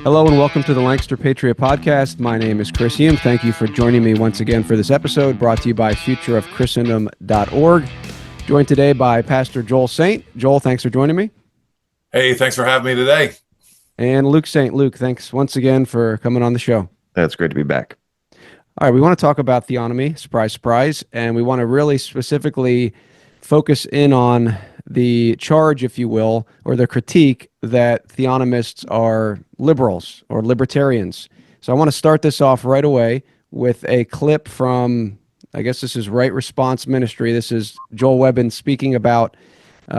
Hello and welcome to the Lancaster Patriot Podcast. My name is Chris Hume. Thank you for joining me once again for this episode, brought to you by futureofchristendom.org. Joined today by Pastor Joel Saint. Joel, thanks for joining me. Hey, thanks for having me today. And Luke Saint. Luke, thanks once again for coming on the show. That's great to be back. All right, we want to talk about theonomy, surprise, surprise, and we want to really specifically focus in on the charge, if you will, or the critique that theonomists are liberals or libertarians. So I want to start this off right away with a clip from, I guess this is Right Response Ministry. This is Joel Webbon speaking about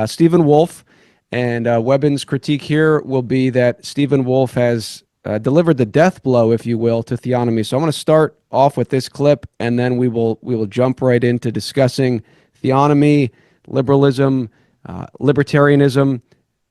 Stephen Wolfe, and Webbon's critique here will be that Stephen Wolfe has delivered the death blow, if you will, to theonomy. So I want to start off with this clip, and then we will jump right into discussing theonomy, liberalism, libertarianism.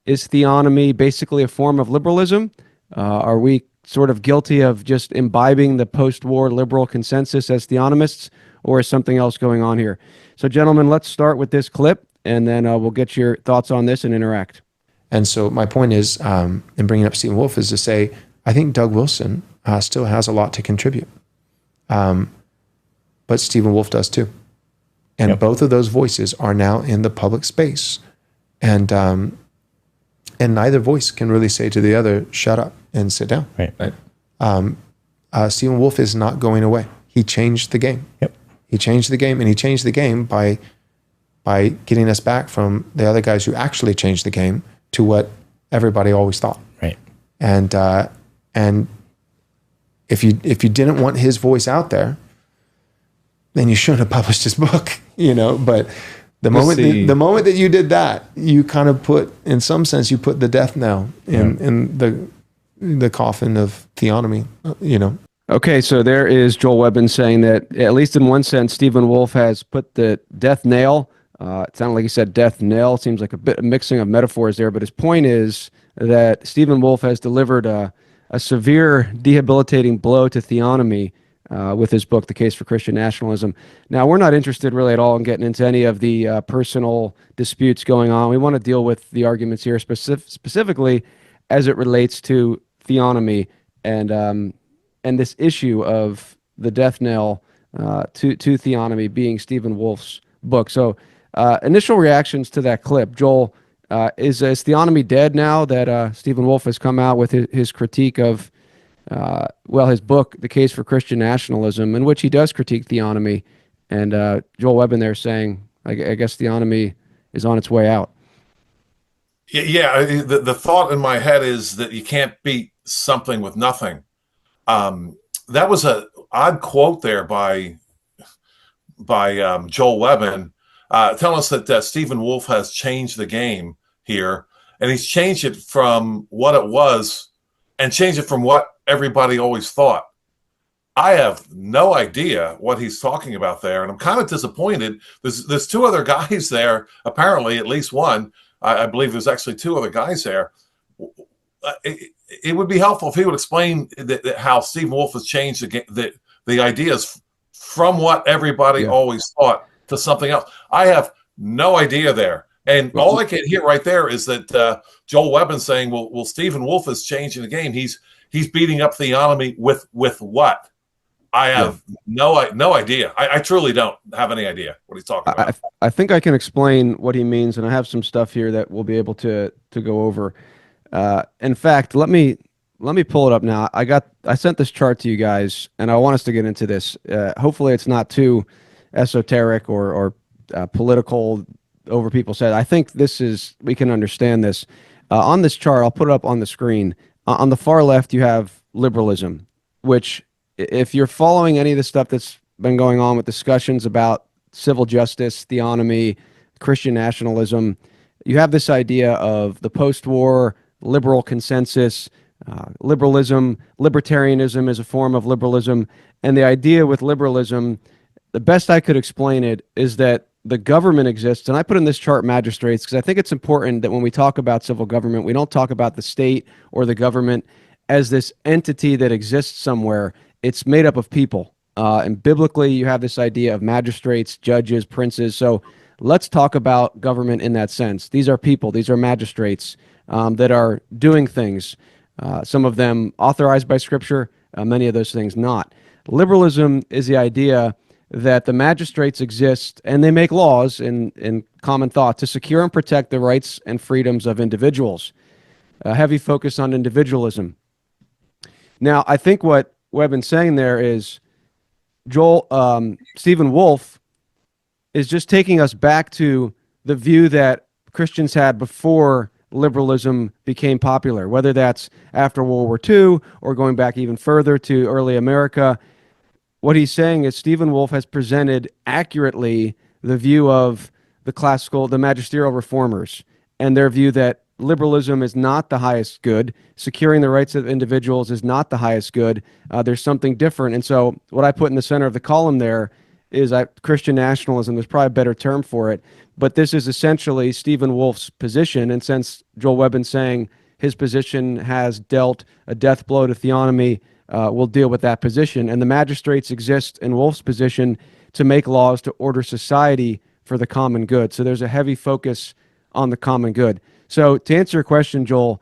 Is theonomy basically a form of liberalism? Are we sort of guilty of just imbibing the post-war liberal consensus as theonomists, or is something else going on here? So, gentlemen, let's start with this clip, and then we'll get your thoughts on this and interact. And so my point is, in bringing up Stephen Wolfe, is to say, I think Doug Wilson still has a lot to contribute. But Stephen Wolfe does too. And both of those voices are now in the public space. And neither voice can really say to the other, shut up and sit down. Right. Stephen Wolfe is not going away. He changed the game. He changed the game, and he changed the game by getting us back from the other guys who actually changed the game to what everybody always thought. Right. And if you didn't want his voice out there, then you shouldn't have published his book, But the moment that you did that, you kind of put, in some sense, you put the death knell in the coffin of theonomy, Okay, so there is Joel Webbon saying that, at least in one sense, Stephen Wolfe has put the death nail. It sounded like he said death knell. Seems like a bit of mixing of metaphors there, but his point is that Stephen Wolfe has delivered a severe debilitating blow to theonomy with his book, The Case for Christian Nationalism. Now, we're not interested really at all in getting into any of the personal disputes going on. We want to deal with the arguments here specifically as it relates to theonomy and this issue of the death knell to theonomy being Stephen Wolfe's book. So initial reactions to that clip. Joel, is theonomy dead now that Stephen Wolfe has come out with his critique of his book, The Case for Christian Nationalism, in which he does critique theonomy, and Joel Webbon there saying, I guess theonomy is on its way out. Yeah, the thought in my head is that you can't beat something with nothing. That was an odd quote there by Joel Webbon, telling us that Stephen Wolfe has changed the game here, and he's changed it from what it was and changed it from what everybody always thought. I have no idea what he's talking about there, and I'm kind of disappointed. There's two other guys there, apparently, at least one. I believe there's actually two other guys there. It would be helpful if he would explain how Stephen Wolfe has changed the ideas from what everybody always thought to something else. I have no idea there. And all I can hear right there is that Joel Webbon saying, well, Stephen Wolfe is changing the game. He's beating up theonomy with what? I have no idea. I truly don't have any idea what he's talking about. I think I can explain what he means, and I have some stuff here that we'll be able to go over. In fact, let me pull it up now. I sent this chart to you guys, and I want us to get into this. Hopefully, it's not too esoteric or political over people's head. I think we can understand this. On this chart, I'll put it up on the screen. On the far left, you have liberalism, which, if you're following any of the stuff that's been going on with discussions about civil justice, theonomy, Christian nationalism, you have this idea of the post-war liberal consensus, liberalism, libertarianism is a form of liberalism. And the idea with liberalism, the best I could explain it, is that the government exists. And I put in this chart magistrates because I think it's important that when we talk about civil government, we don't talk about the state or the government as this entity that exists somewhere. It's made up of people. And biblically, you have this idea of magistrates, judges, princes. So let's talk about government in that sense. These are people. These are magistrates that are doing things. some of them authorized by Scripture, many of those things not. Liberalism is the idea that the magistrates exist and they make laws in common thought to secure and protect the rights and freedoms of individuals. A heavy focus on individualism. Now, I think what Webbon's saying there is Stephen Wolfe is just taking us back to the view that Christians had before liberalism became popular, whether that's after World War II or going back even further to early America. What he's saying is Stephen Wolfe has presented accurately the view of the magisterial reformers and their view that liberalism is not the highest good. Securing the rights of individuals is not the highest good. There's something different. And so what I put in the center of the column there is Christian nationalism. There's probably a better term for it. But this is essentially Stephen Wolfe's position. And since Joel Webbon's saying his position has dealt a death blow to theonomy, we'll deal with that position. And the magistrates exist in Wolfe's position to make laws to order society for the common good. So there's a heavy focus on the common good. So to answer your question, Joel,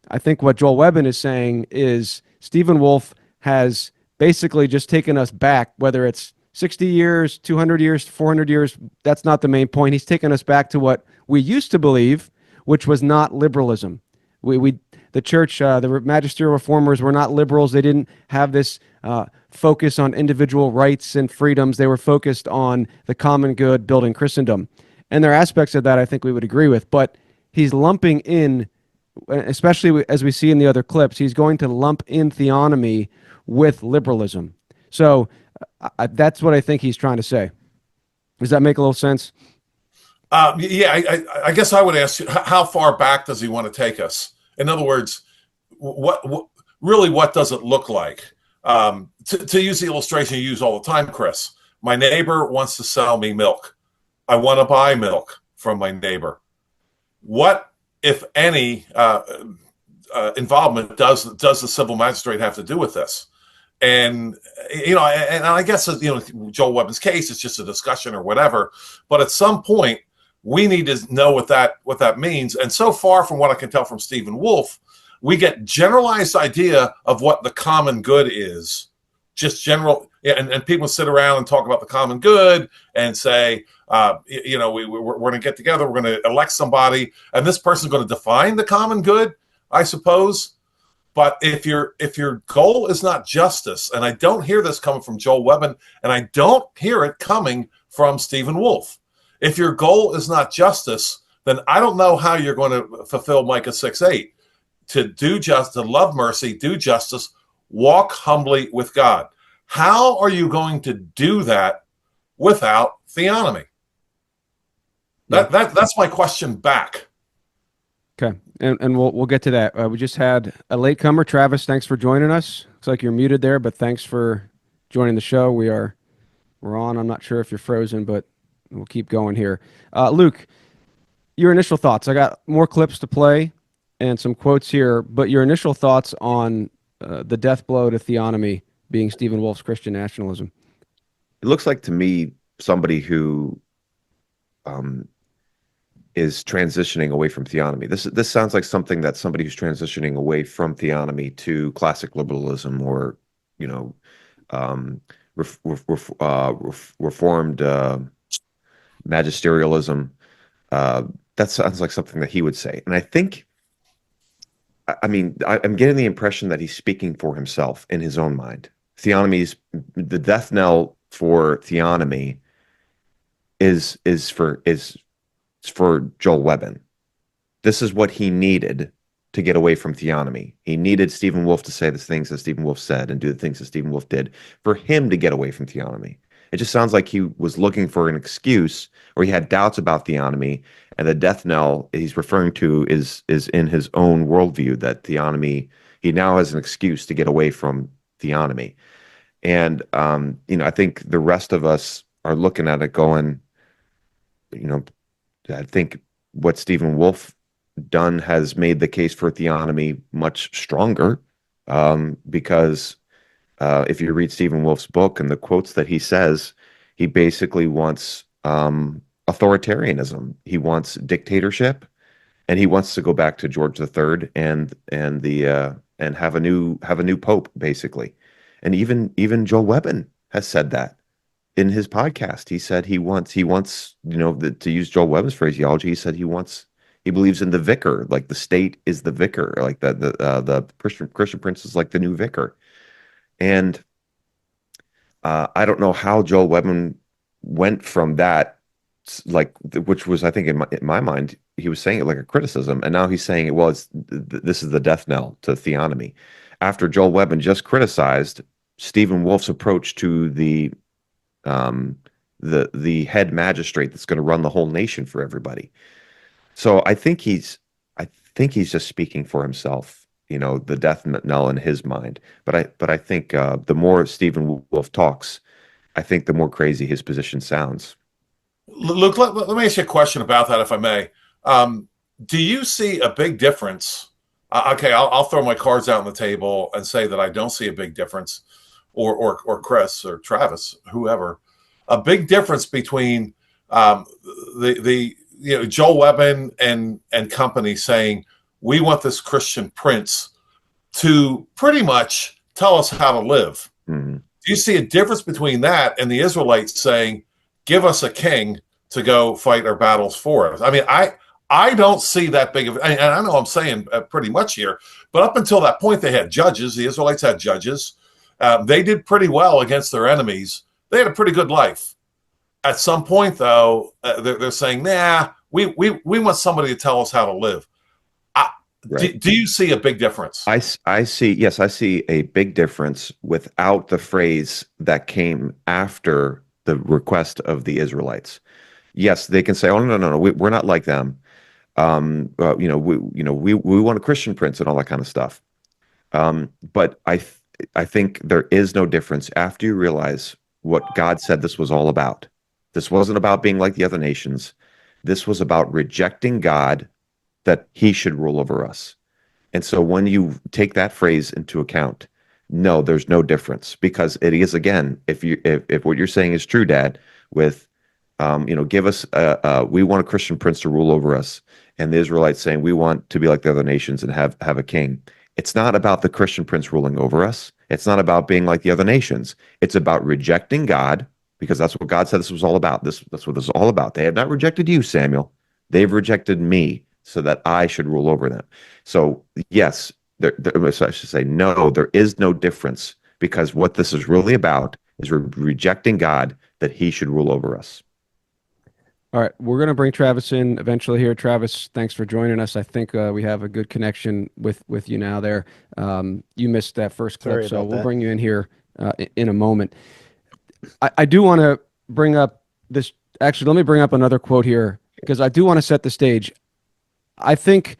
I think what Joel Webbon is saying is Stephen Wolfe has basically just taken us back, whether it's 60 years, 200 years, 400 years, that's not the main point. He's taken us back to what we used to believe, which was not liberalism. The church, the magisterial reformers were not liberals. They didn't have this focus on individual rights and freedoms. They were focused on the common good, building Christendom. And there are aspects of that I think we would agree with, but he's lumping in, especially as we see in the other clips, he's going to lump in theonomy with liberalism. So that's what I think he's trying to say. Does that make a little sense? I guess I would ask you, how far back does he want to take us? In other words, what does it look like? To use the illustration you use all the time, Chris, my neighbor wants to sell me milk. I want to buy milk from my neighbor. What, if any, involvement does the civil magistrate have to do with this? And I guess Joel Webbon's case is just a discussion or whatever. But at some point, we need to know what that means. And so far, from what I can tell from Stephen Wolfe, we get generalized idea of what the common good is. Just general, and people sit around and talk about the common good and say, we're going to get together, we're going to elect somebody, and this person's going to define the common good, I suppose. But if your goal is not justice, and I don't hear this coming from Joel Webbon, and I don't hear it coming from Stephen Wolfe, if your goal is not justice, then I don't know how you're going to fulfill Micah 6:8. To do just, to love mercy, do justice, walk humbly with God. How are you going to do that without theonomy? That's my question back. Okay, and we'll get to that. We just had a latecomer, Travis. Thanks for joining us. Looks like you're muted there, but thanks for joining the show. We're on. I'm not sure if you're frozen, but we'll keep going here. Luke, your initial thoughts. I got more clips to play and some quotes here, but your initial thoughts on the death blow to theonomy being Stephen Wolfe's Christian nationalism. It looks like to me somebody who is transitioning away from theonomy. This sounds like something that somebody who's transitioning away from theonomy to classic liberalism or reformed magisterialism. That sounds like something that he would say. And I think, I'm getting the impression that he's speaking for himself in his own mind. The death knell for theonomy is for Joel Webbon. This is what he needed to get away from theonomy. He needed Stephen Wolfe to say the things that Stephen Wolfe said and do the things that Stephen Wolfe did for him to get away from theonomy. It just sounds like he was looking for an excuse, or he had doubts about theonomy, and the death knell he's referring to is in his own worldview, that theonomy, he now has an excuse to get away from theonomy. And I think the rest of us are looking at it going, I think what Stephen Wolfe done has made the case for theonomy much stronger, because if you read Stephen Wolfe's book and the quotes that he says, he basically wants authoritarianism. He wants dictatorship, and he wants to go back to George III and the and have a new pope, basically. And even Joel Webbon has said that in his podcast. He said he wants to use Joel Webbon's phraseology. He said he believes in the vicar, like the state is the vicar, like the Christian prince is like the new vicar. And I don't know how Joel Webbon went from that, like, which was, I think, in my mind, he was saying it like a criticism, and now he's saying it, well, this is the death knell to theonomy. After Joel Webbon just criticized Stephen Wolf's approach to the head magistrate that's going to run the whole nation for everybody. So I think he's just speaking for himself, the death knell in his mind. But I think the more Stephen Wolf talks, I think the more crazy his position sounds. Luke, let me ask you a question about that, if I may. Do you see a big difference? Okay, I'll throw my cards out on the table and say that I don't see a big difference, or Chris or Travis, whoever, a big difference between the Joel Webbon and company saying we want this Christian prince to pretty much tell us how to live. Mm-hmm. Do you see a difference between that and the Israelites saying, give us a king to go fight our battles for us? I mean, I don't see that big of, and I know I'm saying pretty much here, but up until that point, they had judges. The Israelites had judges. They did pretty well against their enemies. They had a pretty good life. At some point, though, they're saying, nah, we want somebody to tell us how to live. Right. Do you see a big difference? I see a big difference without the phrase that came after the request of the Israelites. Yes, they can say, "Oh no, we're not like them." We want a Christian prince and all that kind of stuff. But I think there is no difference after you realize what God said this was all about. This wasn't about being like the other nations. This was about rejecting God, that he should rule over us. And so when you take that phrase into account, no, there's no difference, because it is, again, if what you're saying is true, Dad, with give us we want a Christian prince to rule over us, and the Israelites saying we want to be like the other nations and have a king. It's not about the Christian prince ruling over us. It's not about being like the other nations. It's about rejecting God, because that's what God said this was all about. That's what this is all about. They have not rejected you, Samuel. They've rejected me, so that I should rule over them. So yes, I should say no, there is no difference, because what this is really about is rejecting God, that he should rule over us. All right, we're going to bring Travis in eventually here. Travis, thanks for joining us. I think we have a good connection with you now there. You missed that first clip, so we'll bring you in here in a moment. I do want to bring up this. Actually, let me bring up another quote here, because I do want to set the stage. I think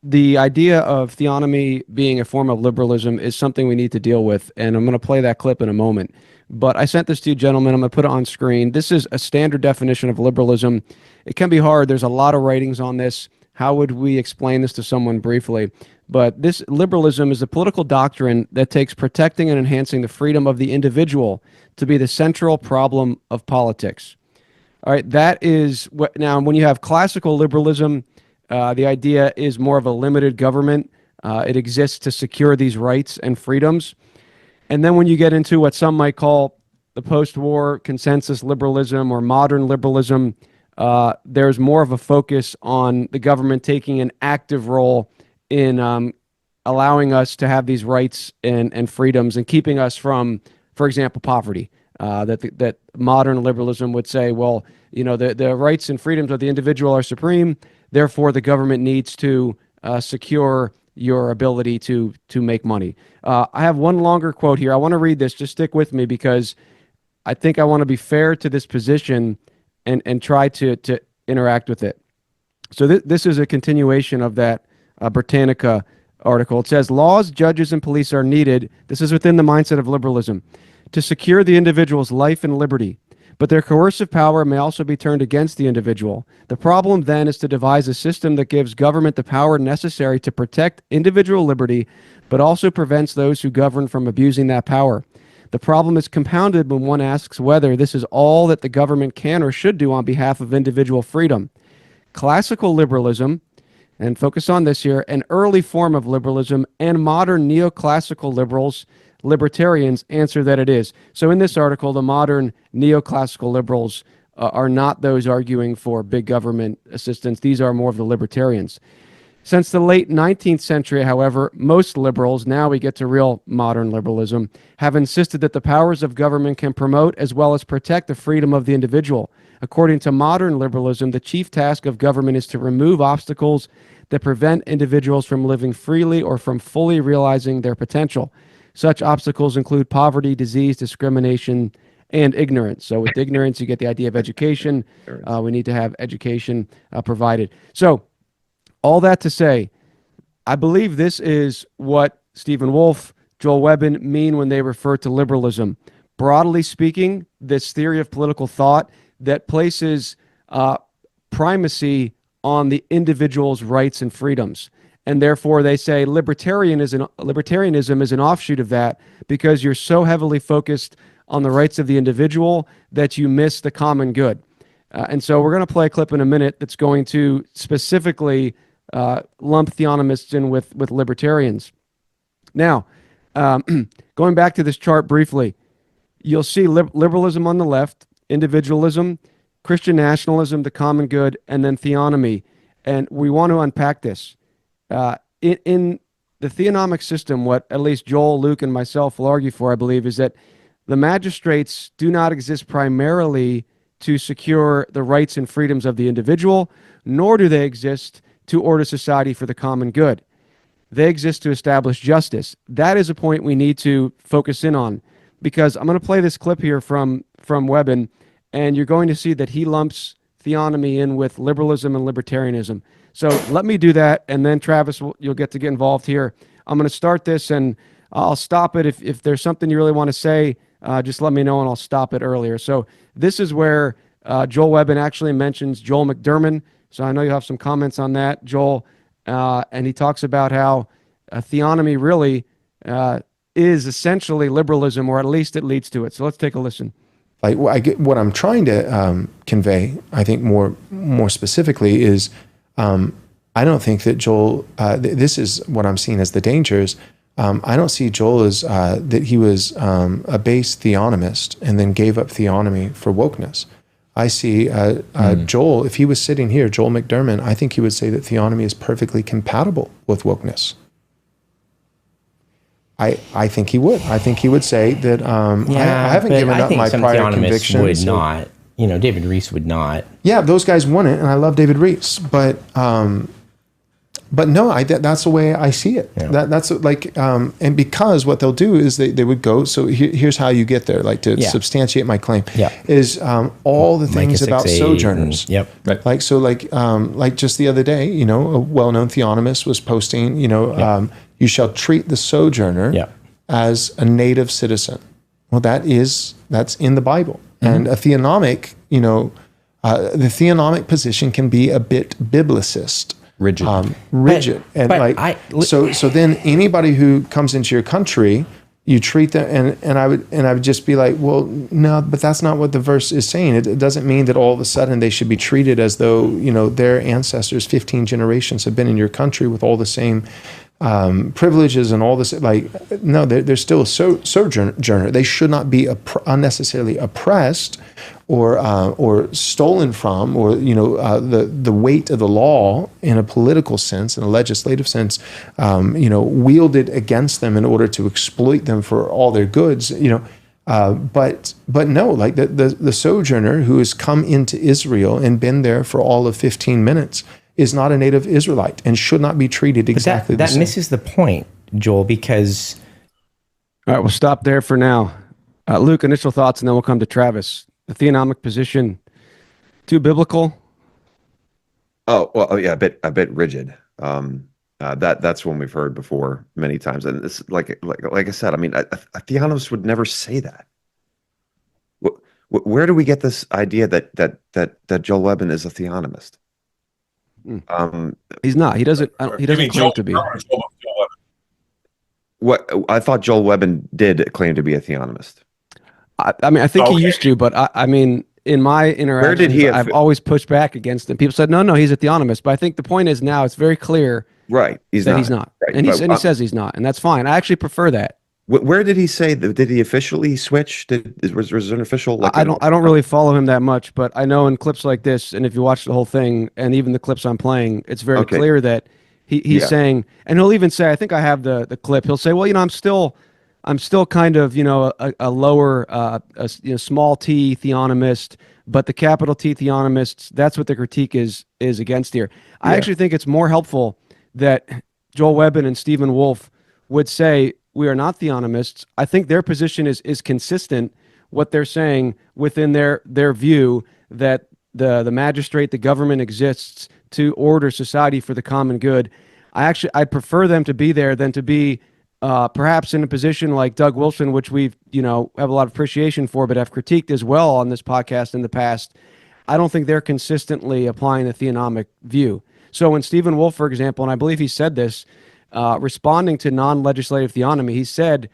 the idea of theonomy being a form of liberalism is something we need to deal with, and I'm going to play that clip in a moment. But I sent this to you, gentlemen. I'm going to put it on screen. This is a standard definition of liberalism. It can be hard. There's a lot of writings on this. How would we explain this to someone briefly? But this liberalism is a political doctrine that takes protecting and enhancing the freedom of the individual to be the central problem of politics. All right, that is what. Now, when you have classical liberalism, the idea is more of a limited government. It exists to secure these rights and freedoms. And then when you get into what some might call the post-war consensus liberalism or modern liberalism, there's more of a focus on the government taking an active role in allowing us to have these rights and freedoms and keeping us from, for example, poverty. That modern liberalism would say, well, the rights and freedoms of the individual are supreme. Therefore, the government needs to secure your ability to make money. I have one longer quote here. I want to read this. Just stick with me, because I think I want to be fair to this position and try to interact with it. So this is a continuation of that Britannica article. It says, laws, judges, and police are needed. This is within the mindset of liberalism, to secure the individual's life and liberty. But their coercive power may also be turned against the individual. The problem then is to devise a system that gives government the power necessary to protect individual liberty, but also prevents those who govern from abusing that power. The problem is compounded when one asks whether this is all that the government can or should do on behalf of individual freedom. Classical liberalism and focus on this here, an early form of liberalism, and modern neoclassical liberals, libertarians, answer that it is. So in this article, the modern neoclassical liberals are not those arguing for big government assistance. These are more of the libertarians. Since the late 19th century, however, most liberals, now we get to real modern liberalism, have insisted that the powers of government can promote as well as protect the freedom of the individual. According to modern liberalism, the chief task of government is to remove obstacles that prevent individuals from living freely or from fully realizing their potential. Such obstacles include poverty, disease, discrimination, and ignorance. So with ignorance, you get the idea of education. We need to have education provided. So all that to say, I believe this is what Stephen Wolfe, Joel Webbon mean when they refer to liberalism. Broadly speaking, this theory of political thought that places primacy on the individual's rights and freedoms. And therefore, they say libertarianism is an offshoot of that because you're so heavily focused on the rights of the individual that you miss the common good. And so we're going to play a clip in a minute that's going to specifically lump theonomists in with libertarians. Now, going back to this chart briefly, you'll see liberalism on the left, individualism, Christian nationalism, the common good, and then theonomy. And we want to unpack this. In the theonomic system, what at least Joel, Luke, and myself will argue for, I believe, is that the magistrates do not exist primarily to secure the rights and freedoms of the individual, nor do they exist to order society for the common good. They exist to establish justice. That is a point we need to focus in on, because I'm going to play this clip here from Webbon, and you're going to see that he lumps theonomy in with liberalism and libertarianism. So let me do that, and then Travis, you'll get to get involved here. I'm going to start this, and I'll stop it. If there's something you really want to say, just let me know, and I'll stop it earlier. So this is where Joel Webbon actually mentions Joel McDurmon. So I know you have some comments on that, Joel. And he talks about how theonomy really is essentially liberalism, or at least it leads to it. So let's take a listen. Like what I'm trying to convey, I think more specifically, is I don't think that Joel. This is what I'm seeing as the dangers. I don't see Joel as that he was a base theonomist and then gave up theonomy for wokeness. I see Joel, if he was sitting here, Joel McDurmon, I think he would say that theonomy is perfectly compatible with wokeness. I think he would. I think he would say that I haven't given up my prior convictions. Would not. You know, David Rees would not. Yeah, those guys wouldn't, and I love David Rees, but no, that's the way I see it. Yeah. That's like, and because what they'll do is they would go, so here's how you get there, like to substantiate my claim, is all the things about sojourners. Right. Like, so like just the other day, you know, a well-known theonomist was posting, you know, you shall treat the sojourner as a native citizen. Well, that's in the Bible. Mm-hmm. And a theonomic, you know, the theonomic position can be a bit biblicist. Rigid. So then anybody who comes into your country, you treat them, and I would just be like, well, no, but that's not what the verse is saying. It doesn't mean that all of a sudden they should be treated as though, you know, their ancestors, 15 generations have been in your country with all the same privileges and all this. Like, no, they're still a sojourner. They should not be unnecessarily oppressed or stolen from, or, you know, the weight of the law in a political sense, in a legislative sense, you know, wielded against them in order to exploit them for all their goods, you know. But no, like the sojourner who has come into Israel and been there for all of 15 minutes is not a native Israelite and should not be treated exactly the same. That misses the point, Joel, because... All right, we'll stop there for now. Luke, initial thoughts, and then we'll come to Travis. The theonomic position, too biblical? Oh, well, yeah, a bit rigid. That's one we've heard before many times. And it's like I said, I mean, a theonomist would never say that. Where do we get this idea that Joel Webbon is a theonomist? He's not. He doesn't claim to be. What I thought Joel Webbon did claim to be a theonomist. I mean, I think he used to, but I mean, in my interactions, did he I've always pushed back against him. People said, no, he's a theonomist. But I think the point is now it's very clear Right. He's that not. he's not. Right. And, But, he says he's not. And that's fine. I actually prefer that. where did he say that? Did he officially switch? Was there an official? Like, I don't really follow him that much, but I know in clips like this, and if you watch the whole thing, and even the clips I'm playing, it's very clear that he's saying, and he'll even say, I think I have the clip. He'll say, well, I'm still kind of, a lower, small T theonomist, but the capital T theonomists, that's what the critique is against here. I actually think it's more helpful that Joel Webbon and Stephen Wolfe would say, we are not theonomists. I think their position is consistent, what they're saying within their view that the magistrate, the government exists to order society for the common good. I'd prefer them to be there than to be perhaps in a position like Doug Wilson, which we've, have a lot of appreciation for, but have critiqued as well on this podcast in the past. I don't think they're consistently applying the theonomic view. So when Stephen Wolfe, for example, and I believe he said this, responding to non-legislative theonomy, he said,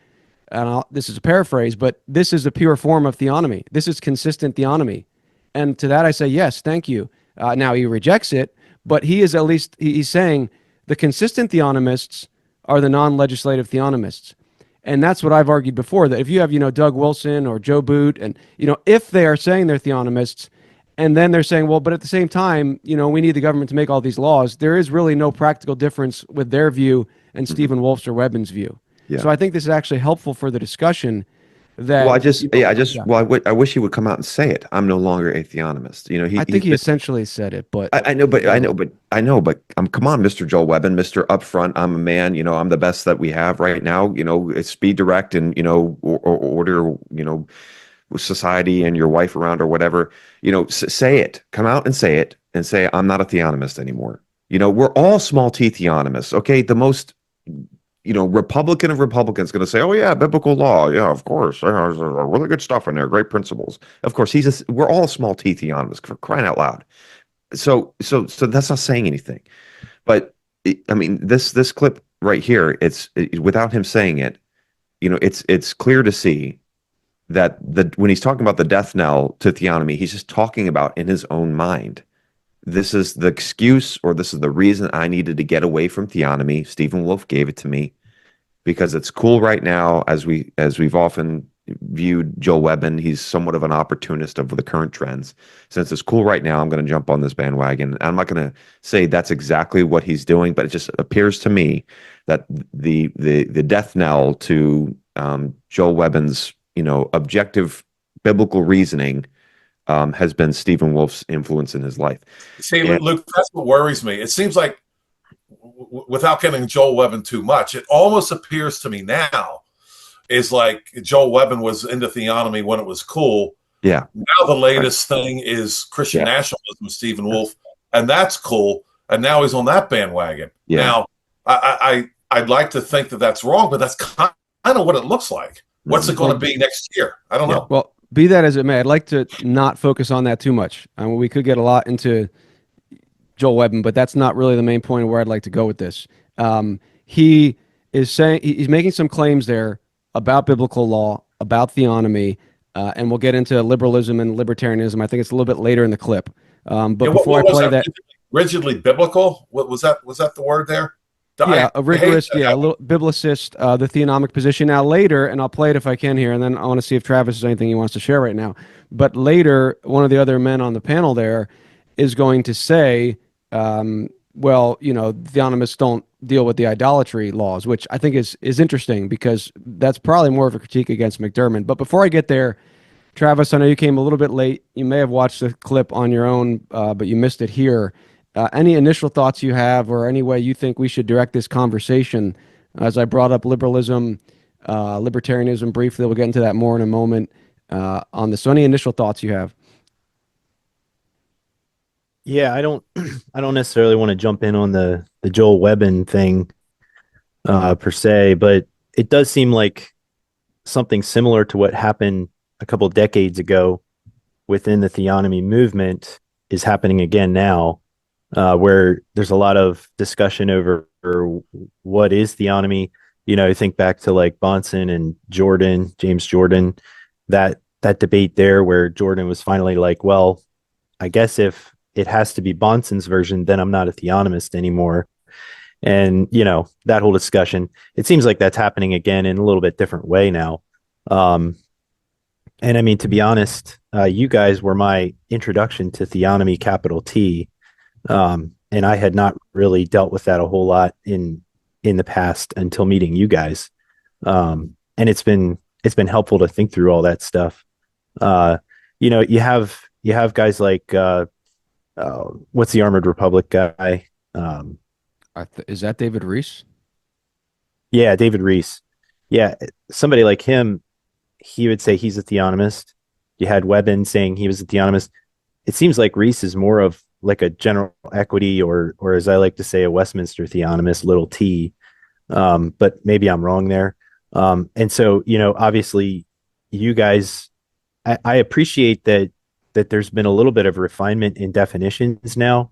and this is a paraphrase, but this is a pure form of theonomy. This is consistent theonomy. And to that I say, yes, thank you. Now he rejects it, but he is at least, he's saying the consistent theonomists are the non-legislative theonomists. And that's what I've argued before, that if you have, Doug Wilson or Joe Boot, and, if they are saying they're theonomists, and then they're saying, well, but at the same time, we need the government to make all these laws, there is really no practical difference with their view and Stephen Wolfe's or Webbon's view. Yeah. So I think this is actually helpful for the discussion. That well, I wish he would come out and say it. I'm no longer a theonomist. I think he essentially said it, but I know, but come on, Mr. Joel Webbon, Mr. Upfront. I'm a man. I'm the best that we have right now. It's be direct and order society and your wife around or whatever. Say it. Come out and say it, and say I'm not a theonomist anymore. We're all small T theonomists. Okay, the most Republican of Republicans going to say, oh yeah, biblical law. Yeah, of course. There's really good stuff in there. Great principles. Of course, we're all small T theonomists, for crying out loud. So that's not saying anything. But I mean, this clip right here, it's without him saying it, it's clear to see that when he's talking about the death knell to theonomy, he's just talking about in his own mind. This is the excuse, or this is the reason I needed to get away from theonomy. Stephen Wolfe gave it to me because it's cool right now, as we've often viewed Joel Webbon. He's somewhat of an opportunist of the current trends. Since it's cool right now, I'm going to jump on this bandwagon. I'm not going to say that's exactly what he's doing, but it just appears to me that the death knell to Joel Webbon's objective biblical reasoning has been Stephen Wolfe's influence in his life. See, Luke, that's what worries me. It seems like, without getting Joel Webbon too much, it almost appears to me now is like Joel Webbon was into theonomy when it was cool. Yeah. Now the latest thing is Christian nationalism, Stephen Wolfe, and that's cool. And now he's on that bandwagon. Yeah. Now, I'd like to think that that's wrong, but that's kind of what it looks like. What's it going to be next year? I don't know. Well, be that as it may, I'd like to not focus on that too much. I mean, we could get a lot into Joel Webbon, but that's not really the main point of where I'd like to go with this. He is saying he's making some claims there about biblical law, about theonomy, and we'll get into liberalism and libertarianism. I think it's a little bit later in the clip. But before I play that, rigidly biblical. What was that? Was that the word there? A rigorous, a little biblicist, the theonomic position. Now later, and I'll play it if I can here, and then I want to see if Travis has anything he wants to share right now. But later, one of the other men on the panel there is going to say, theonomists don't deal with the idolatry laws, which I think is interesting because that's probably more of a critique against McDurmon. But before I get there, Travis, I know you came a little bit late. You may have watched the clip on your own, but you missed it here. Any initial thoughts you have, or any way you think we should direct this conversation? As I brought up liberalism, libertarianism briefly, we'll get into that more in a moment on this. So any initial thoughts you have? Yeah, I don't necessarily want to jump in on the Joel Webbon thing per se, but it does seem like something similar to what happened a couple of decades ago within the theonomy movement is happening again now. Where there's a lot of discussion over what is theonomy. Think back to like Bonson and James Jordan, that that debate there where Jordan was finally like, well, I guess if it has to be Bonson's version, then I'm not a theonomist anymore. And, that whole discussion, it seems like that's happening again in a little bit different way now. And I mean, to be honest, you guys were my introduction to theonomy, capital T. And I had not really dealt with that a whole lot in the past until meeting you guys. And it's been helpful to think through all that stuff. You have guys like, what's the Armored Republic guy? Is that David Rees? Yeah, David Rees. Yeah, somebody like him, he would say he's a theonomist. You had Webbon saying he was a theonomist. It seems like Rees is more of like a general equity, or as I like to say, a Westminster theonomist, little t. But maybe I'm wrong there. And so, obviously, you guys, I appreciate that there's been a little bit of refinement in definitions now,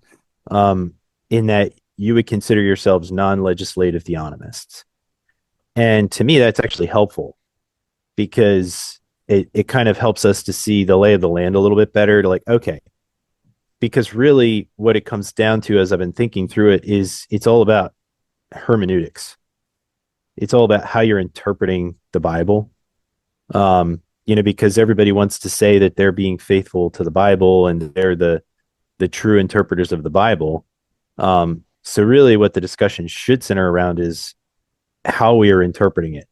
in that you would consider yourselves non-legislative theonomists. And to me, that's actually helpful because it kind of helps us to see the lay of the land a little bit better, to like, okay, because really what it comes down to, as I've been thinking through it, is it's all about hermeneutics. It's all about how you're interpreting the Bible. Because everybody wants to say that they're being faithful to the Bible and they're the true interpreters of the Bible. So really what the discussion should center around is how we are interpreting it.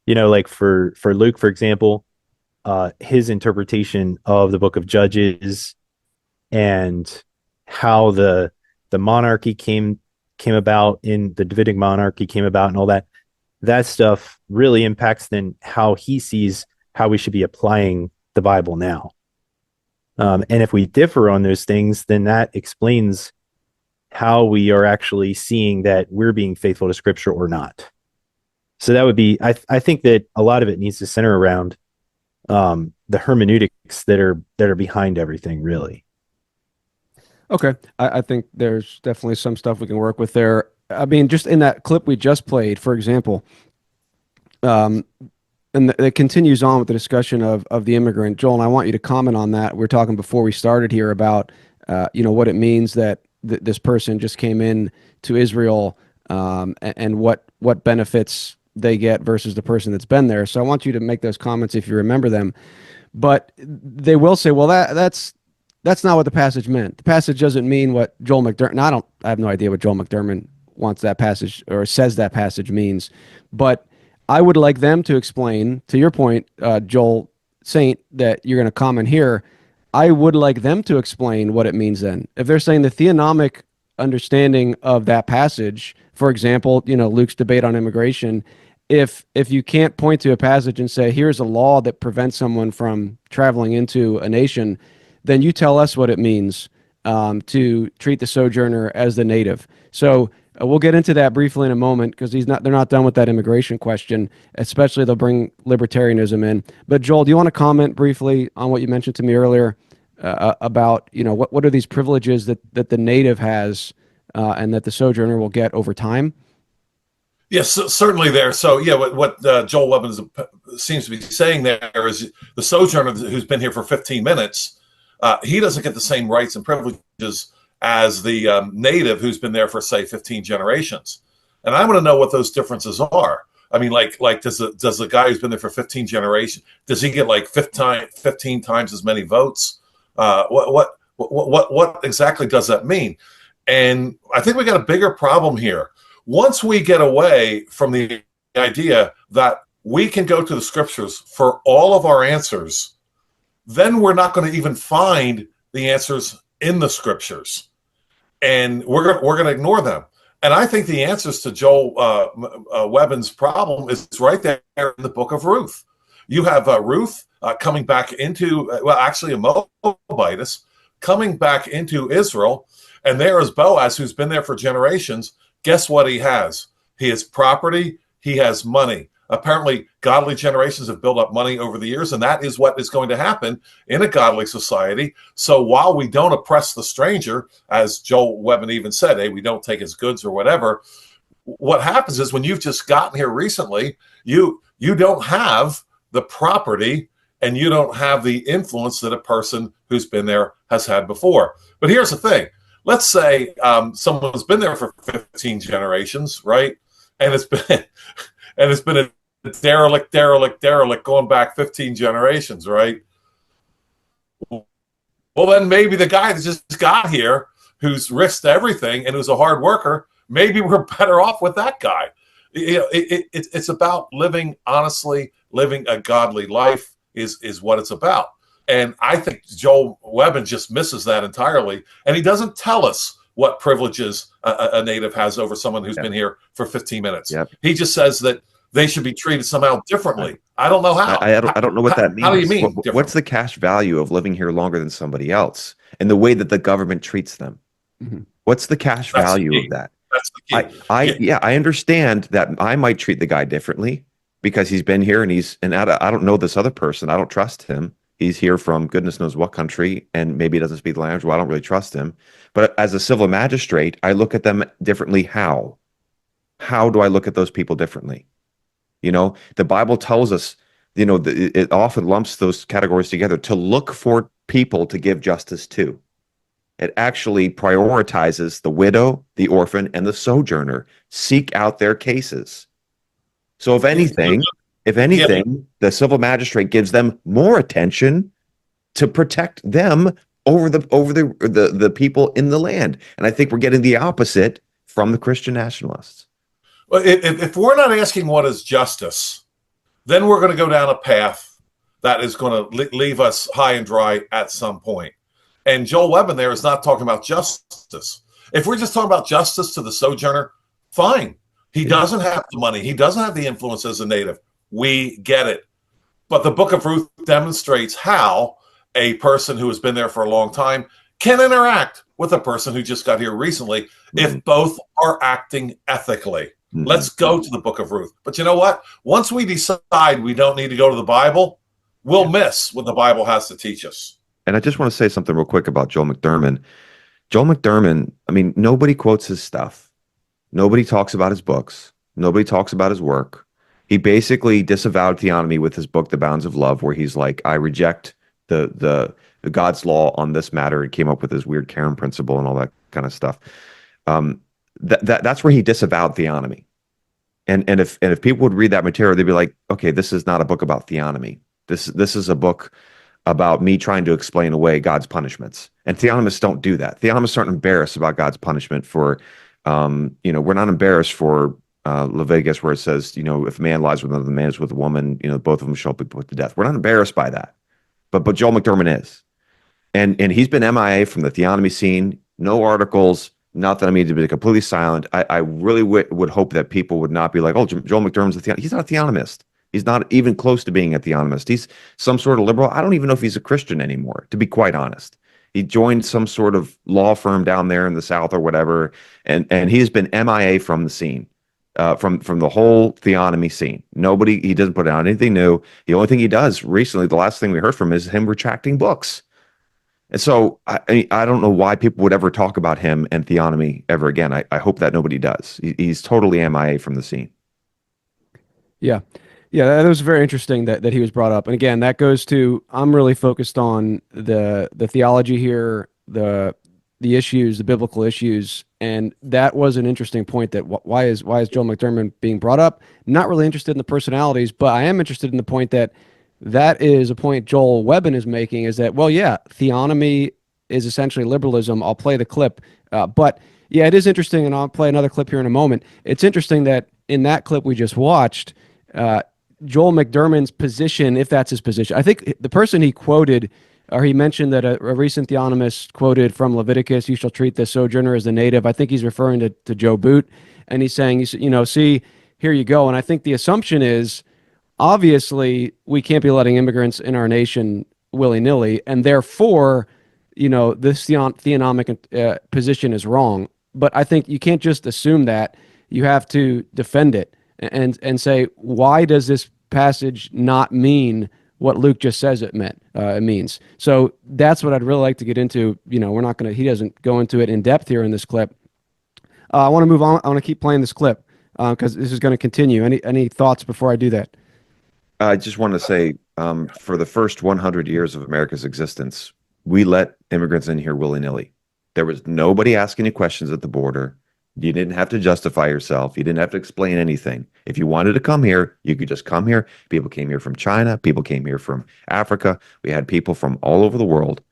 Like for Luke, for example, his interpretation of the book of Judges and how the monarchy came about, in the Davidic monarchy came about, and all that stuff really impacts then how he sees how we should be applying the Bible now. And if we differ on those things, then that explains how we are actually seeing that we're being faithful to Scripture or not. So that would be, I think that a lot of it needs to center around the hermeneutics that are behind everything, really. Okay. I think there's definitely some stuff we can work with there. I mean, just in that clip we just played, for example, and it continues on with the discussion of the immigrant. Joel, and I want you to comment on that. We were talking before we started here about, what it means that this person just came in to Israel, and what benefits they get versus the person that's been there. So I want you to make those comments if you remember them. But they will say, well, that's not what the passage meant. The passage doesn't mean what Joel McDurmon. I have no idea what Joel McDurmon wants that passage or says that passage means. But I would like them to explain, to your point, Joel Saint, that you're going to comment here. I would like them to explain what it means then. If they're saying the theonomic understanding of that passage, for example, Luke's debate on immigration, if you can't point to a passage and say, here's a law that prevents someone from traveling into a nation, then you tell us what it means to treat the sojourner as the native. So we'll get into that briefly in a moment, because they're not done with that immigration question, especially they'll bring libertarianism in. But Joel, do you want to comment briefly on what you mentioned to me earlier about, what are these privileges that the native has and that the sojourner will get over time? Yes, certainly there. So, yeah, what Joel Webbon seems to be saying there is the sojourner who's been here for 15 minutes, he doesn't get the same rights and privileges as the native who's been there for, say, 15 generations. And I want to know what those differences are. I mean, like does the guy who's been there for 15 generations, does he get like 15 times as many votes? What exactly does that mean? And I think we got a bigger problem here. Once we get away from the idea that we can go to the Scriptures for all of our answers, then we're not going to even find the answers in the Scriptures, and we're going to ignore them. And I think the answers to Joel Webbon's problem is right there in the book of Ruth. You have Ruth coming back into, actually a Moabitess, coming back into Israel, and there is Boaz, who's been there for generations. Guess what he has? He has property, he has money. Apparently, godly generations have built up money over the years, and that is what is going to happen in a godly society. So while we don't oppress the stranger, as Joel Webbon even said, hey, we don't take his goods or whatever, what happens is when you've just gotten here recently, you don't have the property and you don't have the influence that a person who's been there has had before. But here's the thing. Let's say someone's been there for 15 generations, right? And it's been a derelict going back 15 generations, right? Well, then maybe the guy that just got here, who's risked everything and who's a hard worker, maybe we're better off with that guy. It's about living honestly, living a godly life is what it's about. And I think Joel Webbon just misses that entirely. And he doesn't tell us what privileges a native has over someone who's been here for 15 minutes. Yep. He just says that they should be treated somehow differently. I don't know how. I don't know what that means. How do you mean? What's the cash value of living here longer than somebody else and the way that the government treats them? Mm-hmm. What's the cash value of that? That's the key. I understand that I might treat the guy differently because he's been here and I don't know this other person. I don't trust him. He's here from goodness knows what country, and maybe he doesn't speak the language. Well, I don't really trust him. But as a civil magistrate, I look at them differently. How? How do I look at those people differently? The Bible tells us, it often lumps those categories together to look for people to give justice to. It actually prioritizes the widow, the orphan, and the sojourner. Seek out their cases. So if anything, the civil magistrate gives them more attention to protect them over the people in the land. And I think we're getting the opposite from the Christian nationalists. Well, if we're not asking what is justice, then we're going to go down a path that is going to leave us high and dry at some point. And Joel Webbon there is not talking about justice. If we're just talking about justice to the sojourner, fine. He doesn't have the money. He doesn't have the influence as a native. We get it. But the Book of Ruth demonstrates how a person who has been there for a long time can interact with a person who just got here recently if both are acting ethically. Let's go to the Book of Ruth. But you know what? Once we decide we don't need to go to the Bible, we'll miss what the Bible has to teach us. And I just want to say something real quick about Joel McDurmon. Joel McDurmon, nobody quotes his stuff. Nobody talks about his books. Nobody talks about his work. He basically disavowed theonomy with his book, The Bounds of Love, where he's like, I reject the God's law on this matter, and came up with his weird Karen principle and all that kind of stuff. That's where he disavowed theonomy. And if people would read that material, they'd be like, okay, this is not a book about theonomy. This is a book about me trying to explain away God's punishments. And theonomists don't do that. Theonomists aren't embarrassed about God's punishment for, we're not embarrassed for Leviticus where it says, if a man lies with another man is with a woman, both of them shall be put to death. We're not embarrassed by that. But Joel McDurmon is. And he's been MIA from the theonomy scene, no articles, not that I mean to be completely silent. I really would hope that people would not be like, oh, Joel McDurmon's a theonomist. He's not a theonomist. He's not even close to being a theonomist. He's some sort of liberal. I don't even know if he's a Christian anymore, to be quite honest. He joined some sort of law firm down there in the South or whatever, and he's been MIA from the scene, from the whole theonomy scene. He doesn't put out anything new. The only thing he does recently, the last thing we heard from him is him retracting books. And so I don't know why people would ever talk about him and theonomy ever again. I hope that nobody does. He's totally MIA from the scene. Yeah. Yeah, that was very interesting that he was brought up. And again, that goes to, I'm really focused on the theology here, the issues, the biblical issues. And that was an interesting point that why is Joel McDurmon being brought up? Not really interested in the personalities, but I am interested in the point that is a point Joel Webbon is making, is that, well, yeah, theonomy is essentially liberalism. I'll play the clip. But yeah, it is interesting, and I'll play another clip here in a moment. It's interesting that in that clip we just watched, Joel McDurmon's position, if that's his position, I think the person he quoted, or he mentioned that a recent theonomist quoted from Leviticus, you shall treat the sojourner as the native. I think he's referring to Joe Boot, and he's saying, see, here you go. And I think the assumption is, obviously, we can't be letting immigrants in our nation willy-nilly, and therefore, this theonomic position is wrong. But I think you can't just assume that. You have to defend it and say, why does this passage not mean what Luke just says it means? So that's what I'd really like to get into. He doesn't go into it in depth here in this clip. I want to move on. I want to keep playing this clip because this is going to continue. Any thoughts before I do that? I just want to say, for the first 100 years of America's existence, we let immigrants in here willy-nilly. There was nobody asking you questions at the border. You didn't have to justify yourself. You didn't have to explain anything. If you wanted to come here, you could just come here. People came here from China. People came here from Africa. We had people from all over the world.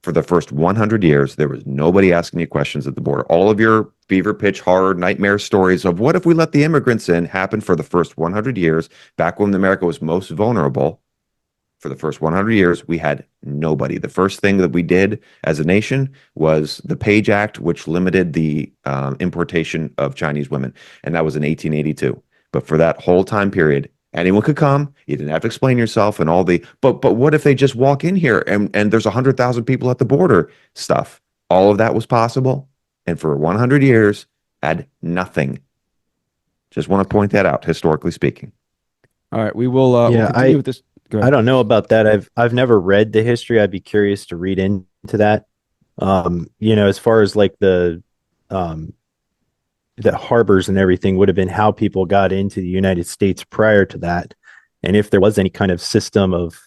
For the first 100 years, there was nobody asking you questions at the border. All of your fever pitch horror nightmare stories of what if we let the immigrants in happened for the first 100 years, back when America was most vulnerable. For the first 100 years, we had nobody. The first thing that we did as a nation was the Page Act, which limited the importation of Chinese women. And that was in 1882. But for that whole time period, anyone could come. You didn't have to explain yourself and all the, but what if they just walk in here and there's 100,000 people at the border stuff? All of that was possible. And for 100 years, had nothing. Just want to point that out, historically speaking. All right, we will we'll continue with this. Go ahead. I don't know about that. I've never read the history. I'd be curious to read into that. As far as like the harbors and everything would have been how people got into the United States prior to that. And if there was any kind of system of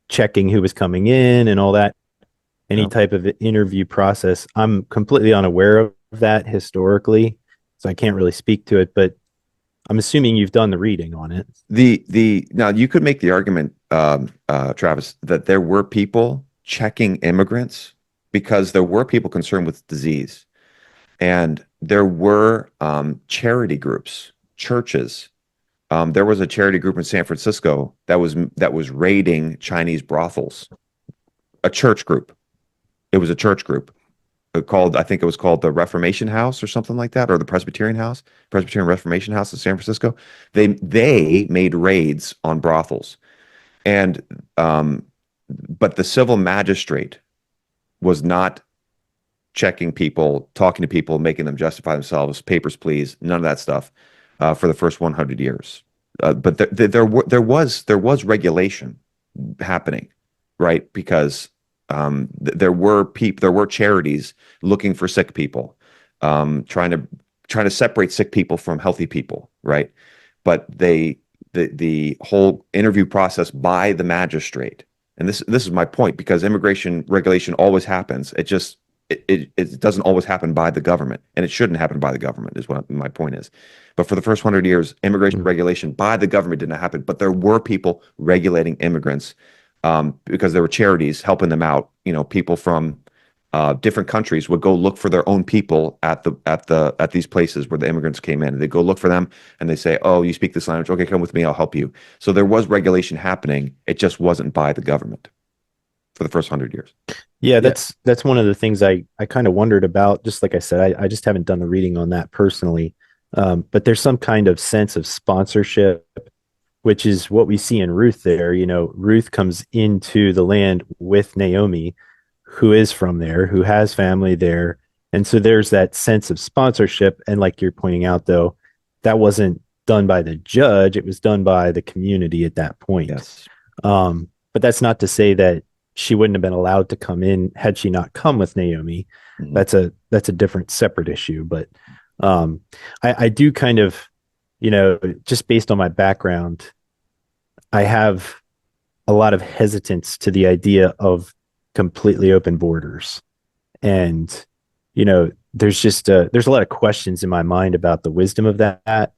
checking who was coming in and all that, any type of interview process, I'm completely unaware of that historically. So I can't really speak to it, but I'm assuming you've done the reading on it. Now you could make the argument, Travis, that there were people checking immigrants because there were people concerned with disease, and there were charity groups, churches. There was a charity group in San Francisco that was raiding Chinese brothels. A church group. It was a church group. I think it was called the Reformation House or something like that, or the Presbyterian Reformation House in San Francisco. They made raids on brothels, and but the civil magistrate was not checking people, talking to people, making them justify themselves, papers please, none of that stuff for the first 100 years. But there was regulation happening, right? Because there were charities looking for sick people, trying to separate sick people from healthy people, right? But the whole interview process by the magistrate, and this is my point, because immigration regulation always happens. It doesn't always happen by the government, and it shouldn't happen by the government, is what my point is. But for the first 100 years, immigration regulation by the government didn't happen, but there were people regulating immigrants. Because there were charities helping them out. People from different countries would go look for their own people at these places where the immigrants came in. They go look for them, and they say, "Oh, you speak this language? Okay, come with me. I'll help you." So there was regulation happening. It just wasn't by the government for the first 100 years. Yeah, that's one of the things I kind of wondered about. Just like I said, I just haven't done the reading on that personally. But there's some kind of sense of sponsorship, which is what we see in Ruth there. Ruth comes into the land with Naomi, who is from there, who has family there. And so there's that sense of sponsorship. And like you're pointing out, though, that wasn't done by the judge. It was done by the community at that point. Yes. But that's not to say that she wouldn't have been allowed to come in had she not come with Naomi. Mm-hmm. That's a different, separate issue. But I do kind of, just based on my background, I have a lot of hesitance to the idea of completely open borders. And, there's just there's a lot of questions in my mind about the wisdom of that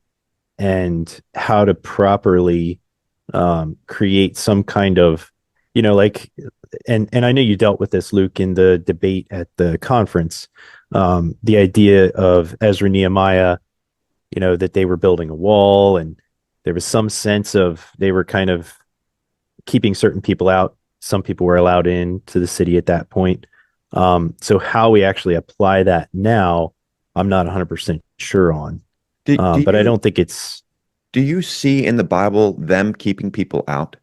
and how to properly create some kind of, and I know you dealt with this, Luke, in the debate at the conference, the idea of Ezra Nehemiah, that they were building a wall, and there was some sense of they were kind of keeping certain people out. Some people were allowed in to the city at that point. So how we actually apply that now, I'm not 100% sure on. But I don't think it's... Do you see in the Bible them keeping people out?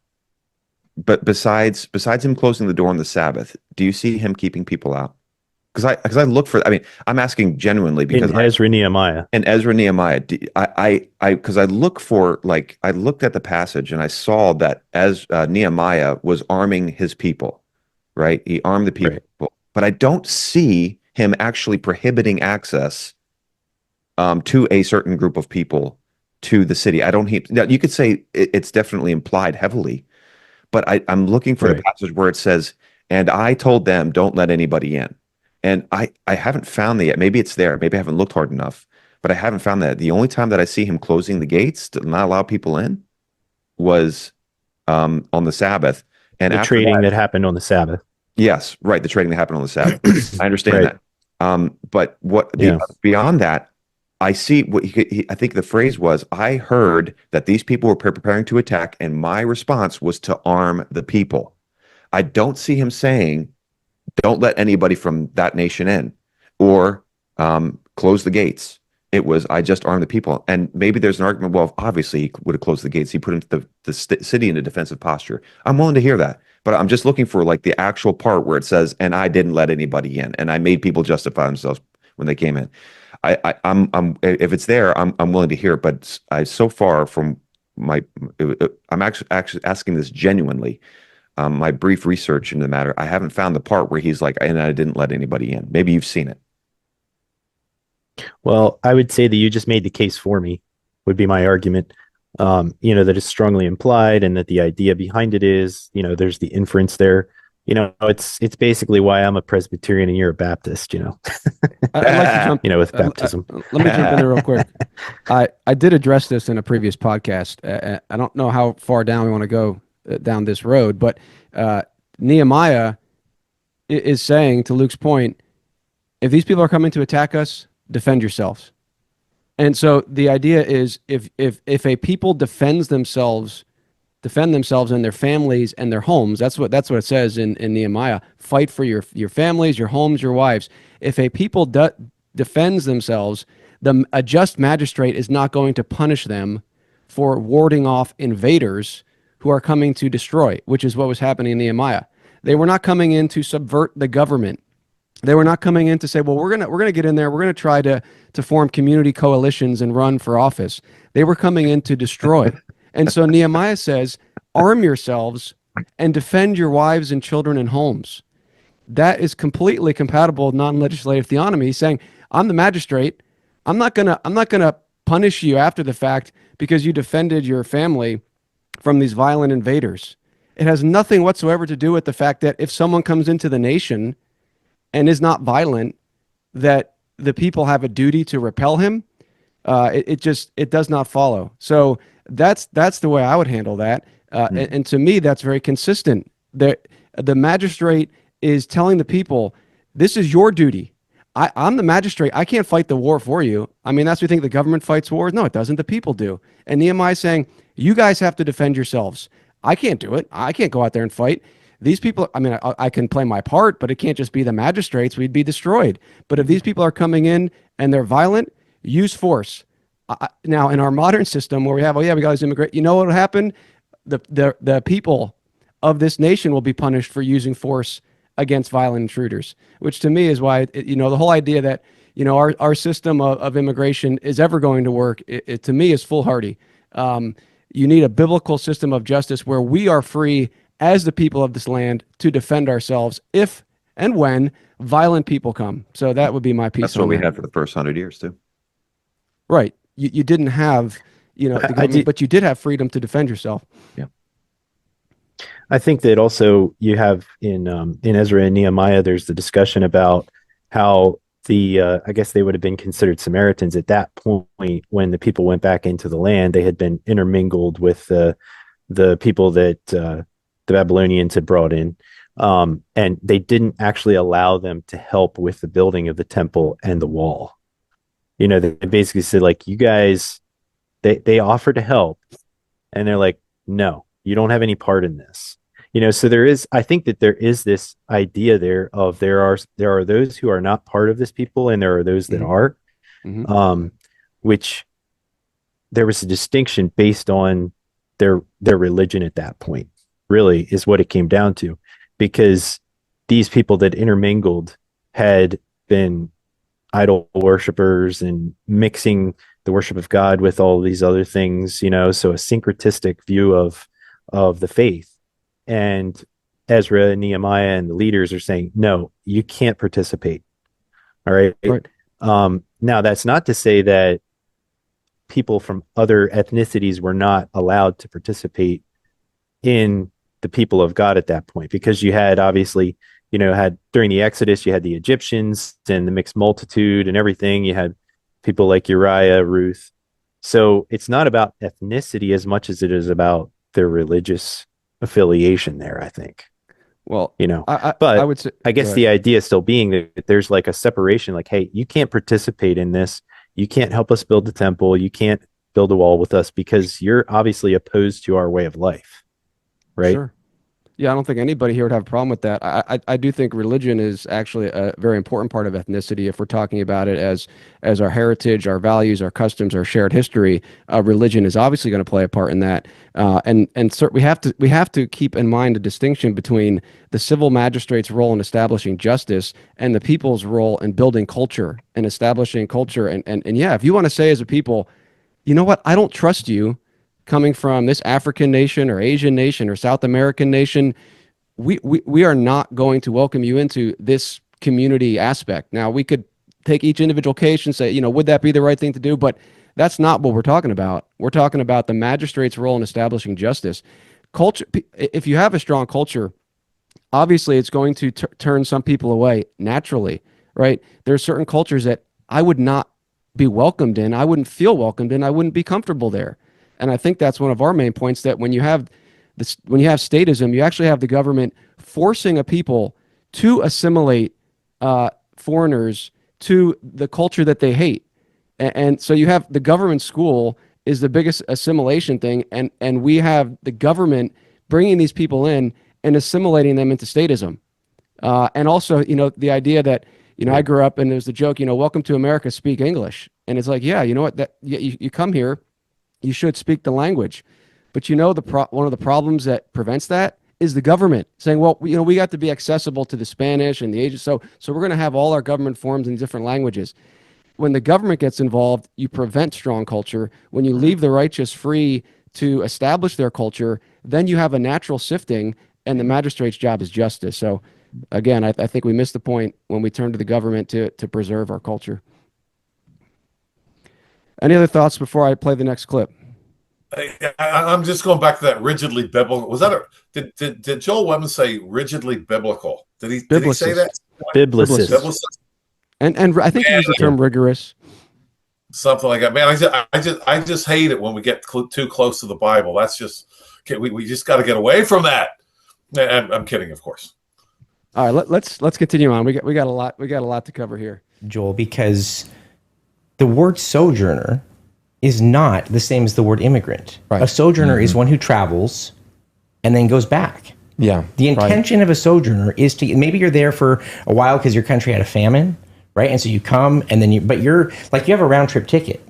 But besides him closing the door on the Sabbath, do you see him keeping people out? Because I look for, I'm asking genuinely, because Ezra Nehemiah. Because I looked at the passage and I saw that as Nehemiah was arming his people, right? He armed the people, right. But I don't see him actually prohibiting access to a certain group of people to the city. I don't now you could say it's definitely implied heavily, but I'm looking for the Right. passage where it says, and I told them, don't let anybody in. And I haven't found that yet. Maybe it's there. Maybe I haven't looked hard enough, but I haven't found that. The only time that I see him closing the gates to not allow people in was on the Sabbath. And The after trading that, that happened on the Sabbath. yes, right, the trading that happened on the Sabbath. I understand Right. that. But Yeah. beyond that, I see what I think the phrase was, I heard that these people were preparing to attack, and my response was to arm the people. I don't see him saying, don't let anybody from that nation in, or close the gates. It was, I just armed the people. And maybe there's an argument, well, obviously he would have closed the gates. He put the city in a defensive posture. I'm willing to hear that. But I'm just looking for like the actual part where it says, and I didn't let anybody in, and I made people justify themselves when they came in. I'm if it's there, I'm willing to hear it. But so far from I'm actually asking this genuinely. My brief research into the matter, I haven't found the part where he's like, and I didn't let anybody in. Maybe you've seen it. Well, I would say that you just made the case for me, would be my argument. That it's strongly implied, and that the idea behind it is, there's the inference there. It's basically why I'm a Presbyterian and you're a Baptist. I'd like to jump. With baptism. Let me jump in there real quick. I did address this in a previous podcast. I don't know how far down we want to go down this road, but Nehemiah is saying, to Luke's point, if these people are coming to attack us, defend yourselves. And so the idea is, if a people defend themselves and their families and their homes, that's what it says in Nehemiah. Fight for your families, your homes, your wives. If a people defends themselves, a just magistrate is not going to punish them for warding off invaders who are coming to destroy, which is what was happening in Nehemiah. They were not coming in to subvert the government. They were not coming in to say, well, we're gonna get in there, we're gonna try to form community coalitions and run for office. They were coming in to destroy. And so Nehemiah says, arm yourselves and defend your wives and children and homes. That is completely compatible with non-legislative theonomy. He's saying, I'm the magistrate. I'm not gonna punish you after the fact because you defended your family from these violent invaders. It has nothing whatsoever to do with the fact that if someone comes into the nation and is not violent, that the people have a duty to repel him. It does not follow. So that's the way I would handle that. And to me, that's very consistent. The magistrate is telling the people, this is your duty. I'm the magistrate. I can't fight the war for you. I mean, that's what we think the government fights wars. No, it doesn't. The people do. And Nehemiah is saying, you guys have to defend yourselves. I can't do it. I can't go out there and fight. These people, I mean, I can play my part, but it can't just be the magistrates. We'd be destroyed. But if these people are coming in and they're violent, use force. Now, in our modern system where we have, we got these immigrants, you know what will happen? The people of this nation will be punished for using force against violent intruders, which to me is why, the whole idea that, our system of immigration is ever going to work, it to me is foolhardy. You need a biblical system of justice where we are free as the people of this land to defend ourselves if and when violent people come. So that would be my piece. That's what we had for the first 100 years too. Right. You didn't have, the government, but you did have freedom to defend yourself. Yeah. I think that also you have in Ezra and Nehemiah, there's the discussion about how I guess they would have been considered Samaritans at that point when the people went back into the land. They had been intermingled with the people that the Babylonians had brought in. And they didn't actually allow them to help with the building of the temple and the wall. They basically said, like, you guys, they offered to help, and they're like, no, you don't have any part in this. So I think that there is this idea there of there are those who are not part of this people, and there are those that are, which there was a distinction based on their religion at that point, really is what it came down to, because these people that intermingled had been idol worshipers and mixing the worship of God with all these other things, so a syncretistic view of the faith. And Ezra and Nehemiah and the leaders are saying, no, you can't participate. All right. Now, that's not to say that people from other ethnicities were not allowed to participate in the people of God at that point, because you had obviously, had during the Exodus, you had the Egyptians and the mixed multitude and everything. You had people like Uriah, Ruth. So it's not about ethnicity as much as it is about their religious affiliation there, I think. Well, but I would say, I guess the idea still being that there's like a separation, like, hey, you can't participate in this. You can't help us build the temple. You can't build a wall with us because you're obviously opposed to our way of life. Right. Sure. Yeah, I don't think anybody here would have a problem with that. I do think religion is actually a very important part of ethnicity. If we're talking about it as our heritage, our values, our customs, our shared history, religion is obviously going to play a part in that. We have to keep in mind the distinction between the civil magistrate's role in establishing justice and the people's role in building culture and establishing culture. And yeah, if you want to say as a people, you know what, I don't trust you, coming from this African nation or Asian nation or South American nation, we are not going to welcome you into this community aspect. Now, we could take each individual case and say, would that be the right thing to do? But that's not what we're talking about. We're talking about the magistrate's role in establishing justice. Culture. If you have a strong culture, obviously it's going to turn some people away naturally, right? There are certain cultures that I would not be welcomed in. I wouldn't feel welcomed in. I wouldn't be comfortable there. And I think that's one of our main points, that when you have statism, you actually have the government forcing a people to assimilate foreigners to the culture that they hate. And so you have the government school is the biggest assimilation thing. And we have the government bringing these people in and assimilating them into statism. And also, the idea that, I grew up and there's the joke, welcome to America, speak English. And it's like, yeah, you know what, you come here, you should speak the language. But one of the problems that prevents that is the government saying, well, we got to be accessible to the Spanish and the Asian. So we're going to have all our government forms in different languages. When the government gets involved, you prevent strong culture. When you leave the righteous free to establish their culture, then you have a natural sifting, and the magistrate's job is justice. So again, I think we missed the point when we turn to the government to preserve our culture. Any other thoughts before I play the next clip? I'm just going back to that rigidly biblical. Was that did Joel Webbon say rigidly biblical? Did he say that? Biblicist. And I think he used the term rigorous. Something like that. Man, I just hate it when we get too close to the Bible. That's just we just got to get away from that. I'm kidding, of course. All right, let's continue on. We got a lot to cover here, Joel, because the word sojourner is not the same as the word immigrant. Right. A sojourner is one who travels and then goes back. Yeah. The intention of a sojourner is to, maybe you're there for a while because your country had a famine, right? And so you come and then but you're like, you have a round trip ticket.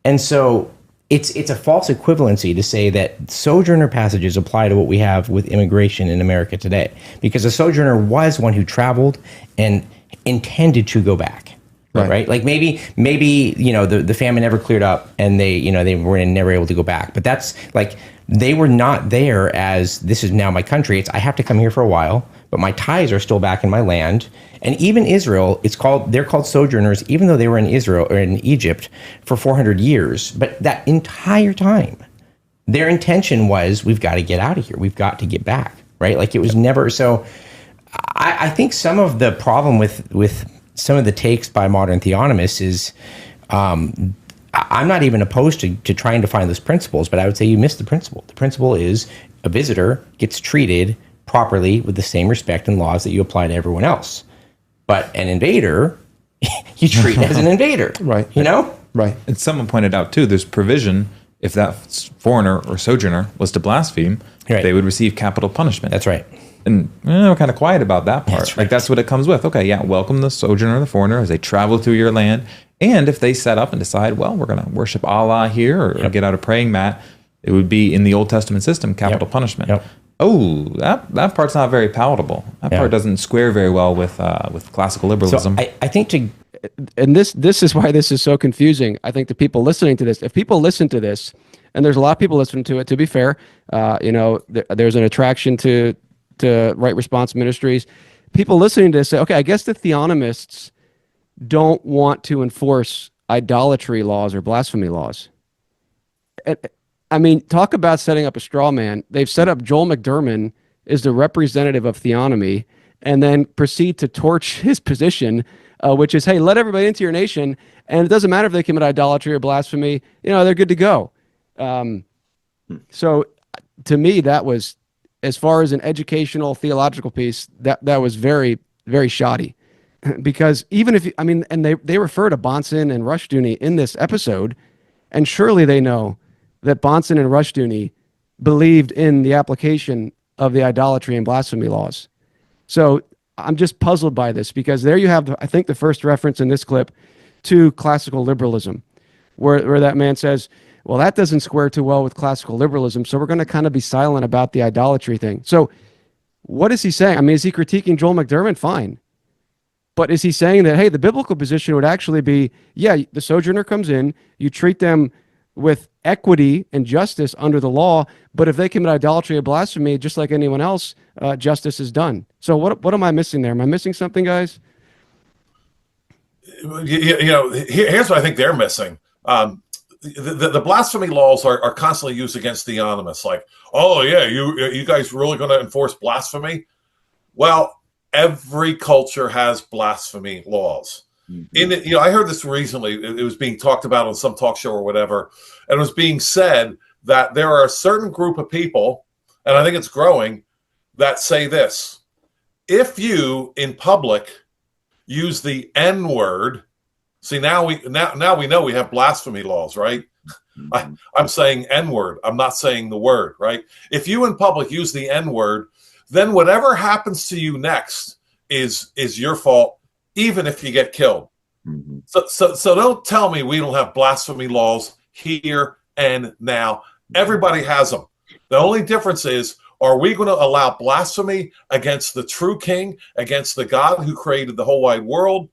And so it's a false equivalency to say that sojourner passages apply to what we have with immigration in America today, because a sojourner was one who traveled and intended to go back. Right. Like maybe, the famine never cleared up and they were never able to go back. But that's like, they were not there as this is now my country. It's, I have to come here for a while, but my ties are still back in my land. And even Israel, they're called sojourners, even though they were in Israel or in Egypt for 400 years. But that entire time, their intention was, we've got to get out of here. We've got to get back. Right. Like it was never. So I think some of the problem with some of the takes by modern theonomists is, I'm not even opposed to trying to find those principles, but I would say you missed the principle. The principle is a visitor gets treated properly with the same respect and laws that you apply to everyone else. But an invader, you treat as an invader. Right. Right. And someone pointed out too, there's provision if that foreigner or sojourner was to blaspheme, they would receive capital punishment. That's right. And we're kind of quiet about that part. That's right. Like that's what it comes with. Okay, yeah, welcome the sojourner, the foreigner, as they travel through your land. And if they set up and decide, well, we're going to worship Allah here or get out a praying mat, it would be in the Old Testament system, capital punishment. Yep. Oh, that part's not very palatable. That part doesn't square very well with classical liberalism. So I think and this is why this is so confusing. I think the people listening to this, if people listen to this, and there's a lot of people listening to it, to be fair, there's an attraction to right response ministries. People listening to this say, okay, I guess the theonomists don't want to enforce idolatry laws or blasphemy laws. I mean, talk about setting up a straw man. They've set up Joel McDurmon as the representative of theonomy and then proceed to torch his position, which is, hey, let everybody into your nation, and it doesn't matter if they commit idolatry or blasphemy, they're good to go. So to me, that was, as far as an educational theological piece, that was very, very shoddy. Because even if, and they refer to Bonson and Rushdoony in this episode, and surely they know that Bonson and Rushdoony believed in the application of the idolatry and blasphemy laws. So I'm just puzzled by this, because there you have, I think, the first reference in this clip to classical liberalism, where that man says, well, that doesn't square too well with classical liberalism, so we're going to kind of be silent about the idolatry thing. So what is he saying? I mean, is he critiquing Joel McDurmon? Fine. But is he saying that, hey, the biblical position would actually be, yeah, the sojourner comes in, you treat them with equity and justice under the law, but if they commit idolatry or blasphemy, just like anyone else, justice is done. So what am I missing there? Am I missing something, guys? Here's what I think they're missing. The blasphemy laws are constantly used against theonomists. Like, oh yeah, you guys really going to enforce blasphemy? Well, every culture has blasphemy laws. Mm-hmm. I heard this recently. It was being talked about on some talk show or whatever, and it was being said that there are a certain group of people, and I think it's growing, that say this: if you in public use the N-word, see, now we know we have blasphemy laws, right? Mm-hmm. I'm saying N-word. I'm not saying the word, right? If you in public use the N-word, then whatever happens to you next is your fault, even if you get killed. Mm-hmm. So don't tell me we don't have blasphemy laws here and now. Everybody has them. The only difference is, are we going to allow blasphemy against the true king, against the God who created the whole wide world?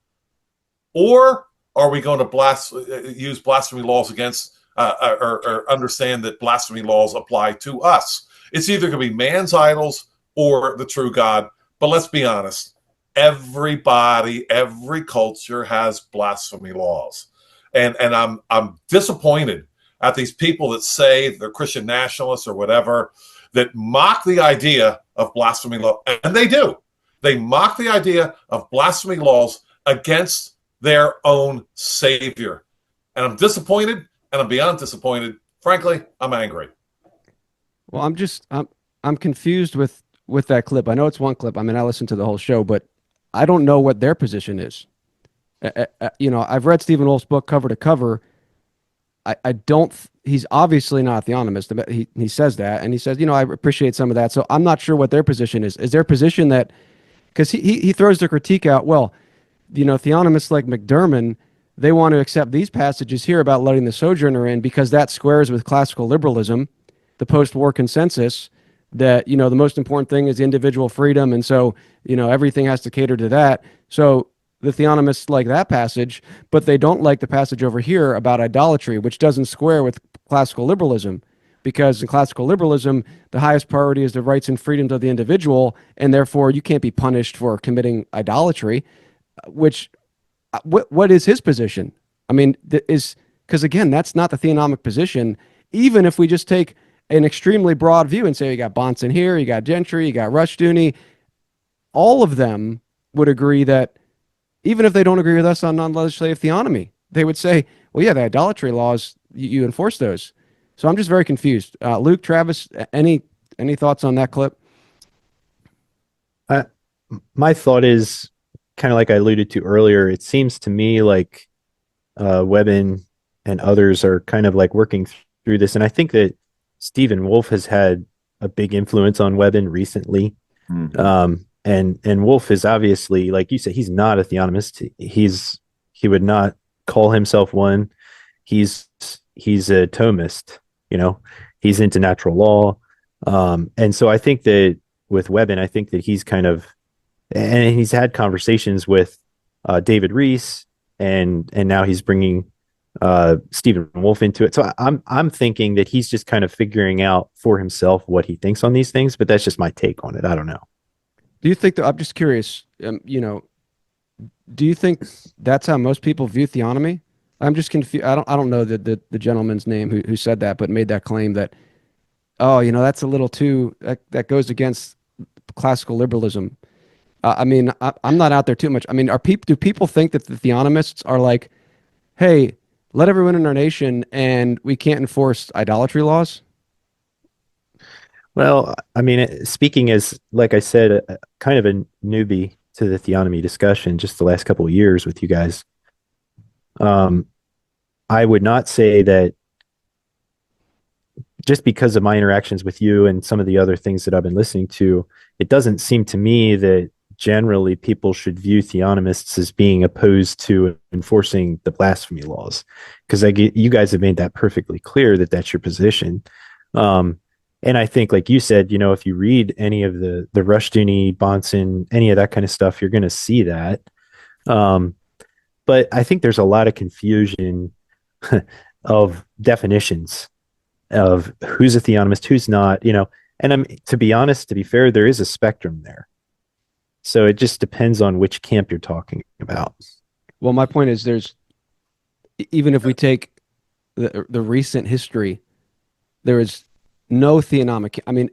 Or are we going to use blasphemy laws against or understand that blasphemy laws apply to us? It's either going to be man's idols or the true God. But let's be honest. Everybody, every culture has blasphemy laws. And I'm disappointed at these people that say they're Christian nationalists or whatever, that mock the idea of blasphemy law. And they do. They mock the idea of blasphemy laws against their own Savior. And I'm disappointed, and I'm beyond disappointed. Frankly, I'm angry. Well, I'm confused with that clip. I know it's one clip. I mean, I listened to the whole show, but I don't know what their position is. I've read Stephen Wolf's book cover to cover. I don't. He's obviously not a theonomist. He says that, and he says, I appreciate some of that. So I'm not sure what their position is. Is their position that, because he throws the critique out, well, theonomists like McDurmon, they want to accept these passages here about letting the sojourner in because that squares with classical liberalism, the post-war consensus that, the most important thing is individual freedom. And so, everything has to cater to that. So the theonomists like that passage, but they don't like the passage over here about idolatry, which doesn't square with classical liberalism, because in classical liberalism, the highest priority is the rights and freedoms of the individual, and therefore you can't be punished for committing idolatry, which, what is his position? I mean, because again, that's not the theonomic position, even if we just take an extremely broad view and say you got Bonson here, you got Gentry, you got Rushdoony, all of them would agree that even if they don't agree with us on non-legislative theonomy, they would say, well, yeah, the idolatry laws, you enforce those. So I'm just very confused. Luke, Travis, any thoughts on that clip? My thought is kind of like I alluded to earlier. It seems to me like Webbon and others are kind of like working through this. And I think that Stephen Wolf has had a big influence on Webbon recently. Mm-hmm. And Wolf is obviously, like you said, he's not a theonomist. He would not call himself one. He's a Thomist, he's into natural law. And so I think that with Webbon, I think that he's kind of, and he's had conversations with David Rees, and now he's bringing Stephen Wolf into it. So I'm thinking that he's just kind of figuring out for himself what he thinks on these things, but that's just my take on it. I don't know. Do you think that, I'm just curious, do you think that's how most people view theonomy? I'm just confused. I don't know the gentleman's name who said that, but made that claim that, oh, that's a little too, that goes against classical liberalism. I mean, I'm not out there too much. I mean, do people think that the theonomists are like, hey, let everyone in our nation and we can't enforce idolatry laws? Well, I mean, speaking as, like I said, kind of a newbie to the theonomy discussion just the last couple of years with you guys, I would not say that just because of my interactions with you and some of the other things that I've been listening to, it doesn't seem to me that generally people should view theonomists as being opposed to enforcing the blasphemy laws, because you guys have made that perfectly clear that that's your position. And I think, like you said, if you read any of the Rushdoony, Bonson, any of that kind of stuff, you're going to see that. But I think there's a lot of confusion of definitions of who's a theonomist, who's not, and to be honest, to be fair, there is a spectrum there. So it just depends on which camp you're talking about. Well, my point is even if we take the recent history, there is no theonomic. I mean,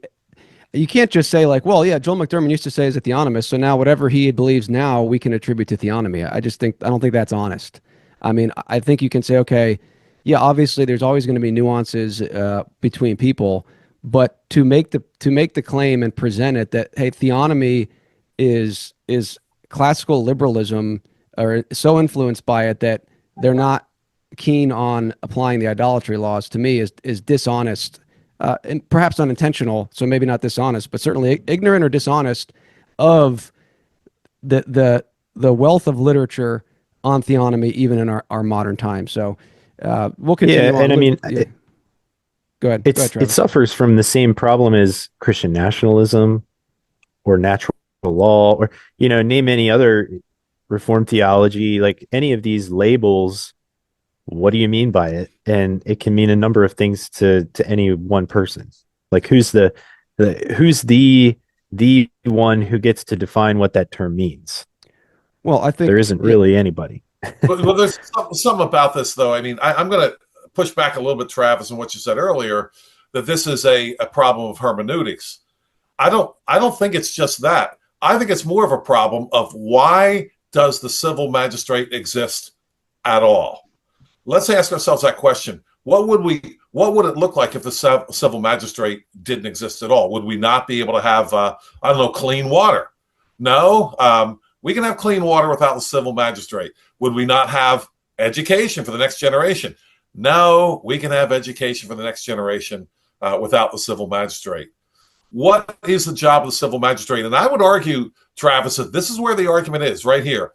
you can't just say like, well, yeah, Joel McDurmon used to say as a theonomist, so now whatever he believes now we can attribute to theonomy. I don't think that's honest. I mean, I think you can say, okay, yeah, obviously there's always going to be nuances between people, but to make the claim and present it that, hey, theonomy is classical liberalism, or so influenced by it that they're not keen on applying the idolatry laws, to me is dishonest, and perhaps unintentional, so maybe not dishonest, but certainly ignorant or dishonest of the wealth of literature on theonomy, even in our modern time. So we'll continue on. And I mean, go ahead. It suffers from the same problem as Christian nationalism or natural law, or name any other Reformed theology, like any of these labels. What do you mean by it? And it can mean a number of things to any one person. Like who's the one who gets to define what that term means? Well, I think there isn't really anybody. Well, there's something about this, though. I mean, I'm going to push back a little bit, Travis, on what you said earlier, that this is a problem of hermeneutics. I don't think it's just that. I think it's more of a problem of why does the civil magistrate exist at all? Let's ask ourselves that question. What would it look like if the civil magistrate didn't exist at all? Would we not be able to have, clean water? No, we can have clean water without the civil magistrate. Would we not have education for the next generation? No, we can have education for the next generation without the civil magistrate. What is the job of the civil magistrate? And I would argue, Travis, that this is where the argument is, right here.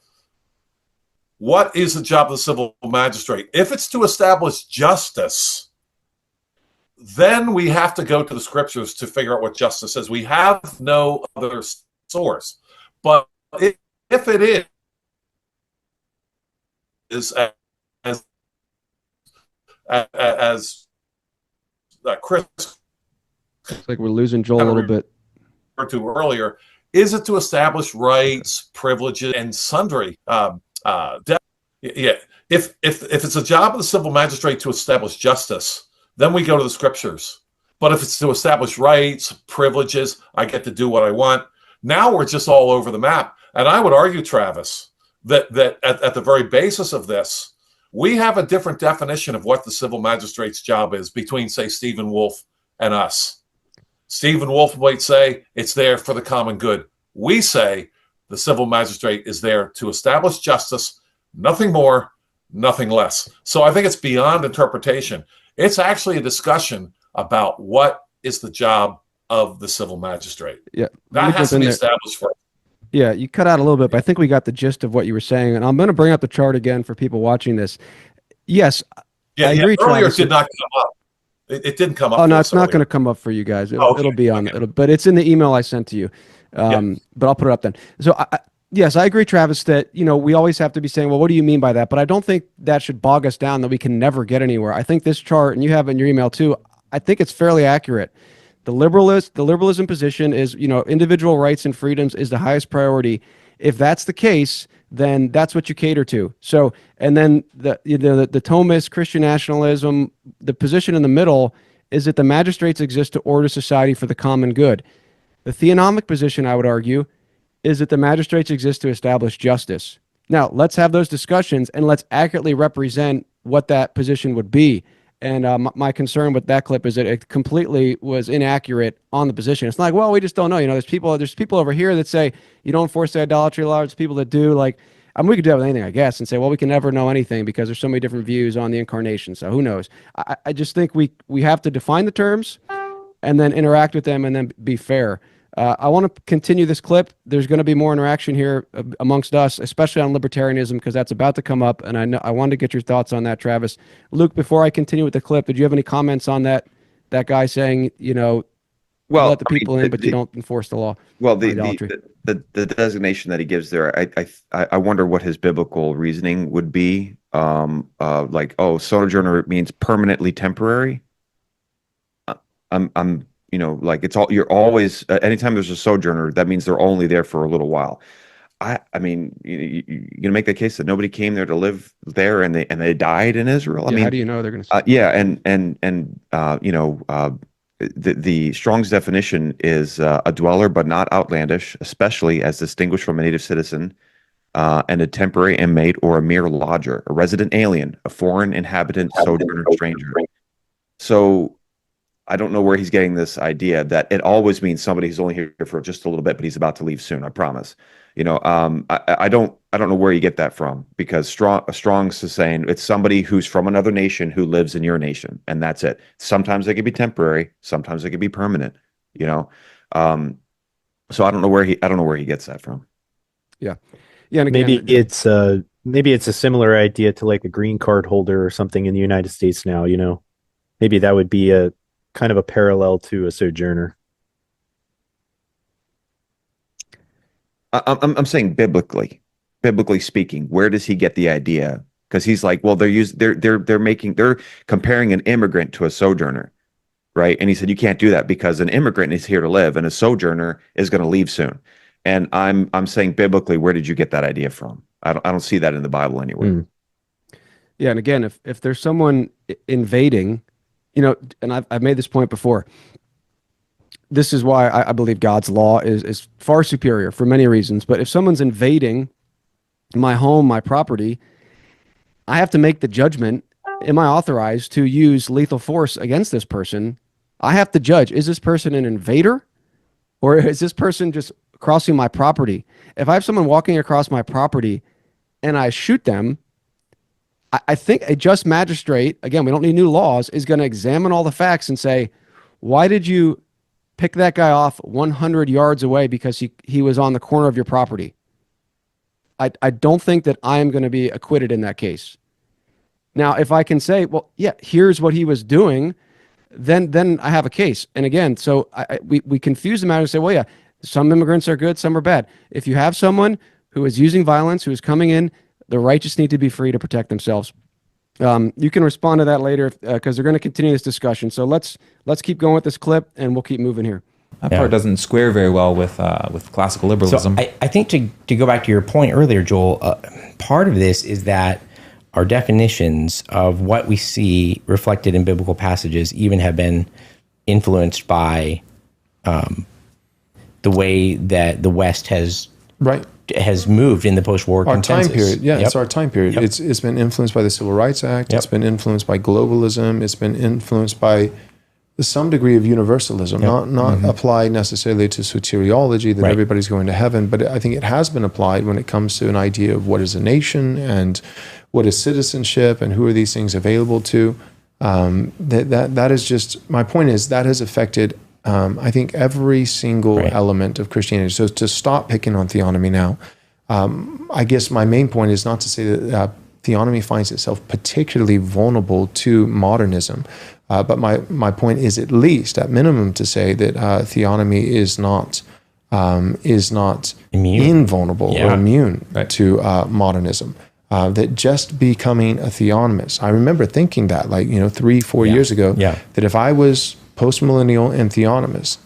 What is the job of the civil magistrate? If it's to establish justice, then we have to go to the scriptures to figure out what justice is. We have no other source. But if it is as Chris, it's like we're losing Joel a little bit. To earlier, is it to establish rights, privileges, and sundry? If it's a job of the civil magistrate to establish justice, then we go to the scriptures. But if it's to establish rights, privileges, I get to do what I want. Now we're just all over the map. And I would argue, Travis, that at the very basis of this, we have a different definition of what the civil magistrate's job is between, say, Stephen Wolfe and us. Stephen Wolfe might say it's there for the common good. We say the civil magistrate is there to establish justice, nothing more, nothing less. So I think it's beyond interpretation. It's actually a discussion about what is the job of the civil magistrate. Yeah, that has to be established first. Yeah, you cut out a little bit, but I think we got the gist of what you were saying. And I'm going to bring up the chart again for people watching this. Yes, I agree. Earlier it did not come up. It didn't come up. Oh no, it's not going to come up for you guys. It'll be on. But it's in the email I sent to you. But I'll put it up then. So yes, I agree, Travis, that we always have to be saying, well, what do you mean by that? But I don't think that should bog us down that we can never get anywhere. I think this chart, and you have it in your email too, I think it's fairly accurate. The liberalism position is, individual rights and freedoms is the highest priority. If that's the case, then that's what you cater to. So, and then the Thomist, Christian nationalism, the position in the middle is that the magistrates exist to order society for the common good. The theonomic position, I would argue, is that the magistrates exist to establish justice. Now, let's have those discussions and let's accurately represent what that position would be. And my concern with that clip is that it completely was inaccurate on the position. It's not like, well, we just don't know. There's people over here that say you don't enforce the idolatry law. There's people that do. Like, I mean, we could do that with anything, I guess, and say, well, we can never know anything because there's so many different views on the incarnation. So who knows? I just think we have to define the terms and then interact with them and then be fair. I want to continue this clip. There's going to be more interaction here amongst us, especially on libertarianism, because that's about to come up. And I wanted to get your thoughts on that, Travis. Luke, before I continue with the clip, did you have any comments on that guy saying, well, let the people in, but you don't enforce the law? Well, the designation that he gives there, I wonder what his biblical reasoning would be. Sojourner means permanently temporary. You're always, anytime there's a sojourner, that means they're only there for a little while. I mean, you're gonna make the case that nobody came there to live there and they died in Israel. How do you know they're gonna? The Strong's definition is a dweller, but not outlandish, especially as distinguished from a native citizen, and a temporary inmate or a mere lodger, a resident alien, a foreign inhabitant, sojourner, stranger. So I don't know where he's getting this idea that it always means somebody who's only here for just a little bit, but he's about to leave soon. I promise. I don't know where you get that from, because Strong's is saying it's somebody who's from another nation who lives in your nation, and that's it. Sometimes they could be temporary, sometimes they could be permanent. So I don't know where he gets that from. Yeah. And again, maybe it's a similar idea to like a green card holder or something in the United States now. Maybe that would be a kind of a parallel to a sojourner. I'm saying biblically speaking, where does he get the idea? Because he's like, well, they're comparing an immigrant to a sojourner, right? And he said you can't do that because an immigrant is here to live and a sojourner is going to leave soon. And I'm saying biblically, where did you get that idea from? I don't see that in the Bible anywhere. Yeah, and again, if there's someone invading, and I've made this point before. This is why I believe God's law is far superior for many reasons. But if someone's invading my home, my property, I have to make the judgment. Am I authorized to use lethal force against this person? I have to judge, is this person an invader or is this person just crossing my property? If I have someone walking across my property and I shoot them, I think a just magistrate, again, we don't need new laws, is going to examine all the facts and say, why did you pick that guy off 100 yards away because he was on the corner of your property? I don't think that I am going to be acquitted in that case. Now, if I can say, well, yeah, here's what he was doing, then I have a case. And again, so we confuse the matter and say, well, yeah, some immigrants are good, some are bad. If you have someone who is using violence, who is coming in, the righteous need to be free to protect themselves. You can respond to that later because they're going to continue this discussion. So let's keep going with this clip, and we'll keep moving here. That part doesn't square very well with classical liberalism. So I think to go back to your point earlier, Joel, part of this is that our definitions of what we see reflected in biblical passages even have been influenced by the way that the West has moved in the post-war consensus. Time period. Yeah, it's our time period. Yep. It's been influenced by the Civil Rights Act. Yep. It's been influenced by globalism. It's been influenced by some degree of universalism, not applied necessarily to soteriology that everybody's going to heaven, but I think it has been applied when it comes to an idea of what is a nation and what is citizenship and who are these things available to. That is just, my point is that has affected I think every single element of Christianity. So to stop picking on theonomy now, I guess my main point is not to say that theonomy finds itself particularly vulnerable to modernism, but my point is at least, at minimum, to say that theonomy is not invulnerable or immune to modernism. That just becoming a theonomist, I remember thinking that 3-4 years ago, that if I was post-millennial and theonomic,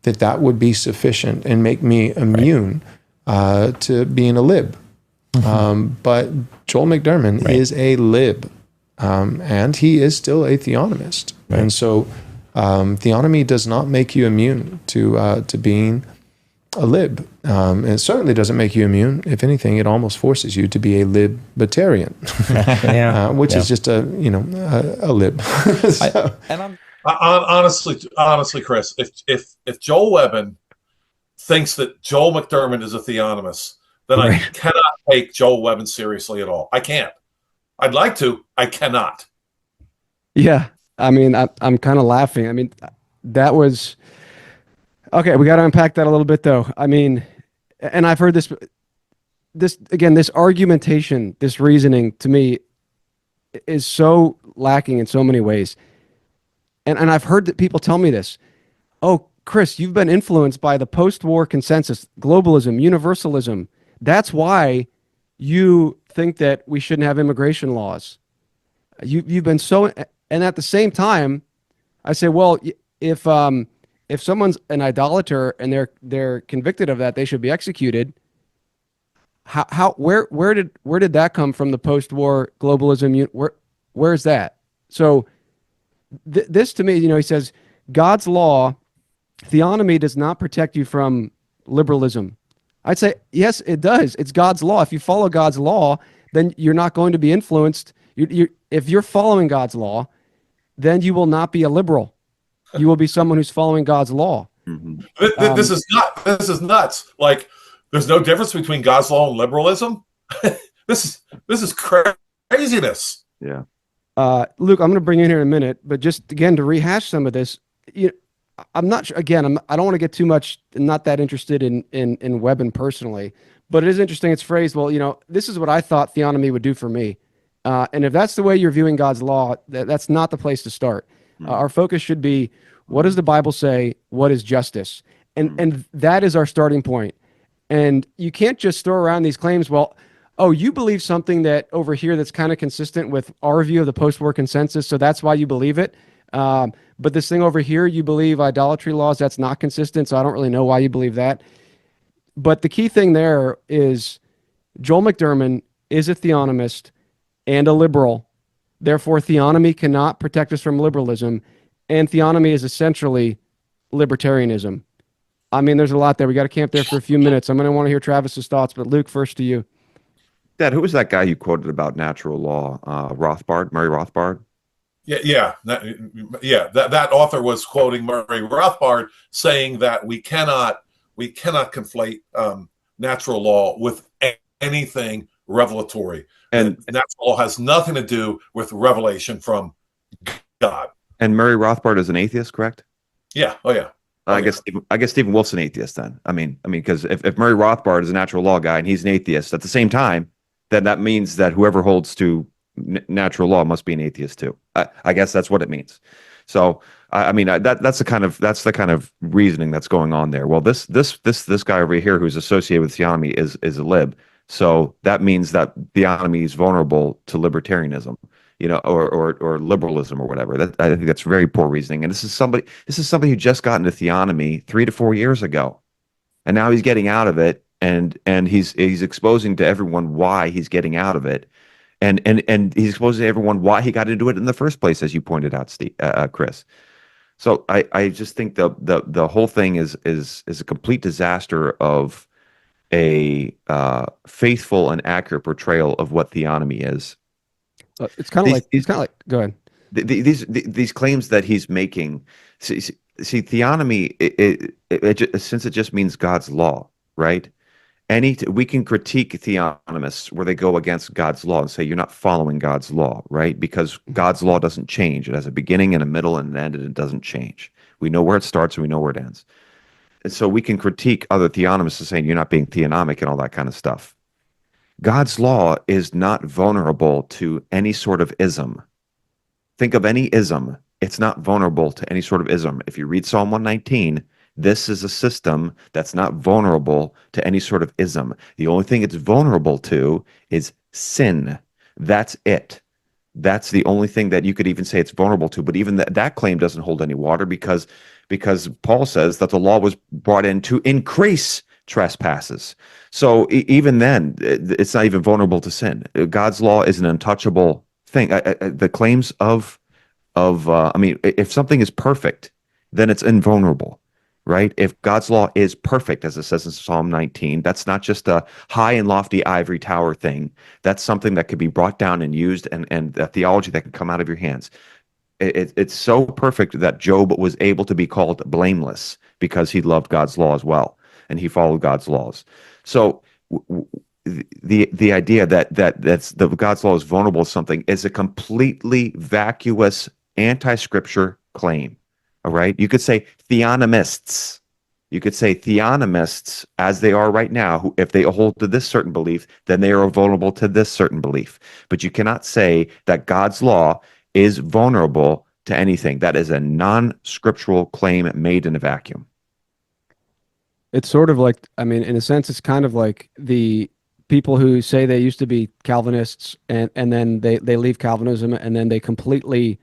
that would be sufficient and make me immune to being a lib. But Joel McDurmon is a lib, and he is still a theonomist. Right. And so theonomy does not make you immune to being a lib. It certainly doesn't make you immune. If anything, it almost forces you to be a libertarian, which is just a lib. So. Honestly, Chris, if Joel Webbon thinks that Joel McDurmon is a theonomist, then I cannot take Joel Webbon seriously at all. I can't. I'd like to. I cannot. Yeah. I mean, I'm kind of laughing. I mean, that was... Okay, we got to unpack that a little bit, though. I mean, and I've heard this argumentation, this reasoning, to me, is so lacking in so many ways. And I've heard that people tell me this. Oh, Chris, you've been influenced by the post-war consensus, globalism, universalism. That's why you think that we shouldn't have immigration laws. You've been so... And at the same time, I say, well, if someone's an idolater and they're convicted of that, they should be executed. Where did that come from? The post-war globalism? Where's that? So this to me, he says God's law, theonomy does not protect you from liberalism. I'd say yes, it does. It's God's law. If you follow God's law, then you're not going to be influenced. If you're following God's law, then you will not be a liberal. You will be someone who's following God's law. Mm-hmm. This is nuts. Like, there's no difference between God's law and liberalism. This is craziness. Yeah. Luke, I'm going to bring you in here in a minute, but just again to rehash some of this, I'm not sure. Again, I don't want to get too much. Not that interested in Webbon personally, but it is interesting. It's phrased, well, this is what I thought theonomy would do for me. And if that's the way you're viewing God's law, that's not the place to start. Our focus should be, what does the Bible say? What is justice? And that is our starting point. And you can't just throw around these claims, well, oh, you believe something that over here that's kind of consistent with our view of the post-war consensus, so that's why you believe it. But this thing over here, you believe idolatry laws, that's not consistent, so I don't really know why you believe that. But the key thing there is Joel McDurmon is a theonomist and a liberal. Therefore, theonomy cannot protect us from liberalism, and theonomy is essentially libertarianism. I mean, there's a lot there. We got to camp there for a few minutes. I'm going to want to hear Travis's thoughts, but Luke, first to you. Dad, who was that guy you quoted about natural law? Murray Rothbard? Yeah. That author was quoting Murray Rothbard, saying that we cannot conflate natural law with anything revelatory. And natural law has nothing to do with revelation from God. And Murray Rothbard is an atheist, correct? Yeah. Oh, yeah. I guess Stephen Wolf's an atheist then. I mean, because if Murray Rothbard is a natural law guy and he's an atheist at the same time, then that means that whoever holds to natural law must be an atheist too. I guess that's what it means. So I mean that's the kind of reasoning that's going on there. Well, this guy over here who's associated with theonomy is a lib. So that means that theonomy is vulnerable to libertarianism, or liberalism or whatever. I think that's very poor reasoning. And this is somebody who just got into theonomy 3 to 4 years ago, and now he's getting out of it, and he's exposing to everyone why he's getting out of it, and he's exposing to everyone why he got into it in the first place, as you pointed out, Chris. So I just think the whole thing is a complete disaster of a faithful and accurate portrayal of what theonomy is. It's kind of like go ahead. These claims that he's making. See theonomy. Since it just means God's law, right? We can critique theonomists where they go against God's law and say you're not following God's law, right? Because God's law doesn't change. It has a beginning and a middle and an end, and it doesn't change. We know where it starts and we know where it ends. And so we can critique other theonomists as saying you're not being theonomic and all that kind of stuff. God's law is not vulnerable to any sort of ism. Think of any ism. It's not vulnerable to any sort of ism. If you read Psalm 119, this is a system that's not vulnerable to any sort of ism. The only thing it's vulnerable to is sin. That's it. That's the only thing that you could even say it's vulnerable to. But even that claim doesn't hold any water because Paul says that the law was brought in to increase trespasses. So even then, it's not even vulnerable to sin. God's law is an untouchable thing. The claims of I mean, if something is perfect, then it's invulnerable, right? If God's law is perfect, as it says in Psalm 19, that's not just a high and lofty ivory tower thing. That's something that could be brought down and used, and a theology that can come out of your hands. It's so perfect that Job was able to be called blameless because he loved God's law as well, and he followed God's laws. So the idea that God's law is vulnerable to something is a completely vacuous anti-scripture claim. All right, you could say theonomists. You could say theonomists, as they are right now, who, if they hold to this certain belief, then they are vulnerable to this certain belief. But you cannot say that God's law is vulnerable to anything. That is a non-scriptural claim made in a vacuum. It's sort of like, I mean, in a sense, it's kind of like the people who say they used to be Calvinists and then they leave Calvinism and then they completely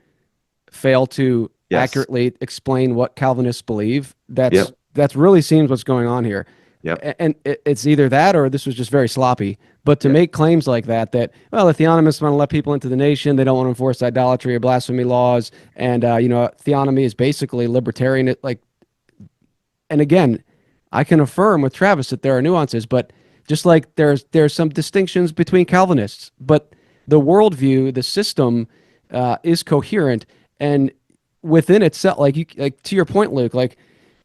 fail to accurately explain what Calvinists believe. That's really seems what's going on here. And it's either that or this was just very sloppy. But to make claims like that, well, the theonomists want to let people into the nation, they don't want to enforce idolatry or blasphemy laws, and theonomy is basically libertarian. And again, I can affirm with Travis that there are nuances, but just like there's some distinctions between Calvinists, but the worldview, the system, is coherent, and within itself, like to your point, Luke,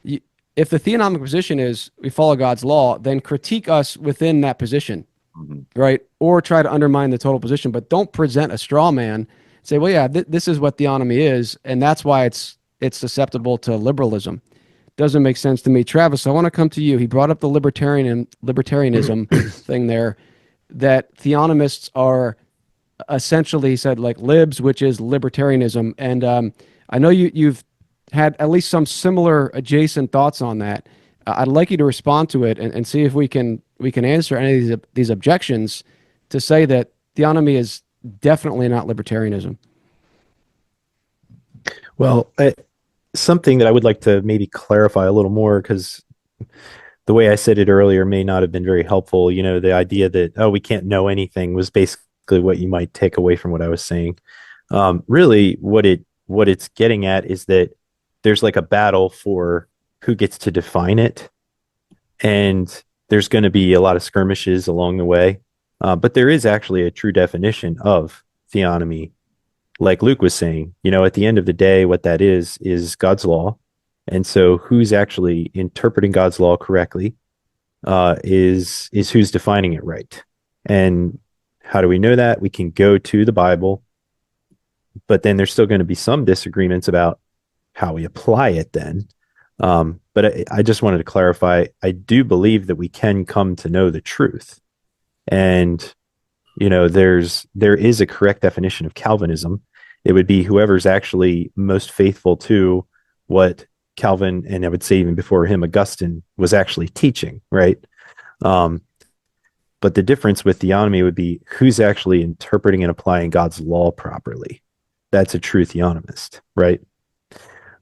if the theonomic position is we follow God's law, then critique us within that position, right? Or try to undermine the total position, but don't present a straw man. Say, well, yeah, this is what theonomy is, and that's why it's susceptible to liberalism. Doesn't make sense to me. Travis, I want to come to you. He brought up the libertarianism thing there, that theonomists are essentially, he said, like libs, which is libertarianism. And I know you've had at least some similar adjacent thoughts on that. I'd like you to respond to it and see if we can answer any of these objections to say that theonomy is definitely not libertarianism. Well, something that I would like to maybe clarify a little more, because the way I said it earlier may not have been very helpful. The idea that, we can't know anything was basically what you might take away from what I was saying. Really, what it's getting at is that there's like a battle for who gets to define it. And there's going to be a lot of skirmishes along the way. But there is actually a true definition of theonomy. Like Luke was saying, at the end of the day, what that is God's law. And so who's actually interpreting God's law correctly is who's defining it right. And how do we know that? We can go to the Bible, but then there's still going to be some disagreements about how we apply it then. But I just wanted to clarify, I do believe that we can come to know the truth. And there is a correct definition of Calvinism. It would be whoever's actually most faithful to what Calvin, and I would say even before him, Augustine, was actually teaching, right? But the difference with theonomy would be who's actually interpreting and applying God's law properly. That's a true theonomist, right?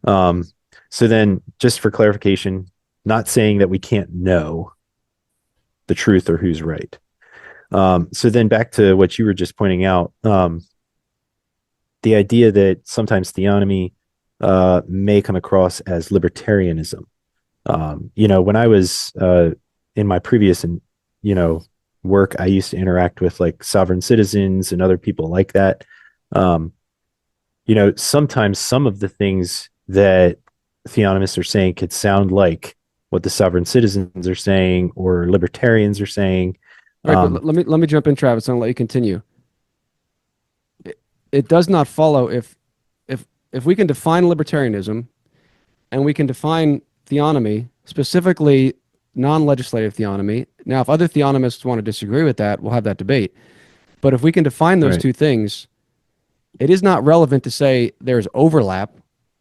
So then, just for clarification, not saying that we can't know the truth or who's right. So then back to what you were just pointing out, the idea that sometimes theonomy may come across as libertarianism. When I was in my previous work, I used to interact with like sovereign citizens and other people like that. Sometimes some of the things that theonomists are saying could sound like what the sovereign citizens are saying or libertarians are saying. Right, but let me jump in, Travis, and I'll let you continue. It does not follow if we can define libertarianism and we can define theonomy, specifically non-legislative theonomy. Now, if other theonomists want to disagree with that, we'll have that debate. But if we can define those two things, it is not relevant to say there's overlap.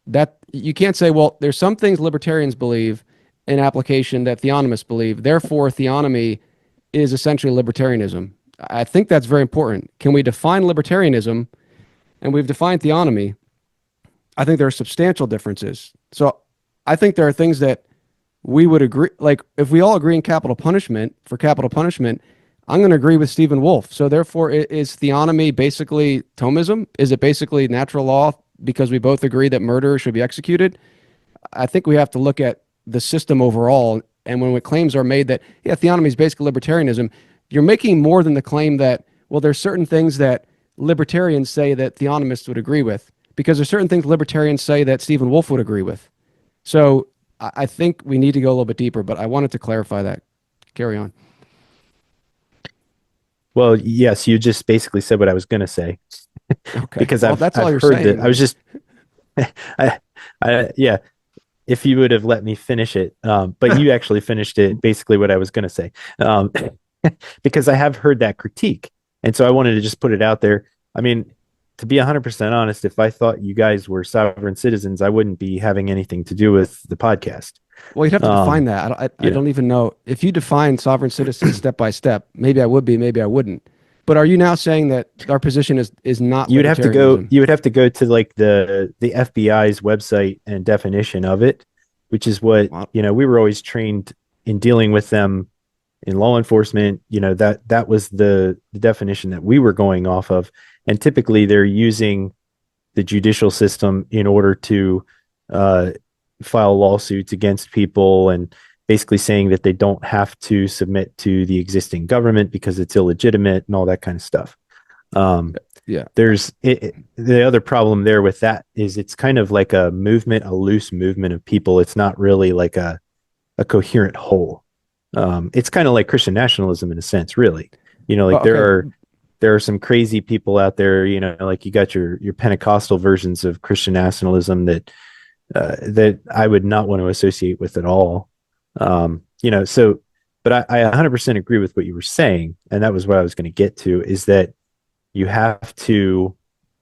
That you can't say, well, there's some things libertarians believe in application that theonomists believe. Therefore, theonomy is essentially libertarianism. I think that's very important. Can we define libertarianism? And we've defined theonomy. I think there are substantial differences. So I think there are things that we would agree. Like, if we all agree in capital punishment, I'm going to agree with Stephen Wolfe. So therefore, is theonomy basically Thomism? Is it basically natural law because we both agree that murder should be executed? I think we have to look at the system overall. And when claims are made that, yeah, theonomy is basically libertarianism, you're making more than the claim that, well, there's certain things that libertarians say that theonomists would agree with, because there's certain things libertarians say that Stephen Wolfe would agree with. So I think we need to go a little bit deeper, but I wanted to clarify that. Carry on. Well, yes, you just basically said what I was going to say. Okay. Because well, I've that's all you're heard saying. that. I was just, yeah. If you would have let me finish it, but you actually finished it. Basically, what I was going to say, because I have heard that critique, and so I wanted to just put it out there. I mean, to be 100% honest, if I thought you guys were sovereign citizens, I wouldn't be having anything to do with the podcast. Well, you'd have to define that. I don't even know. If you define sovereign citizens step by step, maybe I would be, maybe I wouldn't. But are you now saying that our position is not You would have to go. libertarianism? You would have to go to like the FBI's website and definition of it, which is what Wow. we were always trained in dealing with them in law enforcement. That was the definition that we were going off of, and typically they're using the judicial system in order to file lawsuits against people and basically saying that they don't have to submit to the existing government because it's illegitimate and all that kind of stuff. Yeah. There's the other problem there with that is it's kind of like a loose movement of people. It's not really like a coherent whole. It's kind of like Christian nationalism in a sense, really. There are some crazy people out there, like you got your Pentecostal versions of Christian nationalism that I would not want to associate with at all. But I 100% agree with what you were saying. And that was what I was going to get to, is that you have to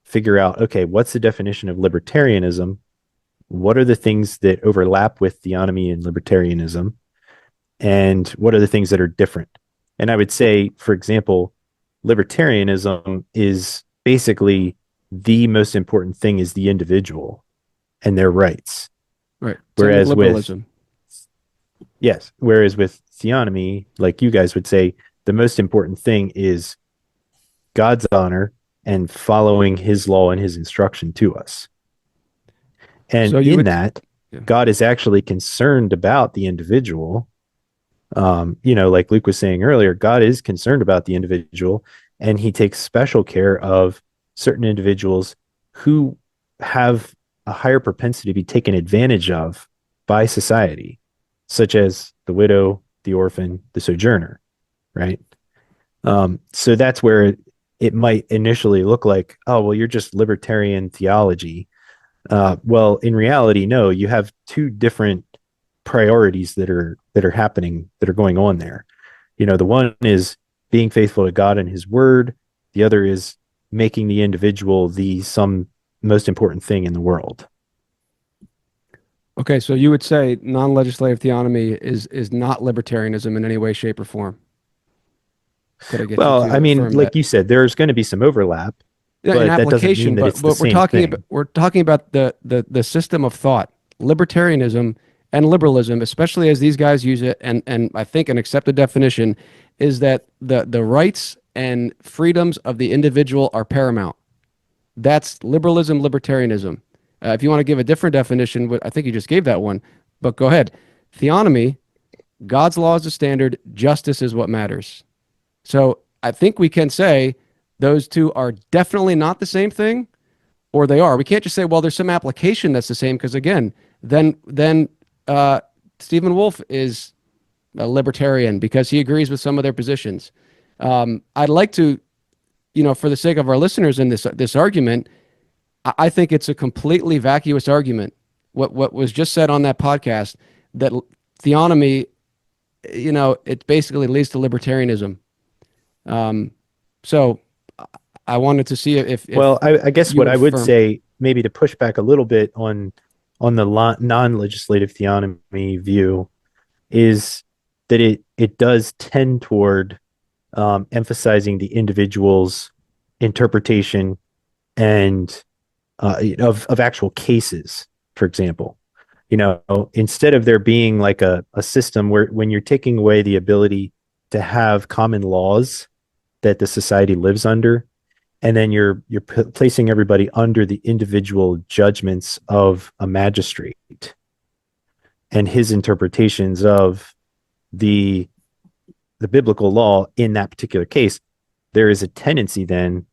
figure out, okay, what's the definition of libertarianism? What are the things that overlap with theonomy and libertarianism? And what are the things that are different? And I would say, for example, libertarianism is basically the most important thing is the individual and their rights. Right. Whereas liberalism. Whereas with theonomy, like you guys would say, the most important thing is God's honor and following his law and his instruction to us. And God is actually concerned about the individual. Like Luke was saying earlier, God is concerned about the individual, and he takes special care of certain individuals who have a higher propensity to be taken advantage of by society, such as the widow, the orphan, the sojourner, right? So that's where it might initially look like, oh, well, you're just libertarian theology. Well, in reality, no, you have two different priorities that are happening, that are going on there. The one is being faithful to God and his word. The other is making the individual the most important thing in the world. Okay, so you would say non-legislative theonomy is not libertarianism in any way, shape, or form. Could I get Well, you to I mean, affirm like that? you said, there's going to be some overlap, Yeah, but in that doesn't application, mean that but, it's the we're same talking thing. we're talking about the system of thought, libertarianism and liberalism, especially as these guys use it, and I think an accepted definition is that the rights and freedoms of the individual are paramount. That's liberalism, libertarianism. If you want to give a different definition, I think you just gave that one, but go ahead. Theonomy, God's law is the standard, justice is what matters. So I think we can say those two are definitely not the same thing, or they are. We can't just say, well, there's some application that's the same, because again, then Stephen Wolfe is a libertarian because he agrees with some of their positions. I'd like to, for the sake of our listeners in this argument, I think it's a completely vacuous argument. What was just said on that podcast, that theonomy, it basically leads to libertarianism. So I wanted to see if well, I guess you what I would affirm. say, maybe to push back a little bit on the non-legislative theonomy view, is that it does tend toward emphasizing the individual's interpretation and of actual cases, for example. instead of there being like a system where when you're taking away the ability to have common laws that the society lives under, and then you're placing everybody under the individual judgments of a magistrate and his interpretations of the biblical law in that particular case, there is a tendency then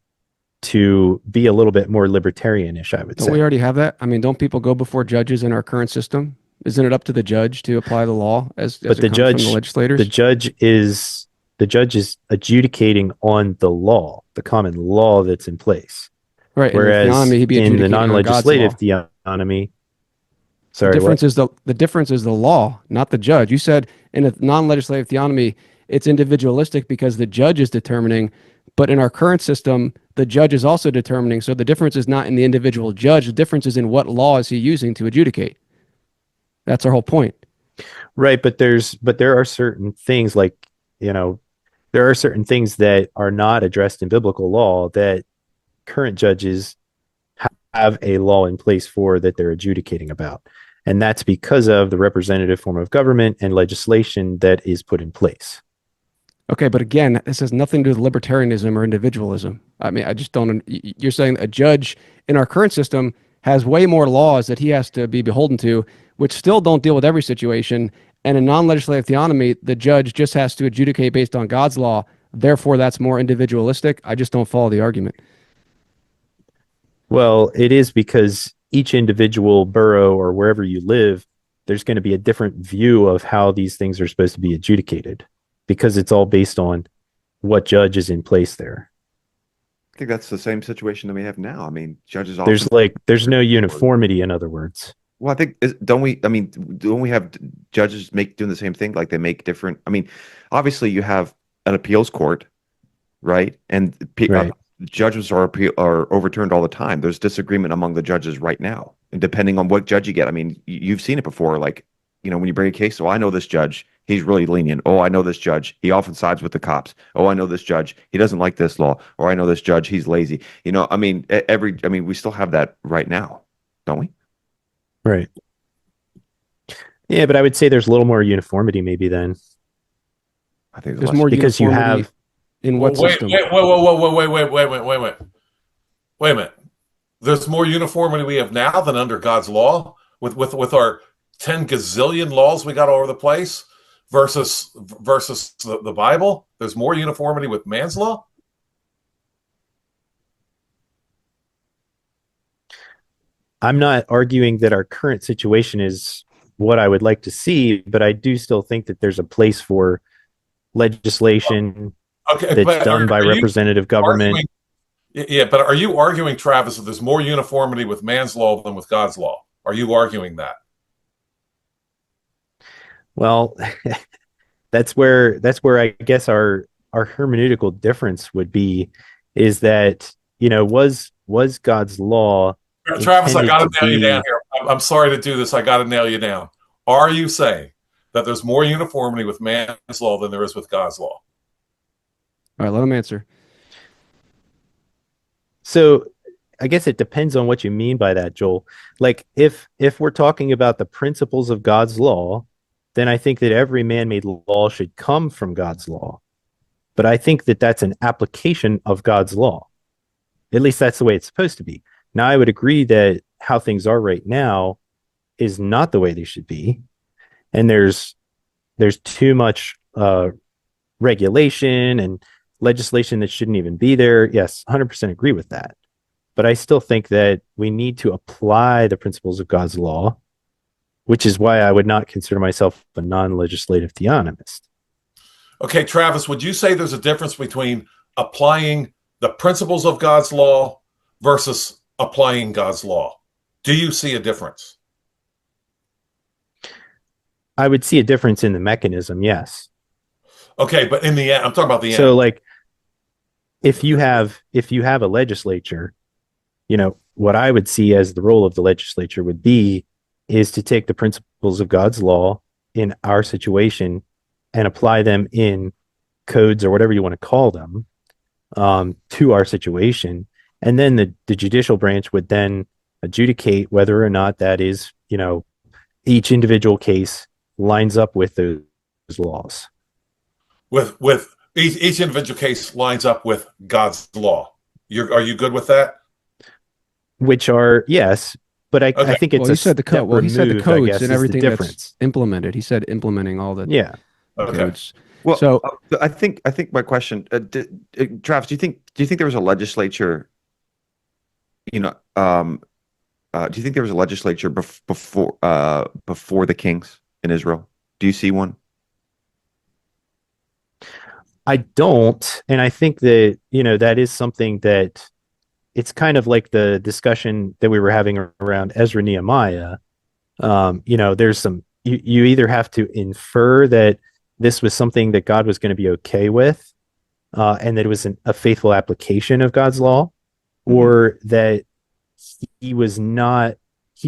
to be a little bit more libertarianish, I would Don't say. we already have that? I mean, don't people go before judges in our current system? Isn't it up to the judge to apply the law as But it the comes judge, from the legislators? the judge is adjudicating on the law, the common law that's in place. Right. Whereas in the theonomy, he'd be in the adjudicating on God's non-legislative law. theonomy, The sorry, difference what? is the difference is the law, not the judge. You said in a non-legislative theonomy, it's individualistic because the judge is determining, but in our current system, the judge is also determining. So the difference is not in the individual judge. The difference is in what law is he using to adjudicate. That's our whole point. Right, but there are certain things like, there are certain things that are not addressed in biblical law that current judges have a law in place for that they're adjudicating about. And that's because of the representative form of government and legislation that is put in place. Okay, but again, this has nothing to do with libertarianism or individualism. I mean, I just don't. You're saying a judge in our current system has way more laws that he has to be beholden to, which still don't deal with every situation. And in non-legislative theonomy, the judge just has to adjudicate based on God's law. Therefore, that's more individualistic. I just don't follow the argument. Well, it is because each individual borough or wherever you live, there's going to be a different view of how these things are supposed to be adjudicated because it's all based on what judge is in place there. I think that's the same situation that we have now. I mean, judges often, There's no uniformity, in other words. well, I think don't we have judges doing the same thing? Like they make different. I mean, obviously you have an appeals court, right? And Right. judges are overturned all the time. There's disagreement among the judges right now, and depending on what judge you get. I mean, you've seen it before. Like, when you bring a case, oh, I know this judge, he's really lenient. Oh, I know this judge, he often sides with the cops. Oh, I know this judge, he doesn't like this law. Or I know this judge, he's lazy. I mean, we still have that right now, don't we? Right. Yeah, but I would say there's a little more uniformity maybe then. I think There's more because you uniformity have in what Wait, system? wait a minute. There's more uniformity we have now than under God's law with our 10 gazillion laws we got all over the place versus the Bible. There's more uniformity with man's law. I'm not arguing that our current situation is what I would like to see, but I do still think that there's a place for legislation that's done by representative government. Yeah, but are you arguing, Travis, that there's more uniformity with man's law than with God's law? Are you arguing that? Well, that's where I guess our hermeneutical difference would be, is that, was God's law Travis, I got to intended nail you be- down here. I'm sorry to do this. I got to nail you down. Are you saying that there's more uniformity with man's law than there is with God's law? All right, let him answer. So I guess it depends on what you mean by that, Joel. Like if we're talking about the principles of God's law, then I think that every man-made law should come from God's law. But I think that that's an application of God's law. At least that's the way it's supposed to be. Now, I would agree that how things are right now is not the way they should be. And there's too much regulation and legislation that shouldn't even be there. Yes, 100% agree with that. But I still think that we need to apply the principles of God's law, which is why I would not consider myself a non-legislative theonomist. Okay, Travis, would you say there's a difference between applying the principles of God's law versus applying God's law? Do you see a difference? I would see a difference in the mechanism, yes. Okay, but in the end, I'm talking about the end. So like if you have a legislature, what I would see as the role of the legislature would be is to take the principles of God's law in our situation and apply them in codes or whatever you want to call them to our situation. And then the judicial branch would then adjudicate whether or not that is, each individual case lines up with those laws. With each individual case lines up with God's law. Are you good with that? Which are, yes, but I think it's Well, he said the code. Well, he said the removed, I codes guess, and is everything the that's difference. implemented. He said implementing all the Yeah. Okay. codes. Well, So I think my question, Travis, do you think there was a legislature? You know, do you think there was a legislature before the kings in Israel? Do you see one? I don't. And I think that, that is something that it's kind of like the discussion that we were having around Ezra Nehemiah. There's you either have to infer that this was something that God was going to be okay with, and that it was a faithful application of God's law, or that he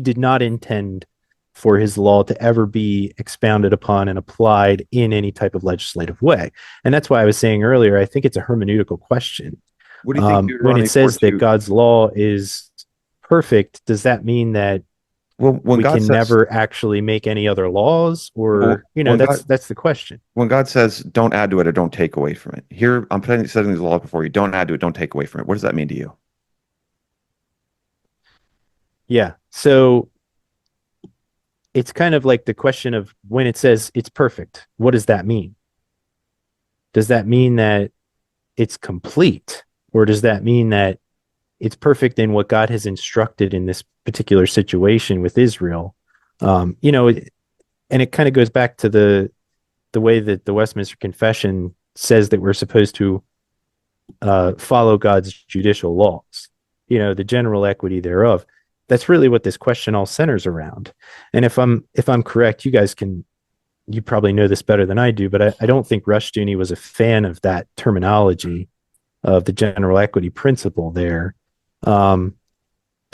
did not intend for his law to ever be expounded upon and applied in any type of legislative way. And that's why I was saying earlier, I think it's a hermeneutical question. What do you think When it says that 4:2 God's law is perfect, does that mean that when we God can says, never actually make any other laws? Or, that's the question. when God says, don't add to it or don't take away from it. Here, I'm setting these laws before you. Don't add to it, don't take away from it. What does that mean to you? Yeah. So it's kind of like the question of when it says it's perfect, what does that mean? Does that mean that it's complete? Or does that mean that it's perfect in what God has instructed in this particular situation with Israel? And it kind of goes back to the way that the Westminster Confession says that we're supposed to follow God's judicial laws, the general equity thereof. That's really what this question all centers around. And if I'm correct, you probably know this better than I do, but I don't think Rushdoony was a fan of that terminology of the general equity principle there. But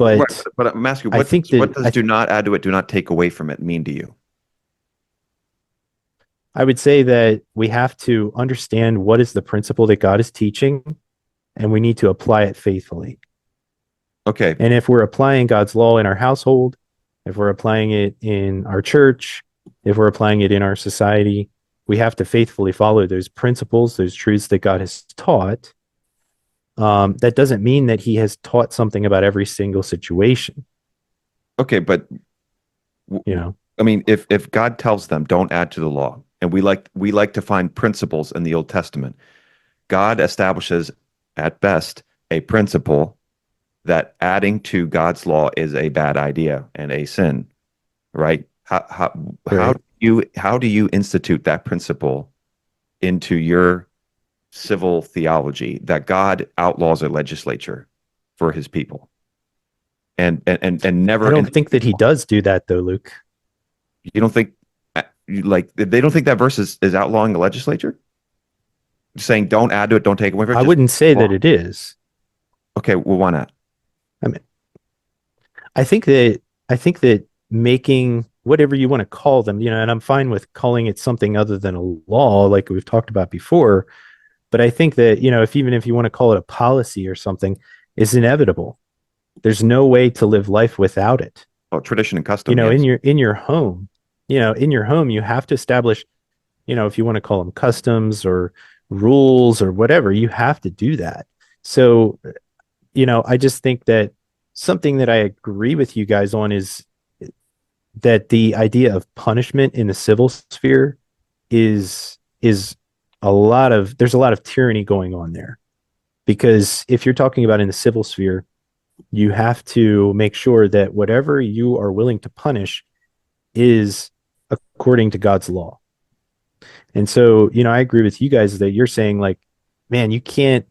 I'm asking, what does do not add to it, do not take away from it mean to you? I would say that we have to understand what is the principle that God is teaching, and we need to apply it faithfully. Okay. And if we're applying God's law in our household, if we're applying it in our church, if we're applying it in our society, we have to faithfully follow those principles, those truths that God has taught. That doesn't mean that he has taught something about every single situation. Okay, but I mean, if God tells them don't add to the law, and we like to find principles in the Old Testament, God establishes at best a principle that adding to God's law is a bad idea and a sin, right? How do you institute that principle into your civil theology that God outlaws a legislature for his people? And never. I don't think that he does do that though, Luke. You don't think they don't think that verse is outlawing the legislature? Saying don't add to it, don't take away from it? I wouldn't say that it is. Okay, well, why not? I mean, I think that making whatever you want to call them, and I'm fine with calling it something other than a law, like we've talked about before. But I think that, even if you want to call it a policy or something, is inevitable. There's no way to live life without it. Oh, tradition and custom. Yes. in your home, you have to establish, if you want to call them customs or rules or whatever, you have to do that. So, I just think that something that I agree with you guys on is that the idea of punishment in the civil sphere is there's a lot of tyranny going on there. Because if you're talking about in the civil sphere, you have to make sure that whatever you are willing to punish is according to God's law. And so, I agree with you guys that you're saying like, man, you can't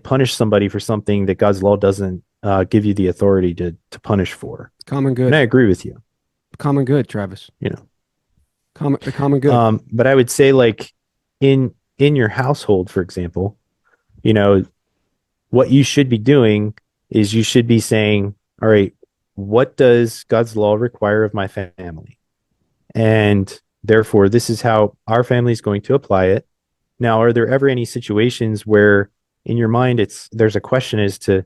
punish somebody for something that God's law doesn't give you the authority to punish for. Common good. And I agree with you. Common good, Travis. The common good. But I would say like in your household, for example, what you should be doing is you should be saying, all right, what does God's law require of my family? And therefore, this is how our family is going to apply it. Now, are there ever any situations where in your mind there's a question as to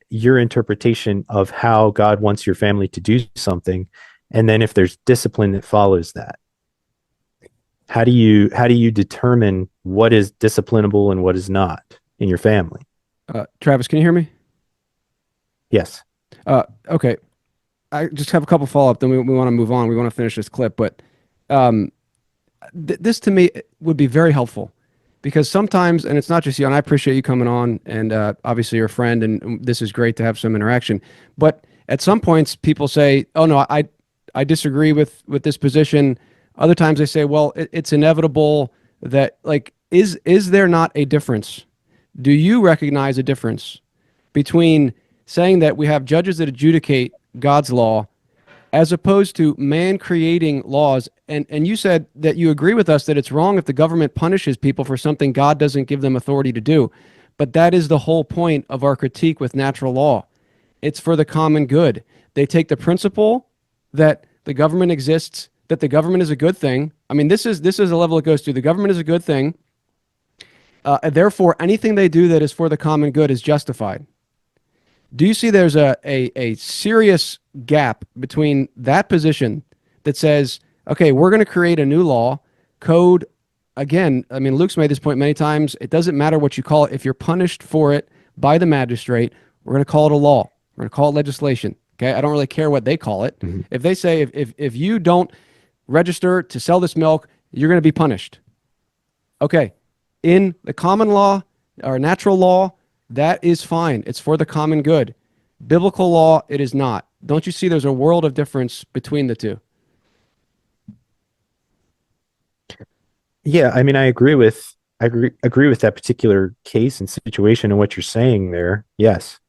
your interpretation of how God wants your family to do something, And then if there's discipline that follows that, how do you determine what is disciplinable and what is not in your family? Travis, can you hear me? Yes. Okay. I just have a couple follow-up, then we want to move on. We want to finish this clip, but this to me would be very helpful, because sometimes, and it's not just you, and I appreciate you coming on, and obviously you're a friend, and this is great to have some interaction, but at some points people say, oh no, I disagree with this position. Other times they say, well, it's inevitable that, like, is there not a difference? Do you recognize a difference between saying that we have judges that adjudicate God's law as opposed to man creating laws? And you said that you agree with us that it's wrong if the government punishes people for something God doesn't give them authority to do. But that is the whole point of our critique with natural law. It's for the common good. They take the principle that the government exists, that the government is a good thing. I mean, this is a level it goes to. The government is a good thing. Therefore, anything they do that is for the common good is justified. Do you see there's a serious gap between that position that says, okay, we're going to create a new law, code, again, I mean, Luke's made this point many times, it doesn't matter what you call it. If you're punished for it by the magistrate, we're going to call it a law. We're going to call it legislation. Okay, I don't really care what they call it. Mm-hmm. If they say, if you don't register to sell this milk, you're going to be punished. Okay, in the common law or natural law, that is fine. It's for the common good. Biblical law, it is not. Don't you see there's a world of difference between the two? Yeah, I mean, I agree with that particular case and situation and what you're saying there. Yes.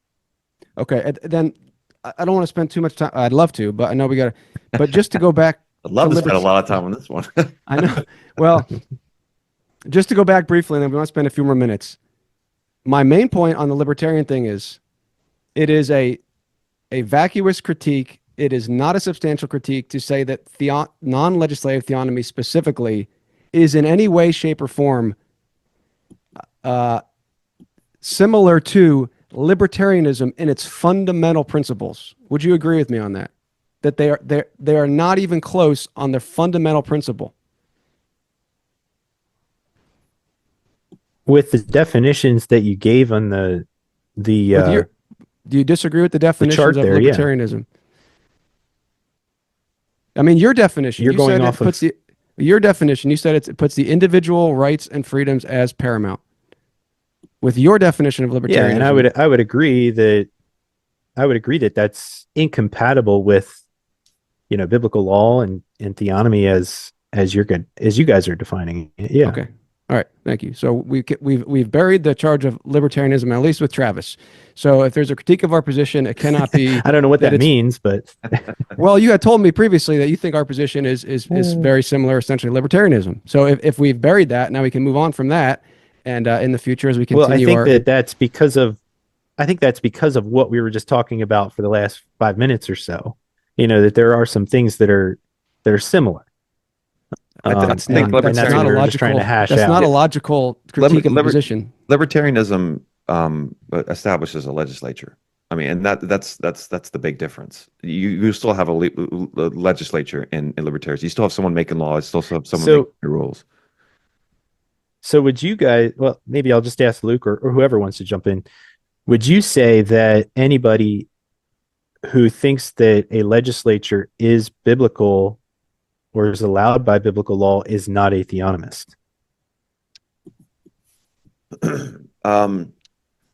Okay, then I don't want to spend too much time. I'd love to, but I know we got to. But just to go back, I'd love to spend a lot of time on this one. I know. Well, just to go back briefly, and then we want to spend a few more minutes. My main point on the libertarian thing is, it is a vacuous critique. It is not a substantial critique to say that non-legislative theonomy specifically is in any way, shape, or form similar to libertarianism in its fundamental principles. Would you agree with me on that? That they are not even close on their fundamental principle. With the definitions that you gave on the do you disagree with the definitions of libertarianism? Yeah. I mean, your definition. You're going off of your definition. You said it puts the individual rights and freedoms as paramount. With your definition of libertarianism, yeah, and I would agree that that's incompatible with, biblical law and theonomy as you guys are defining it. Yeah. Okay. All right. Thank you. So we've buried the charge of libertarianism, at least with Travis. So if there's a critique of our position, it cannot be. I don't know what that means, but well, you had told me previously that you think our position is very similar, essentially libertarianism. So if we've buried that, now we can move on from that, and in the future as we continue. Well, I think that's because of what we were just talking about for the last 5 minutes or so. That there are some things that are similar. That's not a logical critique of the position. Libertarianism establishes a legislature. I mean, and that's the big difference. You still have a legislature in libertarians. You still have someone making laws. You still have someone making the rules. So would you guys? Well, maybe I'll just ask Luke or whoever wants to jump in. Would you say that anybody who thinks that a legislature is biblical or is allowed by biblical law is not a theonomist? I'm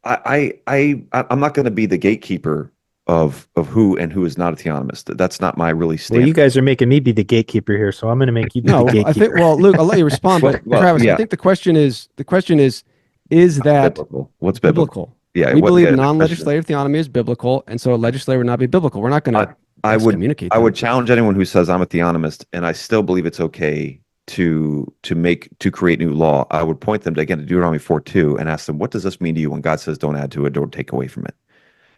not going to be the gatekeeper of who and who is not a theonomist. That's not my really stand. Well, you guys are making me be the gatekeeper here, so I'm going to make you be the gatekeeper. I think. Well, Luke, I'll let you respond, but Travis, yeah. I think the question is that biblical? What's biblical? Yeah, we believe non-legislative theonomy is biblical, and so a legislator would not be biblical. We're not going to. I would challenge anyone who says I'm a theonomist, and I still believe it's okay to create new law. I would point them to Deuteronomy 4:2 and ask them, what does this mean to you when God says don't add to it or take away from it?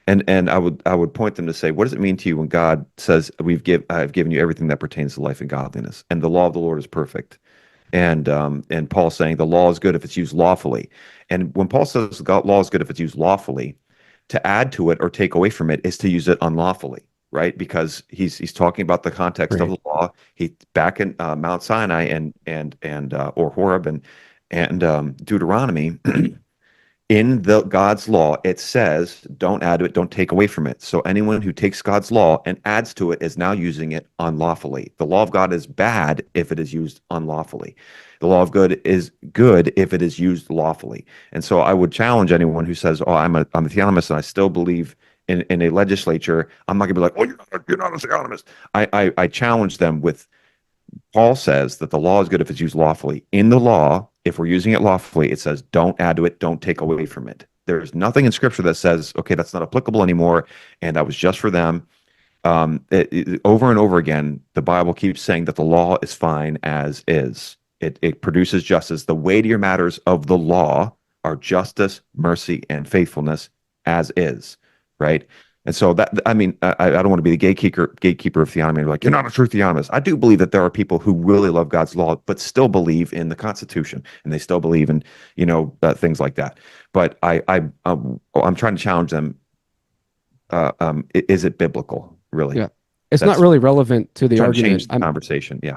And I would point them to say, what does it mean to you when God says I have given you everything that pertains to life and godliness, and the law of the Lord is perfect. And Paul's saying the law is good if it's used lawfully. And when Paul says law is good if it's used lawfully, to add to it or take away from it is to use it unlawfully. right? Because he's talking about the context of the law. He back in Mount Sinai and or Horeb and Deuteronomy. In the God's law, it says, don't add to it, don't take away from it. So anyone who takes God's law and adds to it is now using it unlawfully. The law of God is bad if it is used unlawfully. The law of good is good if it is used lawfully. And so I would challenge anyone who says, oh, I'm a theonomist and I still believe in a legislature. I'm not gonna be like, oh, you're not a theonomist. I challenge them with, Paul says that the law is good if it's used lawfully. In the law, if we're using it lawfully, it says don't add to it, don't take away from it. There's nothing in Scripture that says, okay, that's not applicable anymore, and that was just for them. Over and over again, the Bible keeps saying that the law is fine as is. It produces justice. The weightier matters of the law are justice, mercy, and faithfulness as is, right? And so that, I mean, I don't want to be the gatekeeper of theonomy. Like, you're not a true theonomist. I do believe that there are people who really love God's law, but still believe in the Constitution, and they still believe in, things like that. But I'm trying to challenge them. Is it biblical, really? Yeah, it's not really relevant to the argument. Change the conversation. Yeah.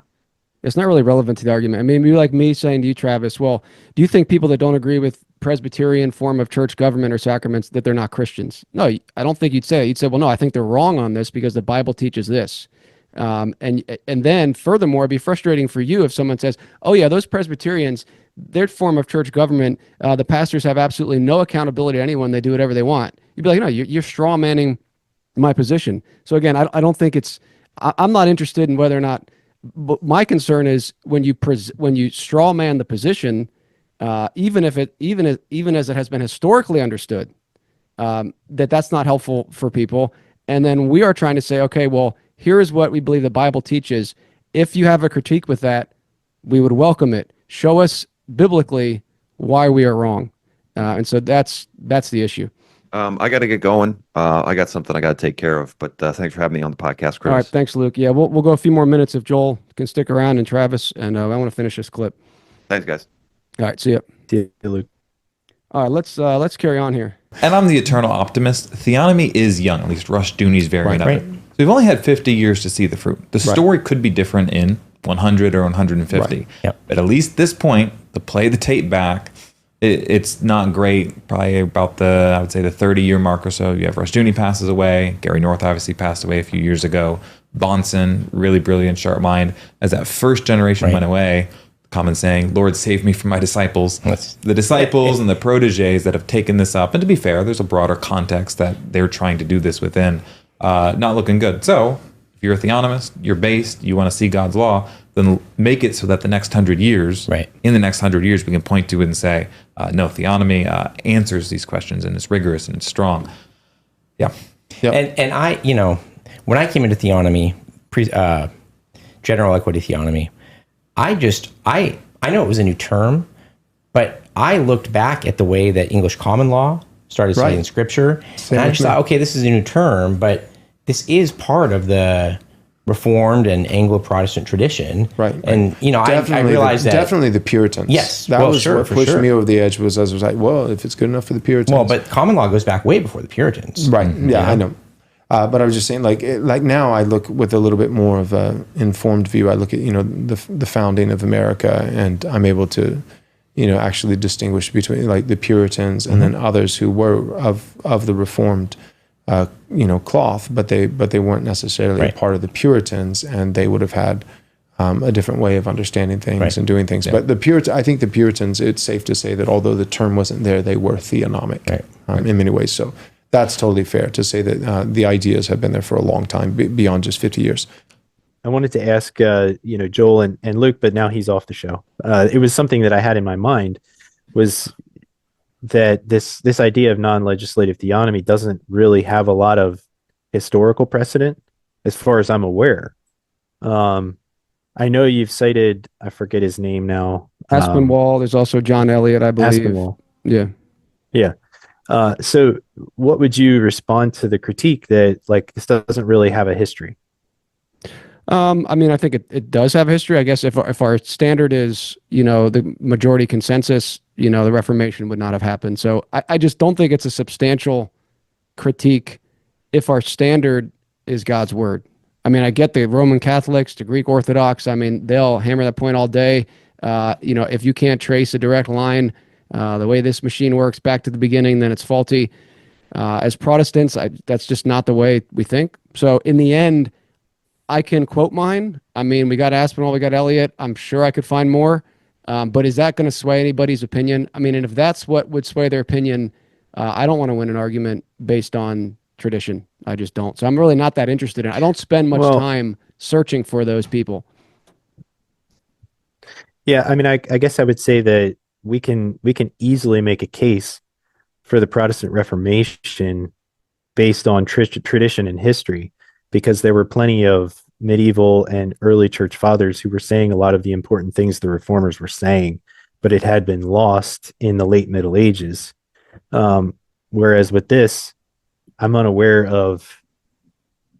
It's not really relevant to the argument. I mean, it'd be like me saying to you, Travis, well, do you think people that don't agree with Presbyterian form of church government or sacraments, that they're not Christians? No, I don't think you'd say it. You'd say, well, no, I think they're wrong on this because the Bible teaches this. And then furthermore, it'd be frustrating for you if someone says, oh yeah, those Presbyterians, their form of church government, the pastors have absolutely no accountability to anyone. They do whatever they want. You'd be like, no, you're straw manning my position. So again, I don't think I'm not interested in whether or not, but my concern is when you straw man the position, even as it has been historically understood, that's not helpful for people. And then we are trying to say, okay, well, here is what we believe the Bible teaches. If you have a critique with that, we would welcome it. Show us biblically why we are wrong. And so that's the issue. I got to get going. I got something I got to take care of, but thanks for having me on the podcast, Chris. All right. Thanks, Luke. Yeah, we'll go a few more minutes if Joel can stick around, and Travis, and I want to finish this clip. Thanks, guys. All right. See ya. See you, Luke. All right. Let's carry on here. And I'm the eternal optimist. Theonomy is young, at least Rushdoony's variant of it. So we've only had 50 years to see the fruit. The story could be different in 100 or 150. Right. Yep. But at least this point, to play the tape back, it's not great. Probably about I would say the 30-year mark or so. You have Rushdoony passes away. Gary North obviously passed away a few years ago. Bonson, really brilliant, sharp mind. As that first generation went away, common saying, Lord, save me from my disciples. The disciples and the proteges that have taken this up. And to be fair, there's a broader context that they're trying to do this within. Not looking good. So if you're a theonomist, you're based, you want to see God's law, then make it so that the next 100 years, in the next 100 years, we can point to it and say, no, theonomy answers these questions and it's rigorous and it's strong. Yeah. Yep. And I, when I came into theonomy, general equity theonomy, I know it was a new term, but I looked back at the way that English common law started studying scripture, and I just thought, okay, this is a new term, but this is part of the Reformed and Anglo-Protestant tradition. Right. And, I realized that. Definitely the Puritans. Yes. That was what pushed me over the edge, was I was like, well, if it's good enough for the Puritans. Well, but common law goes back way before the Puritans. Right. Yeah, I know. But I was just saying, like now I look with a little bit more of an informed view. I look at, the founding of America, and I'm able to, actually distinguish between like the Puritans and then others who were of the Reformed cloth, but they weren't necessarily a part of the Puritans, and they would have had a different way of understanding things and doing things. But I think the Puritans, it's safe to say that although the term wasn't there, they were theonomic in many ways. So that's totally fair to say that the ideas have been there for a long time, beyond just 50 years. I wanted to ask, Joel and Luke, but now he's off the show. It was something that I had in my mind, was that this idea of non-legislative theonomy doesn't really have a lot of historical precedent, as far as I'm aware. I know you've cited, I forget his name now. Aspinwall. There's also John Eliot, I believe. Aspinwall. Yeah. So what would you respond to the critique that this doesn't really have a history? I think it does have history. I guess if our standard is, the majority consensus, the Reformation would not have happened. So I just don't think it's a substantial critique if our standard is God's word. I mean, I get the Roman Catholics, the Greek Orthodox. I mean, they'll hammer that point all day. If you can't trace a direct line, the way this machine works back to the beginning, then it's faulty. As Protestants, that's just not the way we think. So in the end, I can quote mine. I mean, we got Aspinall, we got Eliot. I'm sure I could find more. But is that going to sway anybody's opinion? I mean, and if that's what would sway their opinion, I don't want to win an argument based on tradition. I just don't. So I'm really not that interested in it. I don't spend much time searching for those people. Yeah, I mean, I guess I would say that we can easily make a case for the Protestant Reformation based on tradition and history, because there were plenty of medieval and early church fathers who were saying a lot of the important things the reformers were saying, but it had been lost in the late Middle Ages. Whereas with this, I'm unaware of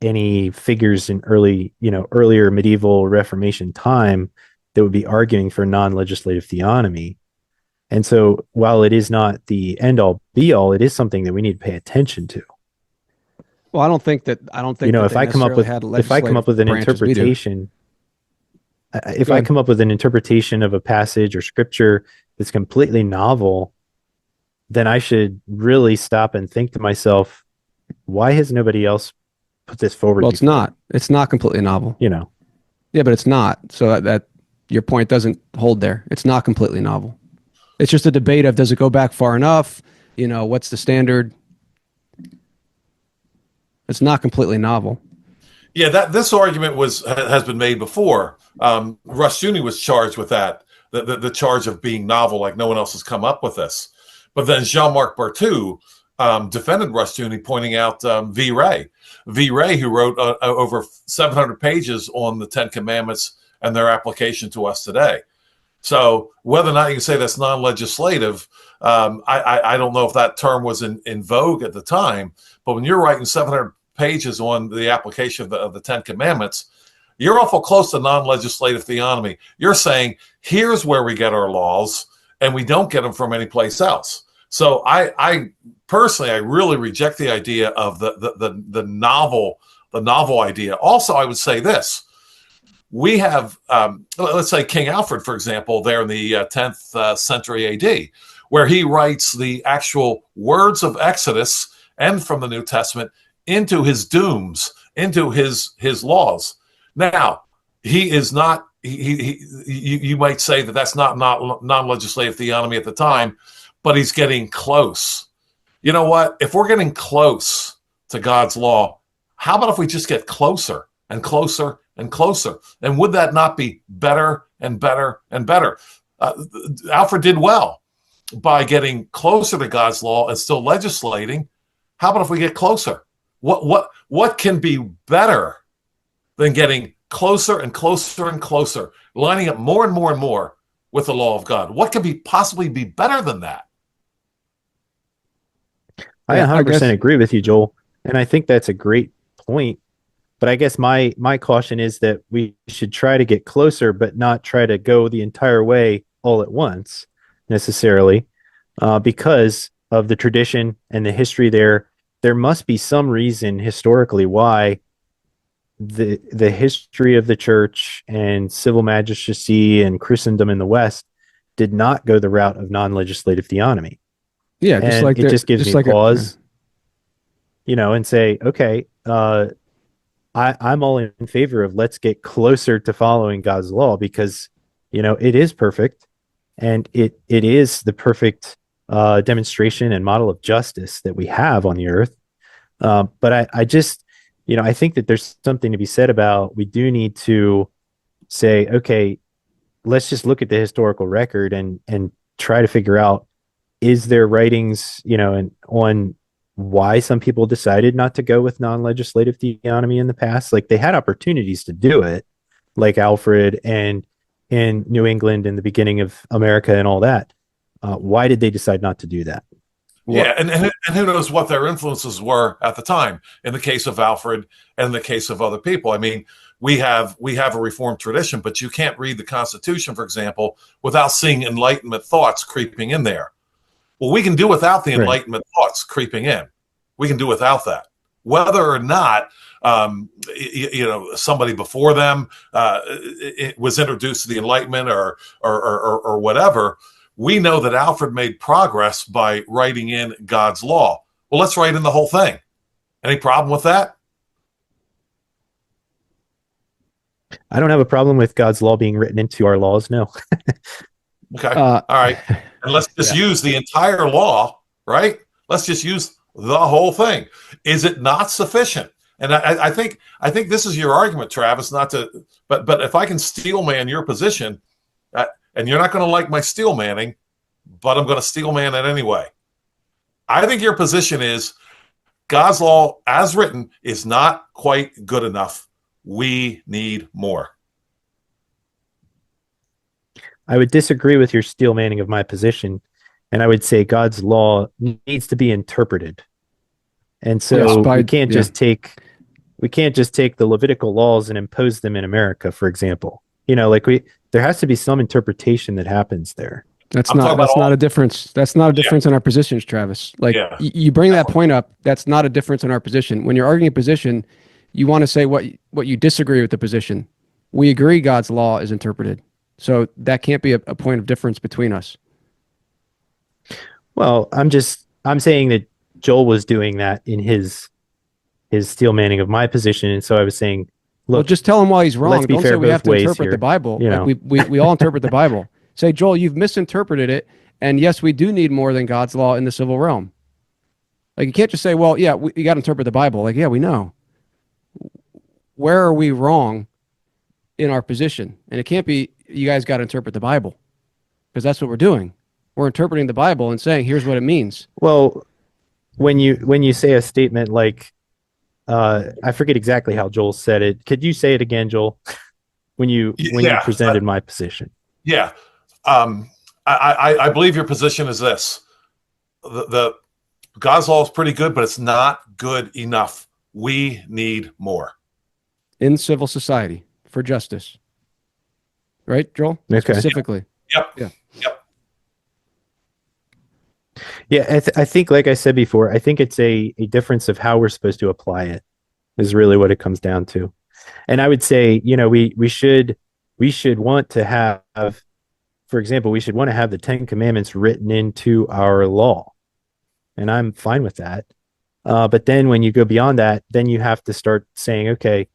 any figures in earlier medieval Reformation time that would be arguing for non-legislative theonomy. And so while it is not the end all be all, it is something that we need to pay attention to. Well, I don't think that if I come up with an interpretation, I come up with an interpretation of a passage or scripture that's completely novel, then I should really stop and think to myself, why has nobody else put this forward? Well, it's not completely novel. Yeah, but it's not. So that your point doesn't hold there. It's not completely novel. It's just a debate of, does it go back far enough? What's the standard? It's not completely novel. Yeah, this argument has been made before. Rushdoony was charged with that, the charge of being novel, like no one else has come up with this. But then Jean-Marc Barthou defended Rushdoony, pointing out V. Ray, who wrote over 700 pages on the Ten Commandments and their application to us today. So whether or not you can say that's non-legislative, I don't know if that term was in vogue at the time. But when you're writing 700 pages on the application of the Ten Commandments, you're awful close to non-legislative theonomy. You're saying, here's where we get our laws, and we don't get them from any place else. So I personally, I really reject the idea of the novel idea. Also, I would say this. We have, let's say King Alfred, for example, there in the 10th century AD, where he writes the actual words of Exodus and from the New Testament into his dooms, into his laws. Now, he is not, you might say that that's not non-legislative theonomy at the time, but he's getting close. You know what? If we're getting close to God's law, how about if we just get closer and closer and closer? And would that not be better and better and better? Alfred did well by getting closer to God's law and still legislating. How about if we get closer? What can be better than getting closer and closer and closer, lining up more and more and more with the law of God? What could possibly be better than that? I 100% agree with you, Joel. And I think that's a great point. But I guess my caution is that we should try to get closer, but not try to go the entire way all at once necessarily, because of the tradition and the history there. There must be some reason historically why the history of the church and civil magistracy and Christendom in the West did not go the route of non-legislative theonomy. Yeah, and it just gives me pause, and say, okay, I'm all in favor of let's get closer to following God's law, because it is perfect, and it is the perfect demonstration and model of justice that we have on the earth. But I just, I think that there's something to be said about, we do need to say, okay, let's just look at the historical record and try to figure out, is there writings, and on why some people decided not to go with non-legislative theonomy in the past? Like, they had opportunities to do it, like Alfred and in New England in the beginning of America and all that. Why did they decide not to do that? Yeah, and who knows what their influences were at the time in the case of Alfred and in the case of other people. I mean, we have a Reformed tradition, but you can't read the Constitution, for example, without seeing Enlightenment thoughts creeping in there. Well, we can do without the Enlightenment thoughts creeping in. We can do without that. Whether or not somebody before them it was introduced to the Enlightenment or whatever. We know that Alfred made progress by writing in God's law. Well, let's write in the whole thing. Any problem with that? I don't have a problem with God's law being written into our laws. No. Okay. All right. And let's just use the entire law, right? Let's just use the whole thing. Is it not sufficient? And I think this is your argument, Travis. But if I can steelman your position, and you're not going to like my steelmanning, but I'm going to steelman it anyway. I think your position is God's law, as written, is not quite good enough. We need more. I would disagree with your steelmanning of my position, and I would say God's law needs to be interpreted. And so we can't just take the Levitical laws and impose them in America, for example. There has to be some interpretation that happens there. That's not a difference. That's not a difference in our positions, Travis. You bring that point up. That's not a difference in our position. When you're arguing a position, you want to say what you disagree with the position. We agree God's law is interpreted. So that can't be a point of difference between us. Well, I'm saying that Joel was doing that in his steelmanning of my position. And so I was saying, look, well, just tell him why he's wrong. Let's be Don't fair say we have to both ways interpret here. the Bible. You know. We all interpret the Bible. Say, Joel, you've misinterpreted it. And yes, we do need more than God's law in the civil realm. You can't just say, well, yeah, you got to interpret the Bible. Yeah, we know. Where are we wrong in our position? And it can't be, you guys got to interpret the Bible, because that's what we're doing. We're interpreting the Bible and saying, here's what it means. Well, when you say a statement like, I forget exactly how Joel said it. Could you say it again, Joel? when you presented my position. Yeah. I believe your position is this. The God's law is pretty good, but it's not good enough. We need more. In civil society for justice. Right, Joel? Okay. Specifically. Yep. Yeah. Yep. Yeah, I think, like I said before, I think it's a difference of how we're supposed to apply it is really what it comes down to. And I would say, we should want to have, for example, we should want to have the 10 Commandments written into our law. And I'm fine with that. But then when you go beyond that, then you have to start saying, okay,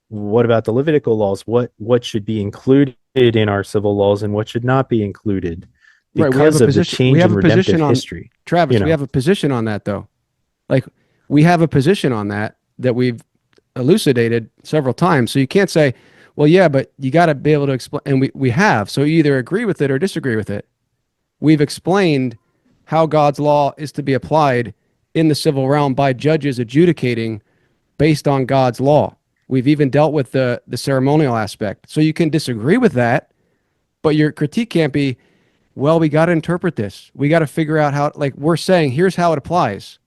what about the Levitical laws? What should be included in our civil laws and what should not be included? Because of the change in redemptive history. Travis, we have a position on that, though. We have a position on that we've elucidated several times. So you can't say, well, yeah, but you got to be able to explain. And we have. So you either agree with it or disagree with it. We've explained how God's law is to be applied in the civil realm by judges adjudicating based on God's law. We've even dealt with the ceremonial aspect. So you can disagree with that, but your critique can't be, well, we got to interpret this. We got to figure out how, we're saying, here's how it applies.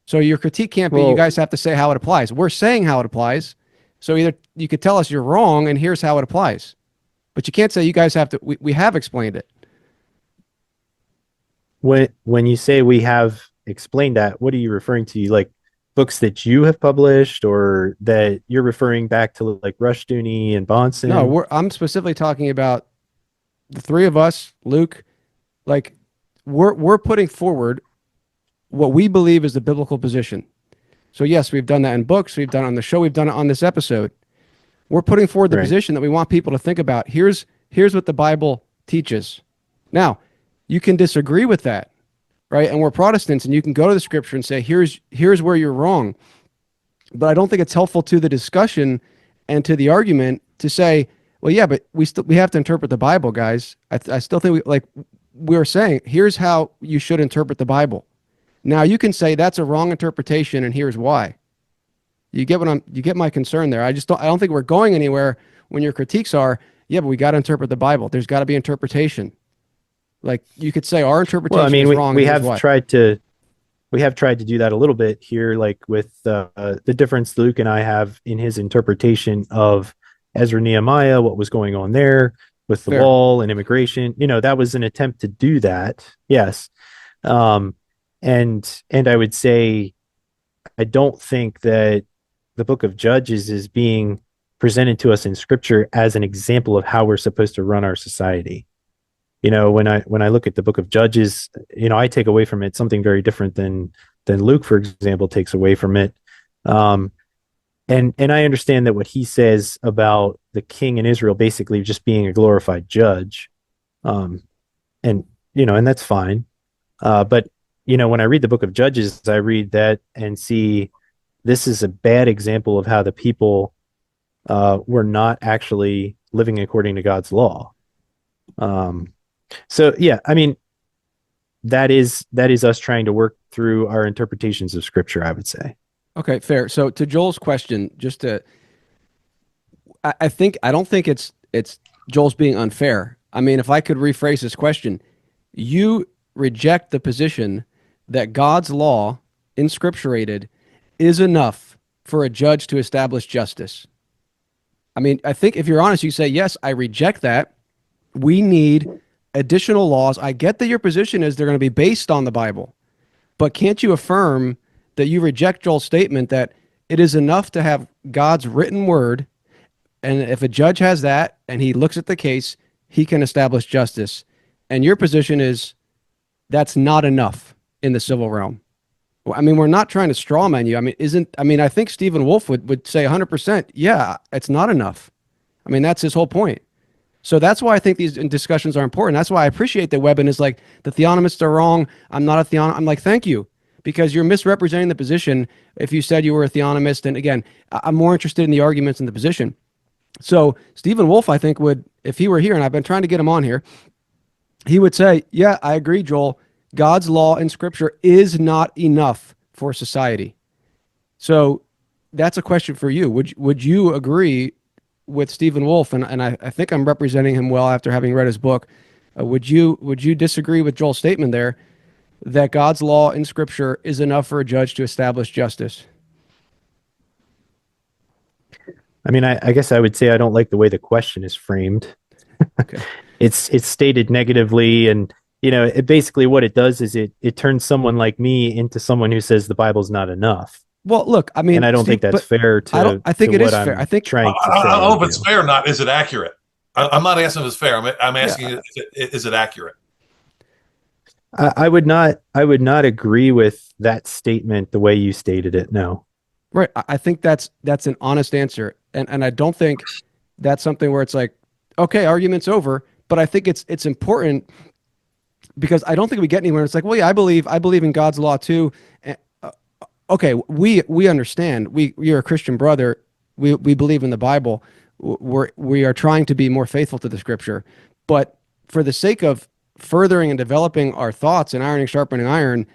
So your critique can't be, you guys have to say how it applies. We're saying how it applies. So either you could tell us you're wrong and here's how it applies. But you can't say you guys have to, we have explained it. When you say we have explained that, what are you referring to? Like books that you have published, or that you're referring back to like Rushdoony and Bonson? No, I'm specifically talking about the three of us, Luke. We're putting forward what we believe is the biblical position. So yes, we've done that in books, we've done it on the show, we've done it on this episode. We're putting forward the position that we want people to think about. Here's what the Bible teaches. Now, you can disagree with that, right? And we're Protestants, and you can go to the scripture and say, here's where you're wrong. But I don't think it's helpful to the discussion and to the argument to say, well, yeah, but we have to interpret the Bible, guys. I still think we're saying, here's how you should interpret the Bible. Now you can say that's a wrong interpretation, and here's why. You get my concern there. I don't think we're going anywhere when your critiques are, yeah, but we got to interpret the Bible. There's got to be interpretation. You could say our interpretation is wrong. We have tried to do that a little bit here, with the difference Luke and I have in his interpretation of Ezra Nehemiah, what was going on there with the wall and immigration. That was an attempt to do that. Yes. And I would say, I don't think that the book of Judges is being presented to us in scripture as an example of how we're supposed to run our society. When I look at the book of Judges, I take away from it something very different than Luke, for example, takes away from it. And I understand that what he says about the king in Israel basically just being a glorified judge. And that's fine. But when I read the book of Judges, I read that and see this is a bad example of how the people were not actually living according to God's law. So yeah, I mean, that is us trying to work through our interpretations of scripture, I would say. Okay, fair. So to Joel's question, I don't think it's Joel's being unfair. I mean, if I could rephrase this question, you reject the position that God's law, inscripturated, is enough for a judge to establish justice. I mean, I think if you're honest, you say, yes, I reject that. We need additional laws. I get that your position is they're going to be based on the Bible, but can't you affirm that you reject Joel's statement that it is enough to have God's written word, and if a judge has that and he looks at the case, he can establish justice? And your position is that's not enough in the civil realm. I mean, we're not trying to straw man you. I mean, I think Stephen Wolfe would say 100%, yeah, it's not enough. I mean, that's his whole point. So that's why I think these discussions are important. That's why I appreciate that Webbon is like, the theonomists are wrong. I'm not a theonomist. I'm like, thank you, because you're misrepresenting the position if you said you were a theonomist. And again, I'm more interested in the arguments and the position. So Stephen Wolfe, I think, would, if he were here, and I've been trying to get him on here, he would say, yeah, I agree, Joel. God's law in scripture is not enough for society. So that's a question for you. Would you agree with Stephen Wolfe? And I think I'm representing him well after having read his book. Would you disagree with Joel's statement there that God's law in scripture is enough for a judge to establish justice? I mean, I guess I would say I don't like the way the question is framed. Okay. It's stated negatively, and basically what it does is it turns someone like me into someone who says the Bible's not enough. Well, look, I mean, and I don't think that's fair to. I think to it is what fair. I'm I think trying to say. I don't know if it's fair or not. Is it accurate? I'm not asking if it's fair. I'm asking, is it accurate? I would not agree with that statement the way you stated it. No. Right. I think that's an honest answer. And I don't think that's something where it's like, okay, argument's over. But I think it's important, because I don't think we get anywhere. It's like, well, yeah, I believe in God's law too. Okay, we understand. You're a Christian brother. We believe in the Bible. We are trying to be more faithful to the scripture. But for the sake of furthering and developing our thoughts and ironing, sharpening iron,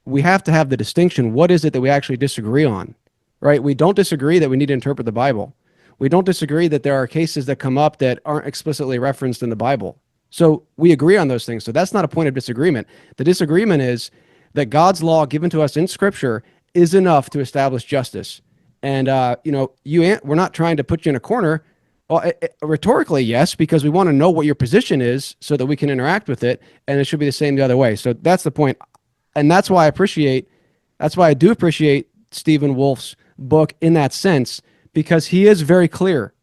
we have to have the distinction. What is it that we actually disagree on? Right? We don't disagree that we need to interpret the Bible. We don't disagree that there are cases that come up that aren't explicitly referenced in the Bible. So we agree on those things. So that's not a point of disagreement. The disagreement is that God's law given to us in scripture is enough to establish justice. And, we're not trying to put you in a corner. Well, rhetorically, yes, because we want to know what your position is so that we can interact with it. And it should be the same the other way. So that's the point. And that's why I do appreciate Stephen Wolfe's book in that sense, because he is very clear.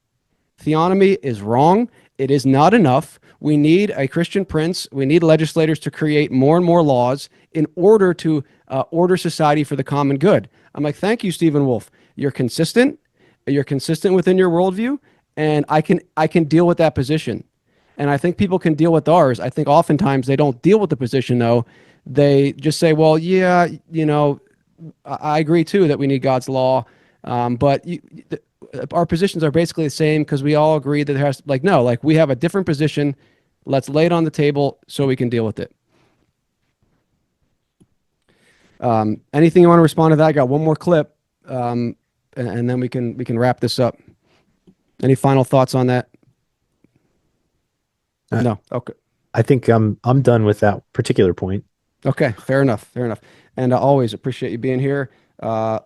Theonomy is wrong. It is not enough. We need a Christian prince. We need legislators to create more and more laws in order to order society for the common good. I'm like, thank you, Stephen Wolfe. You're consistent. You're consistent within your worldview, and I can deal with that position. And I think people can deal with ours. I think oftentimes they don't deal with the position, though. They just say, well, yeah, I agree too that we need God's law, but our positions are basically the same because we all agree that there has we have a different position. Let's lay it on the table so we can deal with it. Anything you want to respond to that? I got one more clip, and then we can wrap this up. Any final thoughts on that? No. Okay. I think I'm done with that particular point. Okay. Fair enough. And I always appreciate you being here.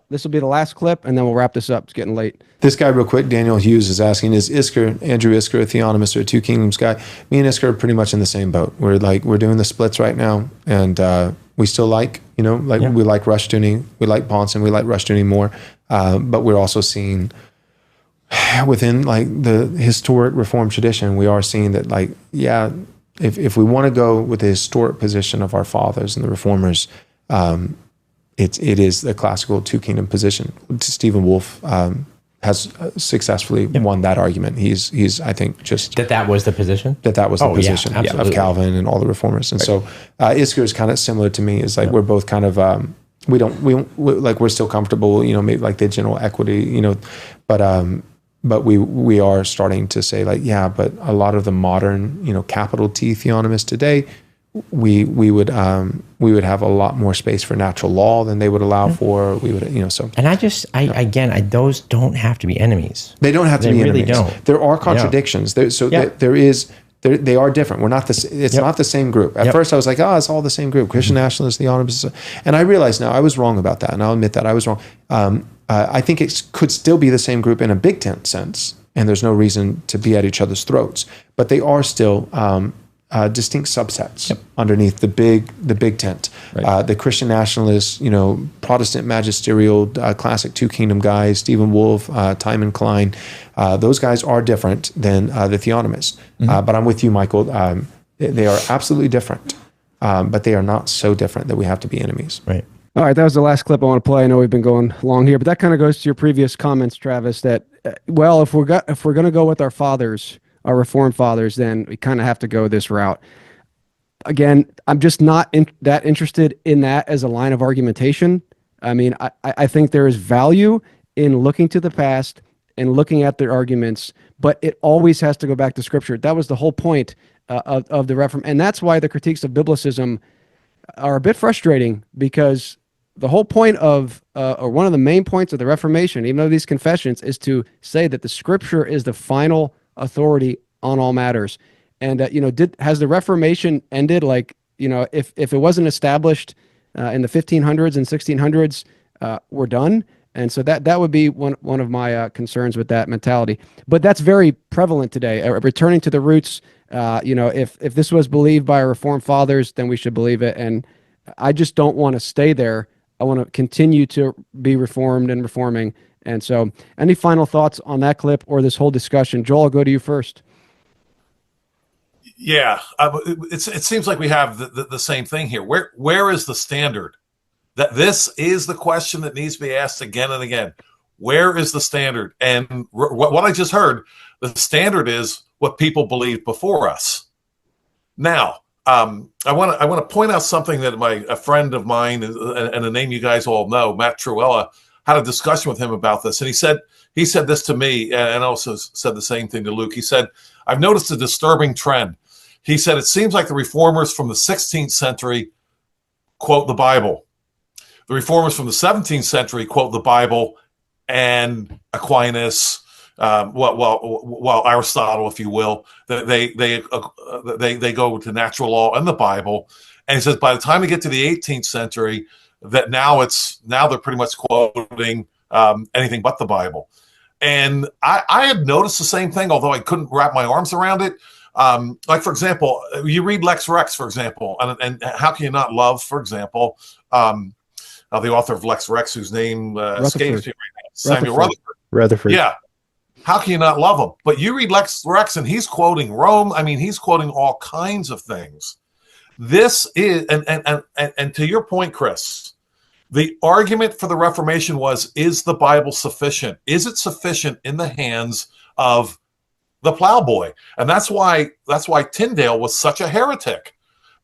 This will be the last clip, and then we'll wrap this up. It's getting late. This guy, real quick, Daniel Hughes, is asking, is Andrew Isker a theonomist or a Two Kingdoms guy? Me and Isker are pretty much in the same boat. We're doing the splits right now, and We still like, we like Rushdoony, we like Bonson, we like Rushdoony more, but we're also seeing within like the historic Reformed tradition, we are seeing that like, if we want to go with the historic position of our fathers and the Reformers, it is the classical two kingdom position. Stephen Wolfe has successfully won that argument. He's I think just that was the position. That was the position of Calvin and all the Reformers. And so Isker is kind of similar to me. Is like we're both kind of we're still comfortable. Maybe like the general equity. But we are starting to say like but a lot of the modern capital T theonomists today, we would have a lot more space for natural law than they would allow for. We would so. And those don't have to be enemies. They don't have to be really enemies. Don't. There are contradictions. They are different. We're not it's not the same group. At first I was like, it's all the same group. Christian nationalists, theonomists, and I realize now I was wrong about that, and I'll admit that I was wrong. I think it could still be the same group in a big tent sense, and there's no reason to be at each other's throats. But they are still distinct subsets underneath the big tent. Right. The Christian nationalists, Protestant magisterial, classic two kingdom guys, Stephen Wolfe, Timon Klein, those guys are different than the theonomists. But I'm with you, Michael. They are absolutely different, but they are not so different that we have to be enemies. Right. All right, that was the last clip I want to play. I know we've been going long here, but that kind of goes to your previous comments, Travis, that, if we're going to go with our fathers, our Reformed fathers, then we kind of have to go this route. Again, I'm just not that interested in that as a line of argumentation. I mean, I think there is value in looking to the past and looking at their arguments, but it always has to go back to Scripture. That was the whole point of the Reform, and that's why the critiques of biblicism are a bit frustrating, because the whole point of, or one of the main points of the Reformation, even though these confessions, is to say that the Scripture is the final authority on all matters. And has the Reformation ended? Like, if it wasn't established in the 1500s and 1600s, we're done. And so that would be one of my concerns with that mentality. But that's very prevalent today. Returning to the roots. If this was believed by our Reformed fathers, then we should believe it. And I just don't want to stay there. I want to continue to be reformed and reforming. And so, any final thoughts on that clip or this whole discussion? Joel, I'll go to you first. Yeah, it seems like we have the same thing here. Where is the standard? That this is the question that needs to be asked again and again. Where is the standard? And what I just heard, the standard is what people believed before us. Now, I want to point out something that a friend of mine and a name you guys all know, Matt Truella, had a discussion with him about this, and he said this to me, and also said the same thing to Luke. He said, "I've noticed a disturbing trend." He said, "It seems like the reformers from the 16th century quote the Bible. The reformers from the 17th century quote the Bible and Aquinas, well, Aristotle, if you will. They go to natural law and the Bible." And he says, by the time we get to the 18th century, that now they're pretty much quoting anything but the Bible. And I had noticed the same thing, although I couldn't wrap my arms around it. Like, for example, you read Lex Rex, for example, and how can you not love, for example, the author of Lex Rex, whose name escapes me right now, Samuel Rutherford. Yeah. How can you not love him? But you read Lex Rex, and he's quoting Rome. I mean, he's quoting all kinds of things. This is, and to your point, Chris, the argument for the Reformation was, is the Bible sufficient? Is it sufficient in the hands of the plowboy? And that's why Tyndale was such a heretic.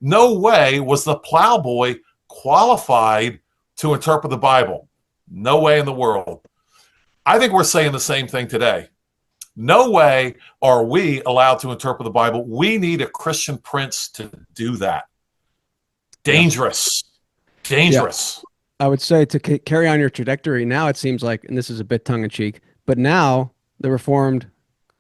No way was the plowboy qualified to interpret the Bible. No way in the world. I think we're saying the same thing today. No way are we allowed to interpret the Bible. We need a Christian prince to do that. Dangerous. Dangerous. Yeah. I would say, to carry on your trajectory, now it seems like, and this is a bit tongue-in-cheek, but now the Reformed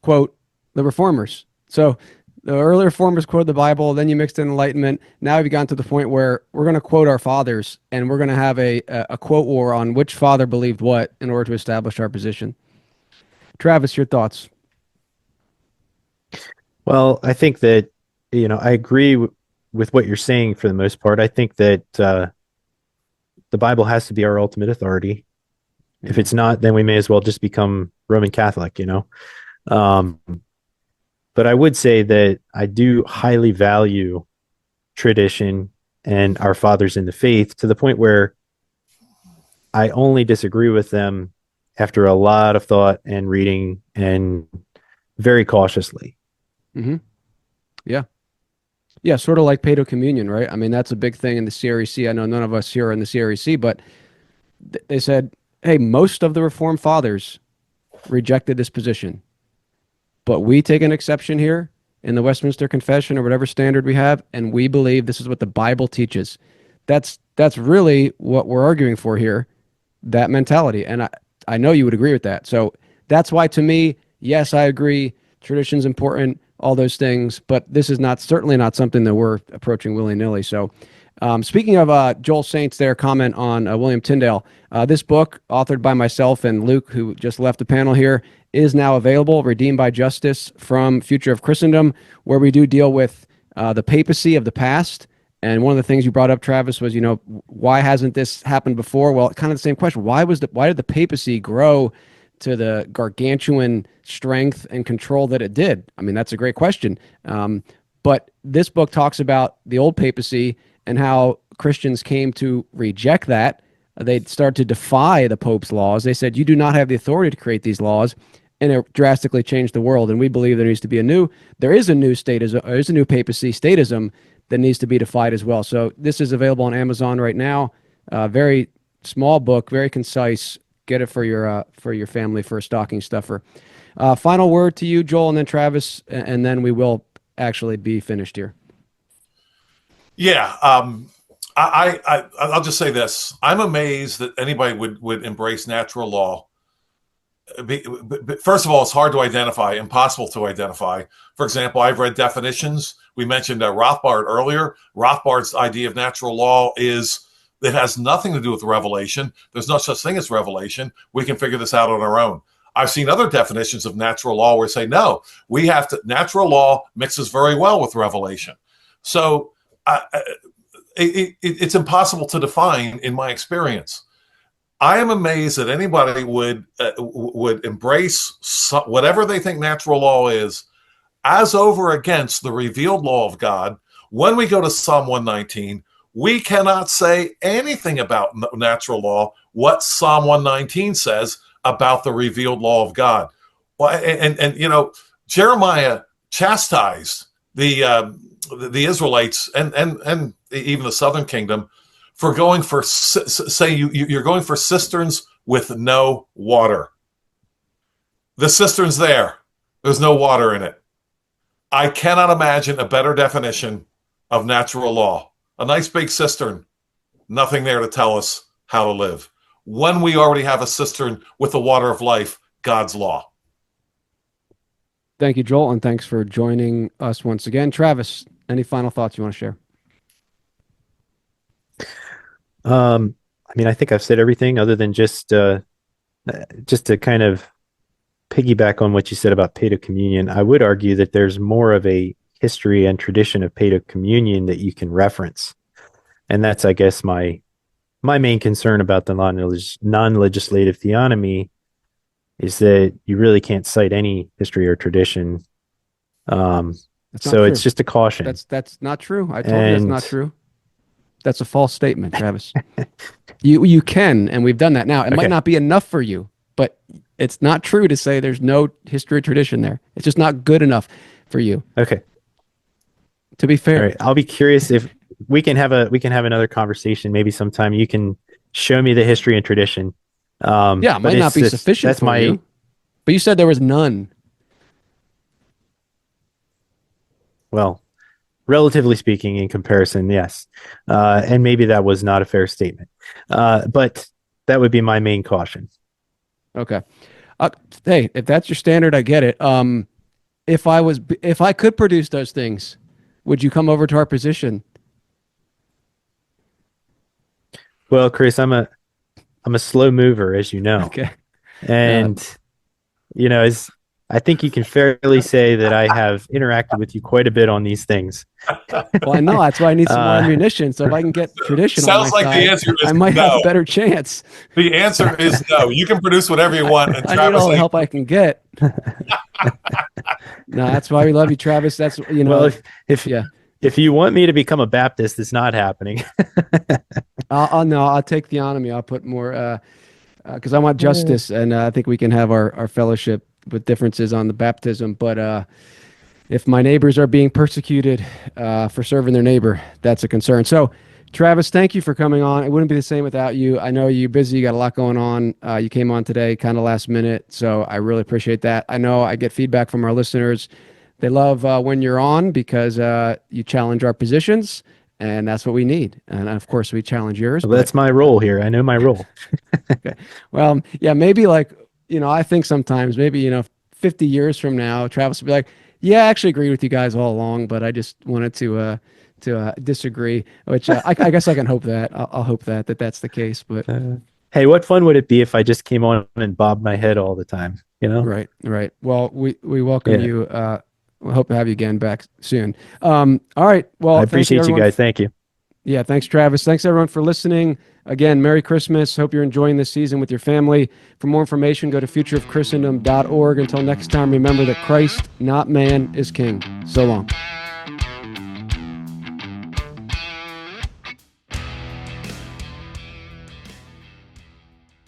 quote the Reformers. So the early Reformers quoted the Bible, then you mixed in Enlightenment. Now we've gotten to the point where we're going to quote our fathers, and we're going to have a quote war on which father believed what in order to establish our position. Travis, your thoughts? Well, I think that, I agree with what you're saying for the most part. I think that the Bible has to be our ultimate authority. If it's not, then we may as well just become Roman Catholic, But I would say that I do highly value tradition and our fathers in the faith to the point where I only disagree with them after a lot of thought and reading and very cautiously. Mm-hmm. Yeah. Yeah, sort of like Paedo Communion, right? I mean, that's a big thing in the CREC. I know none of us here are in the CREC, but they said, hey, most of the Reformed Fathers rejected this position. But we take an exception here in the Westminster Confession or whatever standard we have, and we believe this is what the Bible teaches. That's really what we're arguing for here, that mentality. And I know you would agree with that. So that's why, to me, yes, I agree. Tradition's important, all those things, but this is certainly not something that we're approaching willy-nilly. So speaking of Joel Saint's comment on William Tyndale, this book, authored by myself and Luke, who just left the panel here, is now available, Redeemed by Justice, from Future of Christendom, where we do deal with the papacy of the past. And one of the things you brought up, Travis, was, why hasn't this happened before? Well, kind of the same question. Why did the papacy grow to the gargantuan strength and control that it did? I mean, that's a great question. But this book talks about the old papacy and how Christians came to reject that. They started to defy the Pope's laws. They said, you do not have the authority to create these laws, and it drastically changed the world. And we believe there is a new statism, there's a new papacy, statism, that needs to be defied as well. So this is available on Amazon right now. Very small book, very concise. Get it for your family, for a stocking stuffer. Final word to you, Joel, and then Travis, and then we will actually be finished here. Yeah. I'll just say this. I'm amazed that anybody would embrace natural law. First of all, it's hard to identify, impossible to identify. For example, I've read definitions. We mentioned Rothbard earlier. Rothbard's idea of natural law is it has nothing to do with revelation. There's no such thing as revelation. We can figure this out on our own. I've seen other definitions of natural law where say, no, natural law mixes very well with revelation. So it's impossible to define in my experience. I am amazed that anybody would embrace whatever they think natural law is as over against the revealed law of God. When we go to Psalm 119, we cannot say anything about natural law, what Psalm 119 says about the revealed law of God. Well, and Jeremiah chastised the Israelites and even the southern kingdom for going for, you're going for cisterns with no water. The cistern's there. There's no water in it. I cannot imagine a better definition of natural law. A nice big cistern, nothing there to tell us how to live. When we already have a cistern with the water of life, God's law. Thank you, Joel, and thanks for joining us once again. Travis, any final thoughts you want to share? I think I've said everything other than just to kind of piggyback on what you said about Paedo Communion. I would argue that there's more of a history and tradition of Paedo Communion that you can reference. And that's, I guess, my main concern about the non-legislative theonomy is that you really can't cite any history or tradition. So it's just a caution. That's not true. I told you that's not true. That's a false statement, Travis. You can, and we've done that. Now, it might not be enough for you, but it's not true to say there's no history or tradition there. It's just not good enough for you. Okay. To be fair. All right. I'll be curious if we can have another conversation. Maybe sometime you can show me the history and tradition. It might not be sufficient that's for you. But you said there was none. Well, relatively speaking, in comparison, yes. And maybe that was not a fair statement. But that would be my main caution. Okay. Hey, if that's your standard, I get it. If I could produce those things, would you come over to our position? Well, Chris, I'm a slow mover, as you know. Okay. And I think you can fairly say that I have interacted with you quite a bit on these things. Well, I know that's why I need some more ammunition. So if I can get tradition on my Sounds like side, the answer is I might have no. a better chance. The answer is no. You can produce whatever you want. And I need Travis all the ain't- help I can get. No, that's why we love you, Travis. That's Well, yeah. if you want me to become a Baptist, it's not happening. I'll take theonomy. I'll put more because I want justice, and I think we can have our fellowship with differences on the baptism. But if my neighbors are being persecuted for serving their neighbor, that's a concern. So, Travis, thank you for coming on. It wouldn't be the same without you. I know you're busy. You got a lot going on. You came on today kind of last minute, so I really appreciate that. I know I get feedback from our listeners. They love when you're on because you challenge our positions, and that's what we need. And of course, we challenge yours. Well, that's my role here. I know my role. Okay. Well, yeah, maybe I think sometimes maybe 50 years from now, Travis will be like, yeah, I actually agreed with you guys all along, but I just wanted to disagree, which I guess I can hope that. I'll hope that's the case. But hey, what fun would it be if I just came on and bobbed my head all the time? Right. Well, we welcome you. We hope to have you again back soon. All right. Well, I appreciate you guys. Thank you. Yeah. Thanks, Travis. Thanks everyone for listening. Again, Merry Christmas. Hope you're enjoying this season with your family. For more information, go to futureofchristendom.org. Until next time, remember that Christ, not man, is king. So long.